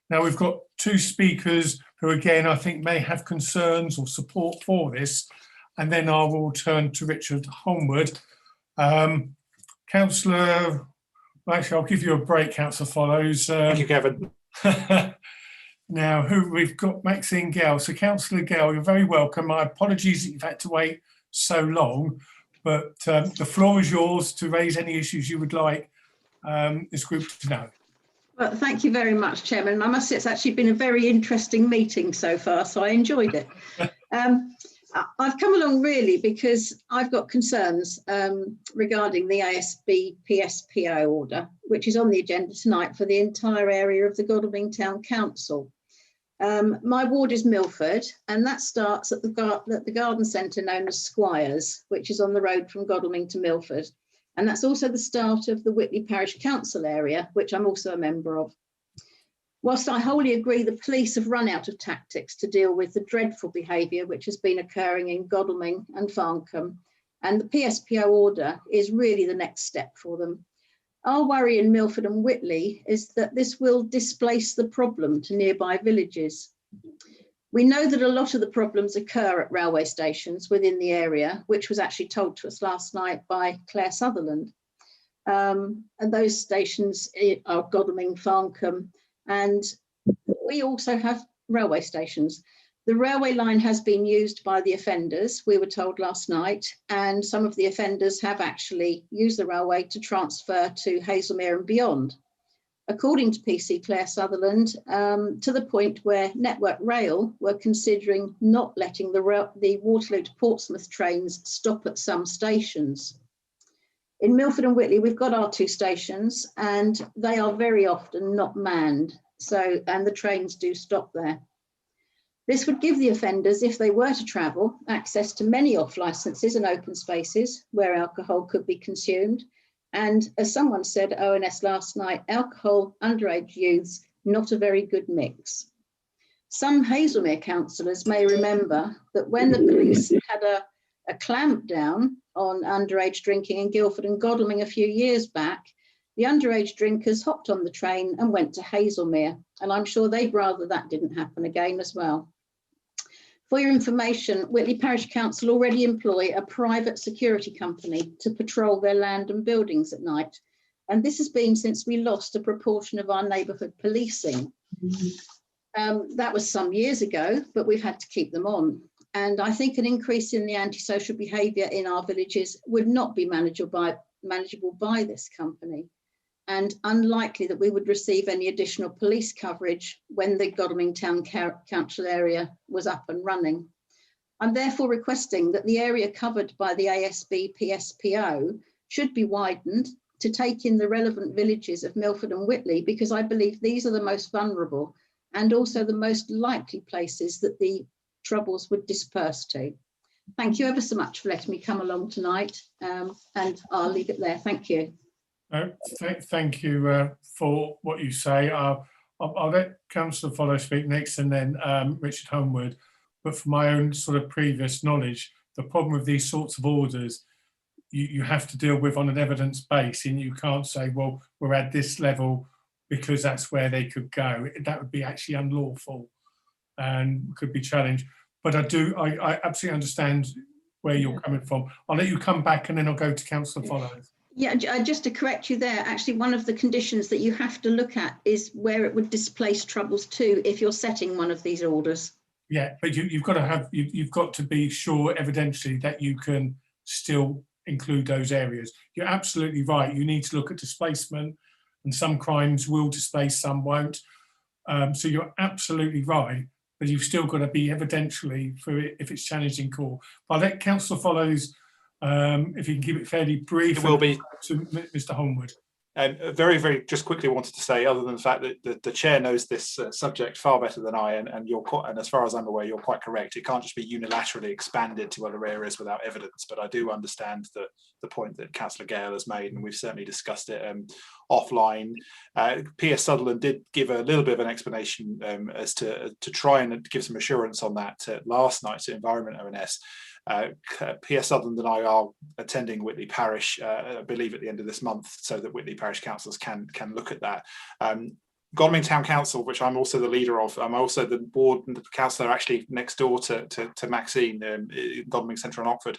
Now we've got 2 speakers who again I think may have concerns or support for this, and then I will turn to Richard Holmwood. Councillor, well, actually I'll give you a break, Councillor Follows. Thank you, Kevin. Now, who we've got Maxine Gale. So Councillor Gale, you're very welcome. My apologies that you've had to wait so long, but the floor is yours to raise any issues you would like this group to know. Well, thank you very much, Chairman. I must say it's actually been a very interesting meeting so far, so I enjoyed it. I've come along really because I've got concerns regarding the ASB PSPO order, which is on the agenda tonight for the entire area of the Godalming Town Council. My ward is Milford, and that starts at the garden centre known as Squires, which is on the road from Godalming to Milford. And that's also the start of the Whitley Parish Council area, which I'm also a member of. Whilst I wholly agree the police have run out of tactics to deal with the dreadful behaviour which has been occurring in Godalming and Farncombe, and the PSPO order is really the next step for them. Our worry in Milford and Whitley is that this will displace the problem to nearby villages. We know that a lot of the problems occur at railway stations within the area, which was actually told to us last night by Claire Sutherland. And those stations are Godalming, Farncombe, and we also have railway stations. The railway line has been used by the offenders, we were told last night, and some of the offenders have actually used the railway to transfer to Hazelmere and beyond. According to PC Claire Sutherland, to the point where Network Rail were considering not letting the Waterloo to Portsmouth trains stop at some stations. In Milford and Whitley, we've got our 2 stations and they are very often not manned. And the trains do stop there. This would give the offenders, if they were to travel, access to many off licences and open spaces where alcohol could be consumed. And as someone said at ONS last night, alcohol, underage youths, not a very good mix. Some Hazelmere councillors may remember that when the police had a clamp down on underage drinking in Guildford and Godalming a few years back, the underage drinkers hopped on the train and went to Hazelmere. And I'm sure they'd rather that didn't happen again as well. For your information, Whitley Parish Council already employ a private security company to patrol their land and buildings at night. And this has been since we lost a proportion of our neighbourhood policing. That was some years ago, but we've had to keep them on. And I think an increase in the antisocial behaviour in our villages would not be manageable by this company, and unlikely that we would receive any additional police coverage when the Godalming Town Council area was up and running. I'm therefore requesting that the area covered by the ASB PSPO should be widened to take in the relevant villages of Milford and Whitley, because I believe these are the most vulnerable and also the most likely places that the troubles would disperse to. Thank you ever so much for letting me come along tonight, and I'll leave it there. Thank you. Thank you for what you say. I'll let Councillor Follow speak next, and then Richard Homewood. But from my own sort of previous knowledge, the problem with these sorts of orders, you have to deal with on an evidence base, and you can't say, well, we're at this level because that's where they could go. That would be actually unlawful and could be challenged. But I absolutely understand where you're coming from. I'll let you come back, and then I'll go to Councillor Follow. Yeah, just to correct you there, actually one of the conditions that you have to look at is where it would displace troubles to if you're setting one of these orders. Yeah, but you've got to be sure evidentially that you can still include those areas. You're absolutely right. You need to look at displacement, and some crimes will displace, some won't. So you're absolutely right, but you've still got to be evidentially for it if it's challenged in court. But I'll let Councillor Follows, if you can keep it fairly brief. It will be. To Mr. Homewood. Very, just quickly wanted to say, other than the fact that the chair knows this subject far better than I, and as far as I'm aware, you're quite correct. It can't just be unilaterally expanded to other areas without evidence. But I do understand the point that Councillor Gale has made, and we've certainly discussed it offline. P.S. Sutherland did give a little bit of an explanation as to try and give some assurance on that last night at Environment ONS. P.S. Sutherland and I are attending Whitley Parish, I believe, at the end of this month, so that Whitley Parish councillors can look at that. Godalming Town Council, which I'm also the leader of, I'm also the board and the councillor actually next door to Maxine, Godalming Central and Oxford.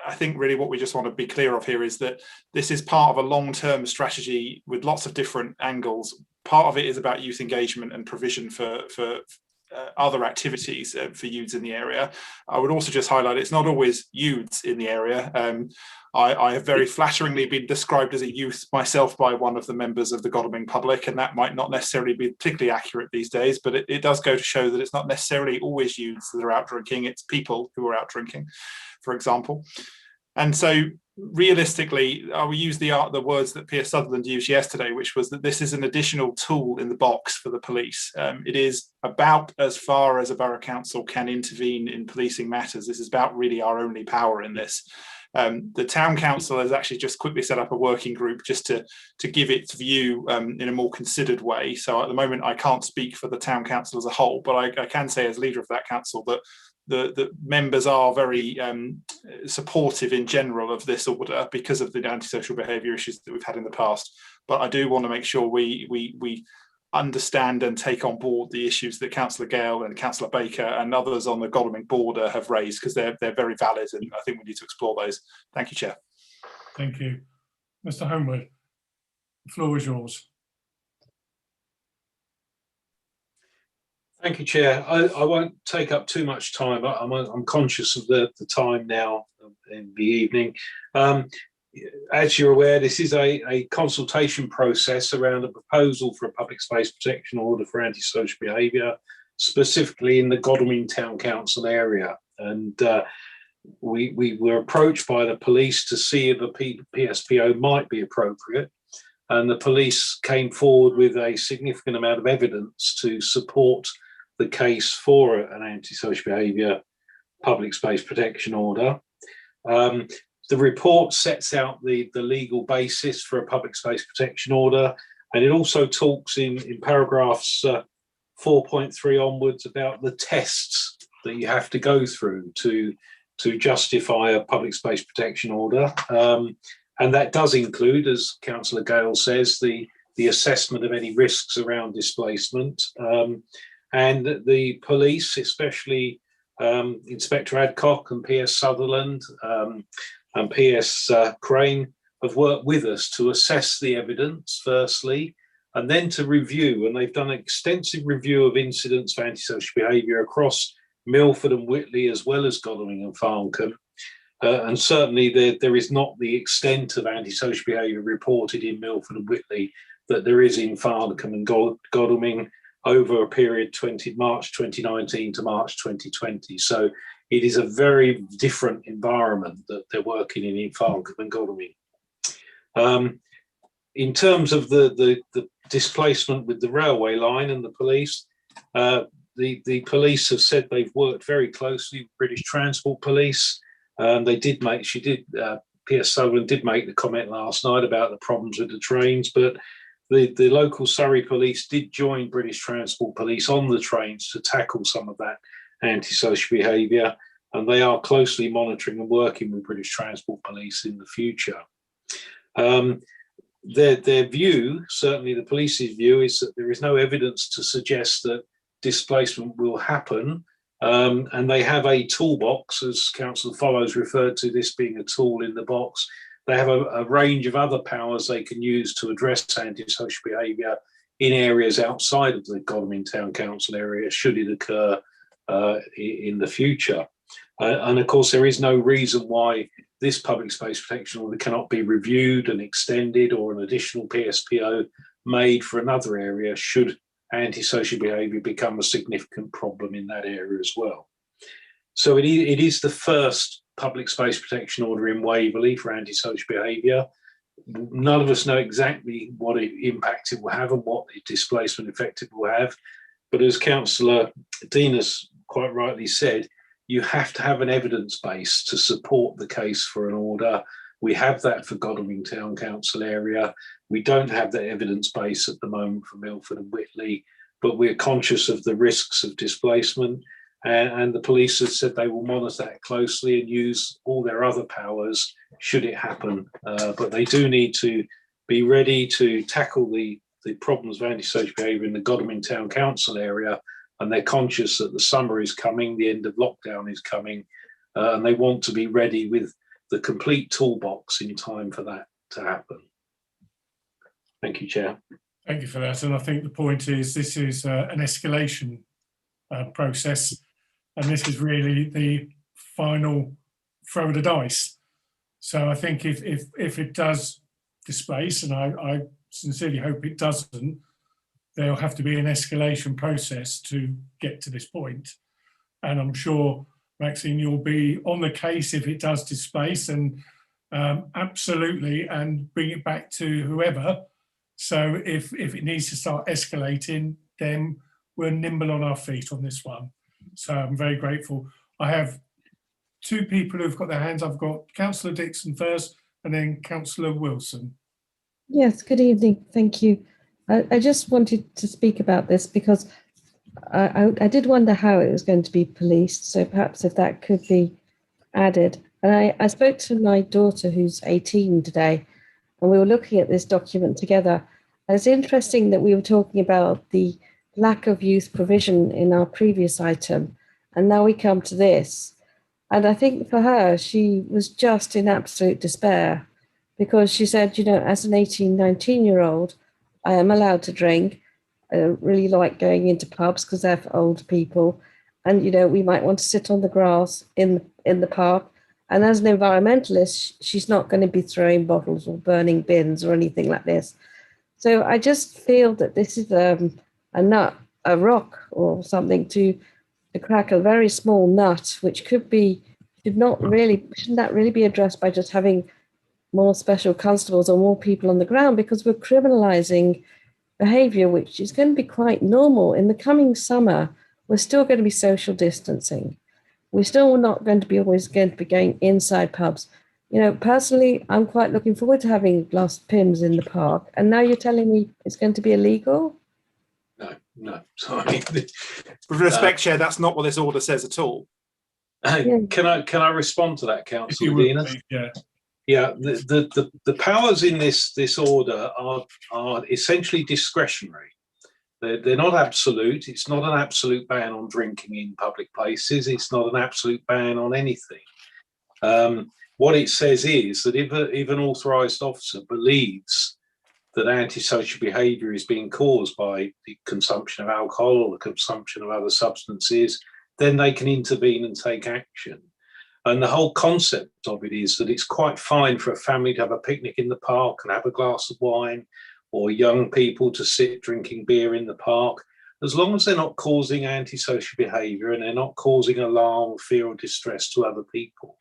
I think really what we just want to be clear of here is that this is part of a long-term strategy with lots of different angles. Part of it is about youth engagement and provision for other activities for youths in the area. I would also just highlight it's not always youths in the area. I have very flatteringly been described as a youth myself by one of the members of the Godalming public, and that might not necessarily be particularly accurate these days, but it does go to show that it's not necessarily always youths that are out drinking, it's people who are out drinking, for example. And so realistically, I will use the words that P.S. Sutherland used yesterday, which was that this is an additional tool in the box for the police. It is about as far as a borough council can intervene in policing matters. This is about really our only power in this. The town council has actually just quickly set up a working group just to give its view in a more considered way. So at the moment, I can't speak for the town council as a whole, but I can say as leader of that council that the members are very supportive in general of this order because of the antisocial behaviour issues that we've had in the past. But I do want to make sure we understand and take on board the issues that Councillor Gale and Councillor Baker and others on the Godalming border have raised, because they're very valid, and I think we need to explore those. Thank you, Chair. Thank you. Mr. Homewood, the floor is yours. Thank you, Chair. I won't take up too much time. I'm conscious of the time now in the evening. As you're aware, this is a consultation process around a proposal for a public space protection order for antisocial behaviour, specifically in the Godalming Town Council area. And we were approached by the police to see if a PSPO might be appropriate. And the police came forward with a significant amount of evidence to support the case for an antisocial behaviour public space protection order. The report sets out the legal basis for a public space protection order, and it also talks in paragraphs 4.3 onwards about the tests that you have to go through to justify a public space protection order. And that does include, as Councillor Gale says, the assessment of any risks around displacement. And the police, especially Inspector Adcock and P.S. Sutherland and P.S. Crane, have worked with us to assess the evidence, firstly, and then to review. And they've done an extensive review of incidents of antisocial behaviour across Milford and Whitley, as well as Godalming and Farncombe. And certainly there is not the extent of antisocial behaviour reported in Milford and Whitley that there is in Farncombe and Godalming over a period March 2019 to March 2020. So it is a very different environment that they're working in Farncombe and Godalming. In terms of the displacement with the railway line and the police, the police have said they've worked very closely with British Transport Police. Pierce Sutherland did make the comment last night about the problems with the trains, but the local Surrey Police did join British Transport Police on the trains to tackle some of that antisocial behaviour, and they are closely monitoring and working with British Transport Police in the future. Their view, certainly the police's view, is that there is no evidence to suggest that displacement will happen, and they have a toolbox, as Councillor Follows referred to this being a tool in the box. They have a range of other powers they can use to address antisocial behaviour in areas outside of the Godalming Town Council area, should it occur in the future. And of course, there is no reason why this public space protection order cannot be reviewed and extended, or an additional PSPO made for another area should antisocial behaviour become a significant problem in that area as well. So it is the first public space protection order in Waverly for antisocial behaviour. None of us know exactly what impact it will have and what displacement effect it will have. But as Councillor Dean has quite rightly said, you have to have an evidence base to support the case for an order. We have that for Godalming Town Council area. We don't have that evidence base at the moment for Milford and Whitley, but we're conscious of the risks of displacement. And the police have said they will monitor that closely and use all their other powers should it happen. But they do need to be ready to tackle the problems of antisocial behaviour in the Godalming Town Council area. And they're conscious that the summer is coming, the end of lockdown is coming, and they want to be ready with the complete toolbox in time for that to happen. Thank you, Chair. Thank you for that. And I think the point is this is an escalation process, and this is really the final throw of the dice. So I think if it does displace, and I sincerely hope it doesn't, there'll have to be an escalation process to get to this point. And I'm sure, Maxine, you'll be on the case if it does displace, and absolutely, and bring it back to whoever. So if it needs to start escalating, then we're nimble on our feet on this one. So I'm very grateful. I have two people who've got their hands. I've got Councillor Dixon first, and then Councillor Wilson. Yes, good evening. Thank you. I just wanted to speak about this because I did wonder how it was going to be policed. So perhaps if that could be added. And I spoke to my daughter who's 18 today, and we were looking at this document together. And it's interesting that we were talking about the lack of youth provision in our previous item, and now we come to this. And I think for her, she was just in absolute despair, because she said, you know, as an 18, 19-year-old, I am allowed to drink. I don't really like going into pubs because they're for old people. And, you know, we might want to sit on the grass in the park. And as an environmentalist, she's not going to be throwing bottles or burning bins or anything like this. So I just feel that this is a rock or something to crack, a very small nut, which shouldn't that really be addressed by just having more special constables or more people on the ground, because we're criminalising behaviour which is going to be quite normal. In the coming summer, we're still going to be social distancing. We're still not going to be always going to be going inside pubs. You know, personally, I'm quite looking forward to having glass Pimm's in the park. And now you're telling me it's going to be illegal? No, sorry. With respect, Chair, that's not what this order says at all. Can I respond to that, Councillor Dina? Yeah, the powers in this order are essentially discretionary. They're not absolute. It's not an absolute ban on drinking in public places. It's not an absolute ban on anything. What it says is that if an authorised officer believes that antisocial behaviour is being caused by the consumption of alcohol or the consumption of other substances, then they can intervene and take action. And the whole concept of it is that it's quite fine for a family to have a picnic in the park and have a glass of wine, or young people to sit drinking beer in the park, as long as they're not causing antisocial behaviour and they're not causing alarm, fear or distress to other people.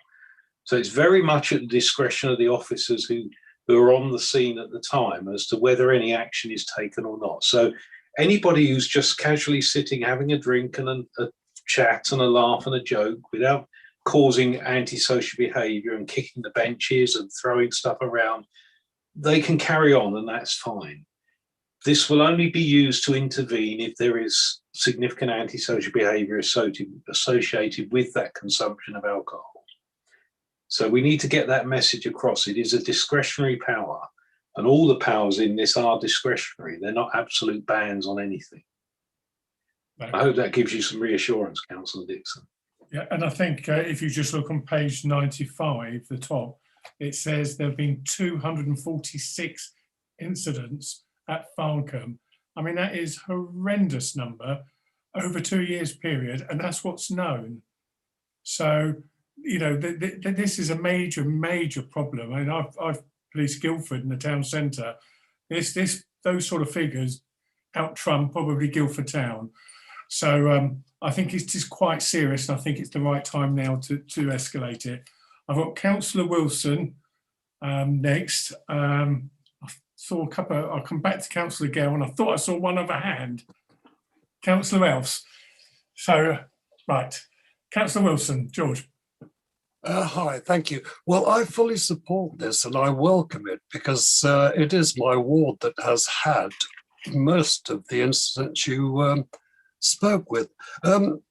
So it's very much at the discretion of the officers who are on the scene at the time as to whether any action is taken or not. So anybody who's just casually sitting, having a drink and a chat and a laugh and a joke without causing antisocial behaviour and kicking the benches and throwing stuff around, they can carry on and that's fine. This will only be used to intervene if there is significant antisocial behaviour associated with that consumption of alcohol. So we need to get that message across. It is a discretionary power, and all the powers in this are discretionary. They're not absolute bans on anything. I hope that gives you some reassurance, Councillor Dixon. Yeah, and I think if you just look on page 95, the top, it says there have been 246 incidents at Farncombe. I mean, that is a horrendous number over 2 years period, and that's what's known. So, you know, this is a major problem. I mean, I've policed Guildford in the town centre. Those sort of figures out-trump probably Guildford town. So I think it's just quite serious, and I think it's the right time now to escalate it. I've got Councillor Wilson next. I saw a couple. I'll come back to Councillor Gale, and I thought I saw one other hand. Councillor Else. So, right. Councillor Wilson, George. Hi, thank you. Well, I fully support this and I welcome it because it is my ward that has had most of the incidents you spoke with. To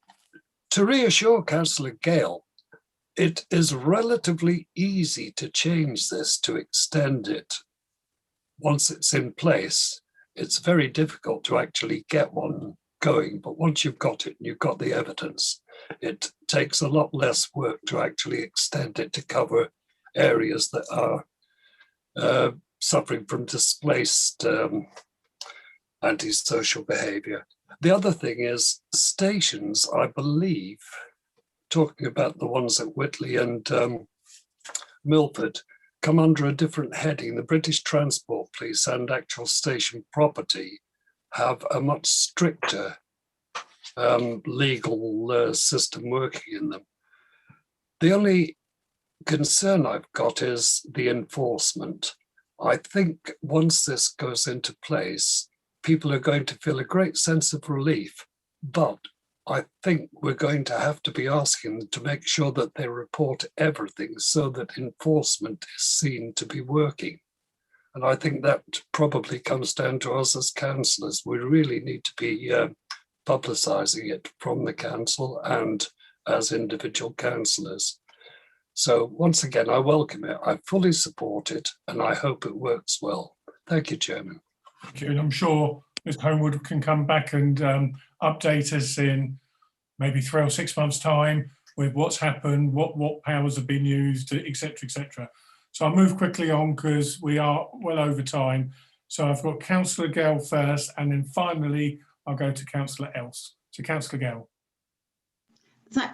reassure Councillor Gale, it is relatively easy to change this, to extend it. Once it's in place, it's very difficult to actually get one going, but once you've got it and you've got the evidence, it takes a lot less work to actually extend it to cover areas that are suffering from displaced antisocial behaviour. The other thing is stations, I believe, talking about the ones at Whitley and Milford, come under a different heading. The British Transport Police and actual station property have a much stricter legal system working in them. The only concern I've got is the enforcement. I think once this goes into place, people are going to feel a great sense of relief, but I think we're going to have to be asking them to make sure that they report everything so that enforcement is seen to be working. And I think that probably comes down to us as councillors. We really need to be publicising it from the council and as individual councillors. So once again, I welcome it. I fully support it and I hope it works well. Thank you, Chairman. Thank you. And I'm sure Ms Homewood can come back and update us in maybe 3 or 6 months' time with what's happened, what powers have been used, etc., etc. So I'll move quickly on because we are well over time. So I've got Councillor Gale first, and then finally I'll go to Councillor Else. So Councillor Gale.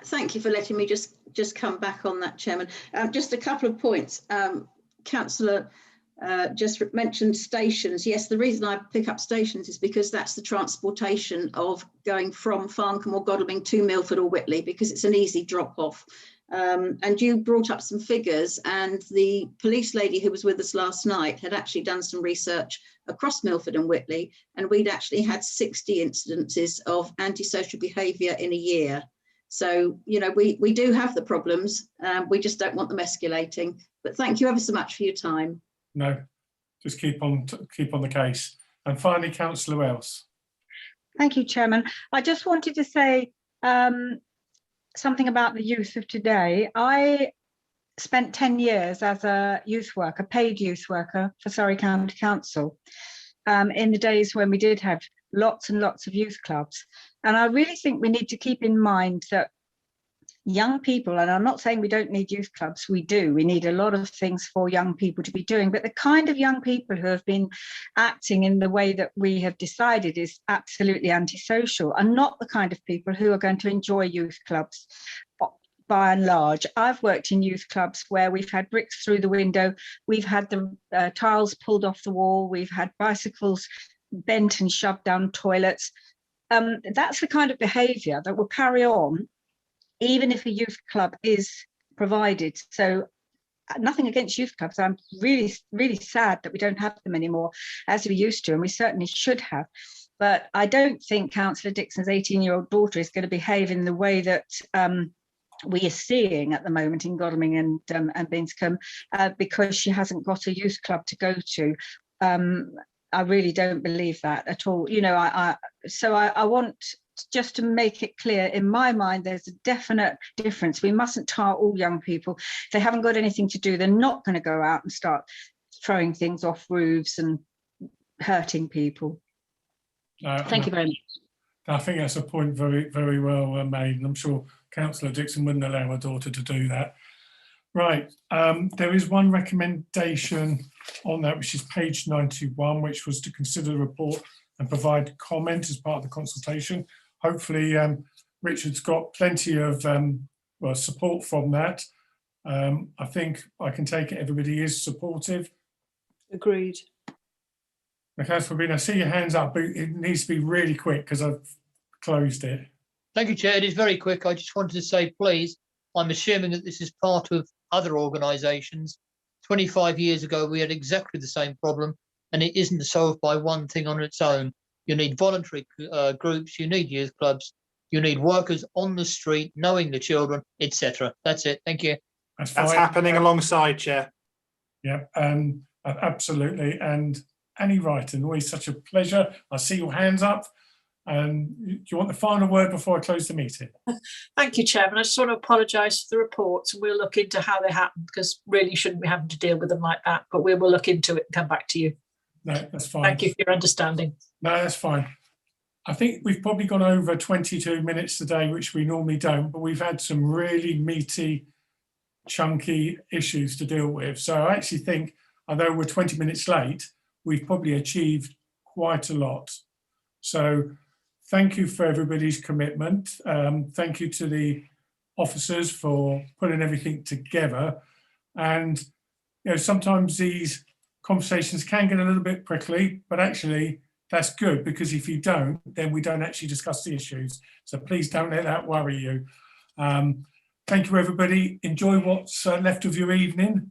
Thank you for letting me just come back on that, Chairman. Just a couple of points. Councillor just mentioned stations. Yes, the reason I pick up stations is because that's the transportation of going from Farncombe or Godalming to Milford or Whitley, because it's an easy drop off. And you brought up some figures, and the police lady who was with us last night had actually done some research across Milford and Whitley, and we'd actually had 60 incidences of antisocial behaviour in a year. So, you know, we do have the problems. We just don't want them escalating. But thank you ever so much for your time. No, just keep on the case. And finally, Councillor Else. Thank you, Chairman. I just wanted to say something about the youth of today. I spent 10 years as a youth worker, paid youth worker for Surrey County Council, in the days when we did have lots and lots of youth clubs. And I really think we need to keep in mind that young people, and I'm not saying we don't need youth clubs, we do. We need a lot of things for young people to be doing, but the kind of young people who have been acting in the way that we have decided is absolutely antisocial, and not the kind of people who are going to enjoy youth clubs by and large. I've worked in youth clubs where we've had bricks through the window, we've had the tiles pulled off the wall, we've had bicycles bent and shoved down toilets. that's the kind of behaviour that will carry on even if a youth club is provided. So nothing against youth clubs. I'm really, really sad that we don't have them anymore as we used to, and we certainly should have. But I don't think Councillor Dixon's 18-year-old daughter is going to behave in the way that we are seeing at the moment in Godalming and Binscombe because she hasn't got a youth club to go to. I really don't believe that at all. You know, I want just to make it clear, in my mind, there's a definite difference. We mustn't tar all young people. If they haven't got anything to do, they're not going to go out and start throwing things off roofs and hurting people. Thank you very much. I think that's a point very, very well made, and I'm sure Councillor Dixon wouldn't allow her daughter to do that. Right, there is one recommendation on that, which is page 91, which was to consider the report and provide comment as part of the consultation. Hopefully, Richard's got plenty of well, support from that. I think I can take it everybody is supportive. Agreed. Councillor Bean, I see your hands up, but it needs to be really quick because I've closed it. Thank you, Chair. It is very quick. I just wanted to say, please, I'm assuming that this is part of other organisations. 25 years ago, we had exactly the same problem, and it isn't solved by one thing on its own. You need voluntary groups, you need youth clubs, you need workers on the street, knowing the children, etc. That's it. Thank you. That's happening alongside, Chair. Yeah, absolutely. And Annie Wrighton, always such a pleasure. I see your hands up. Do you want the final word before I close the meeting? Thank you, Chairman. I just want to apologise for the reports, and we'll look into how they happened, because really shouldn't be having to deal with them like that, but we will look into it and come back to you. No, that's fine. Thank you for your understanding. No, that's fine. I think we've probably gone over 22 minutes today, which we normally don't, but we've had some really meaty, chunky issues to deal with. So I actually think, although we're 20 minutes late, we've probably achieved quite a lot. So thank you for everybody's commitment. Thank you to the officers for putting everything together. And you know, sometimes these conversations can get a little bit prickly, but actually that's good, because if you don't, then we don't actually discuss the issues. So please don't let that worry you. Thank you, everybody. Enjoy what's left of your evening.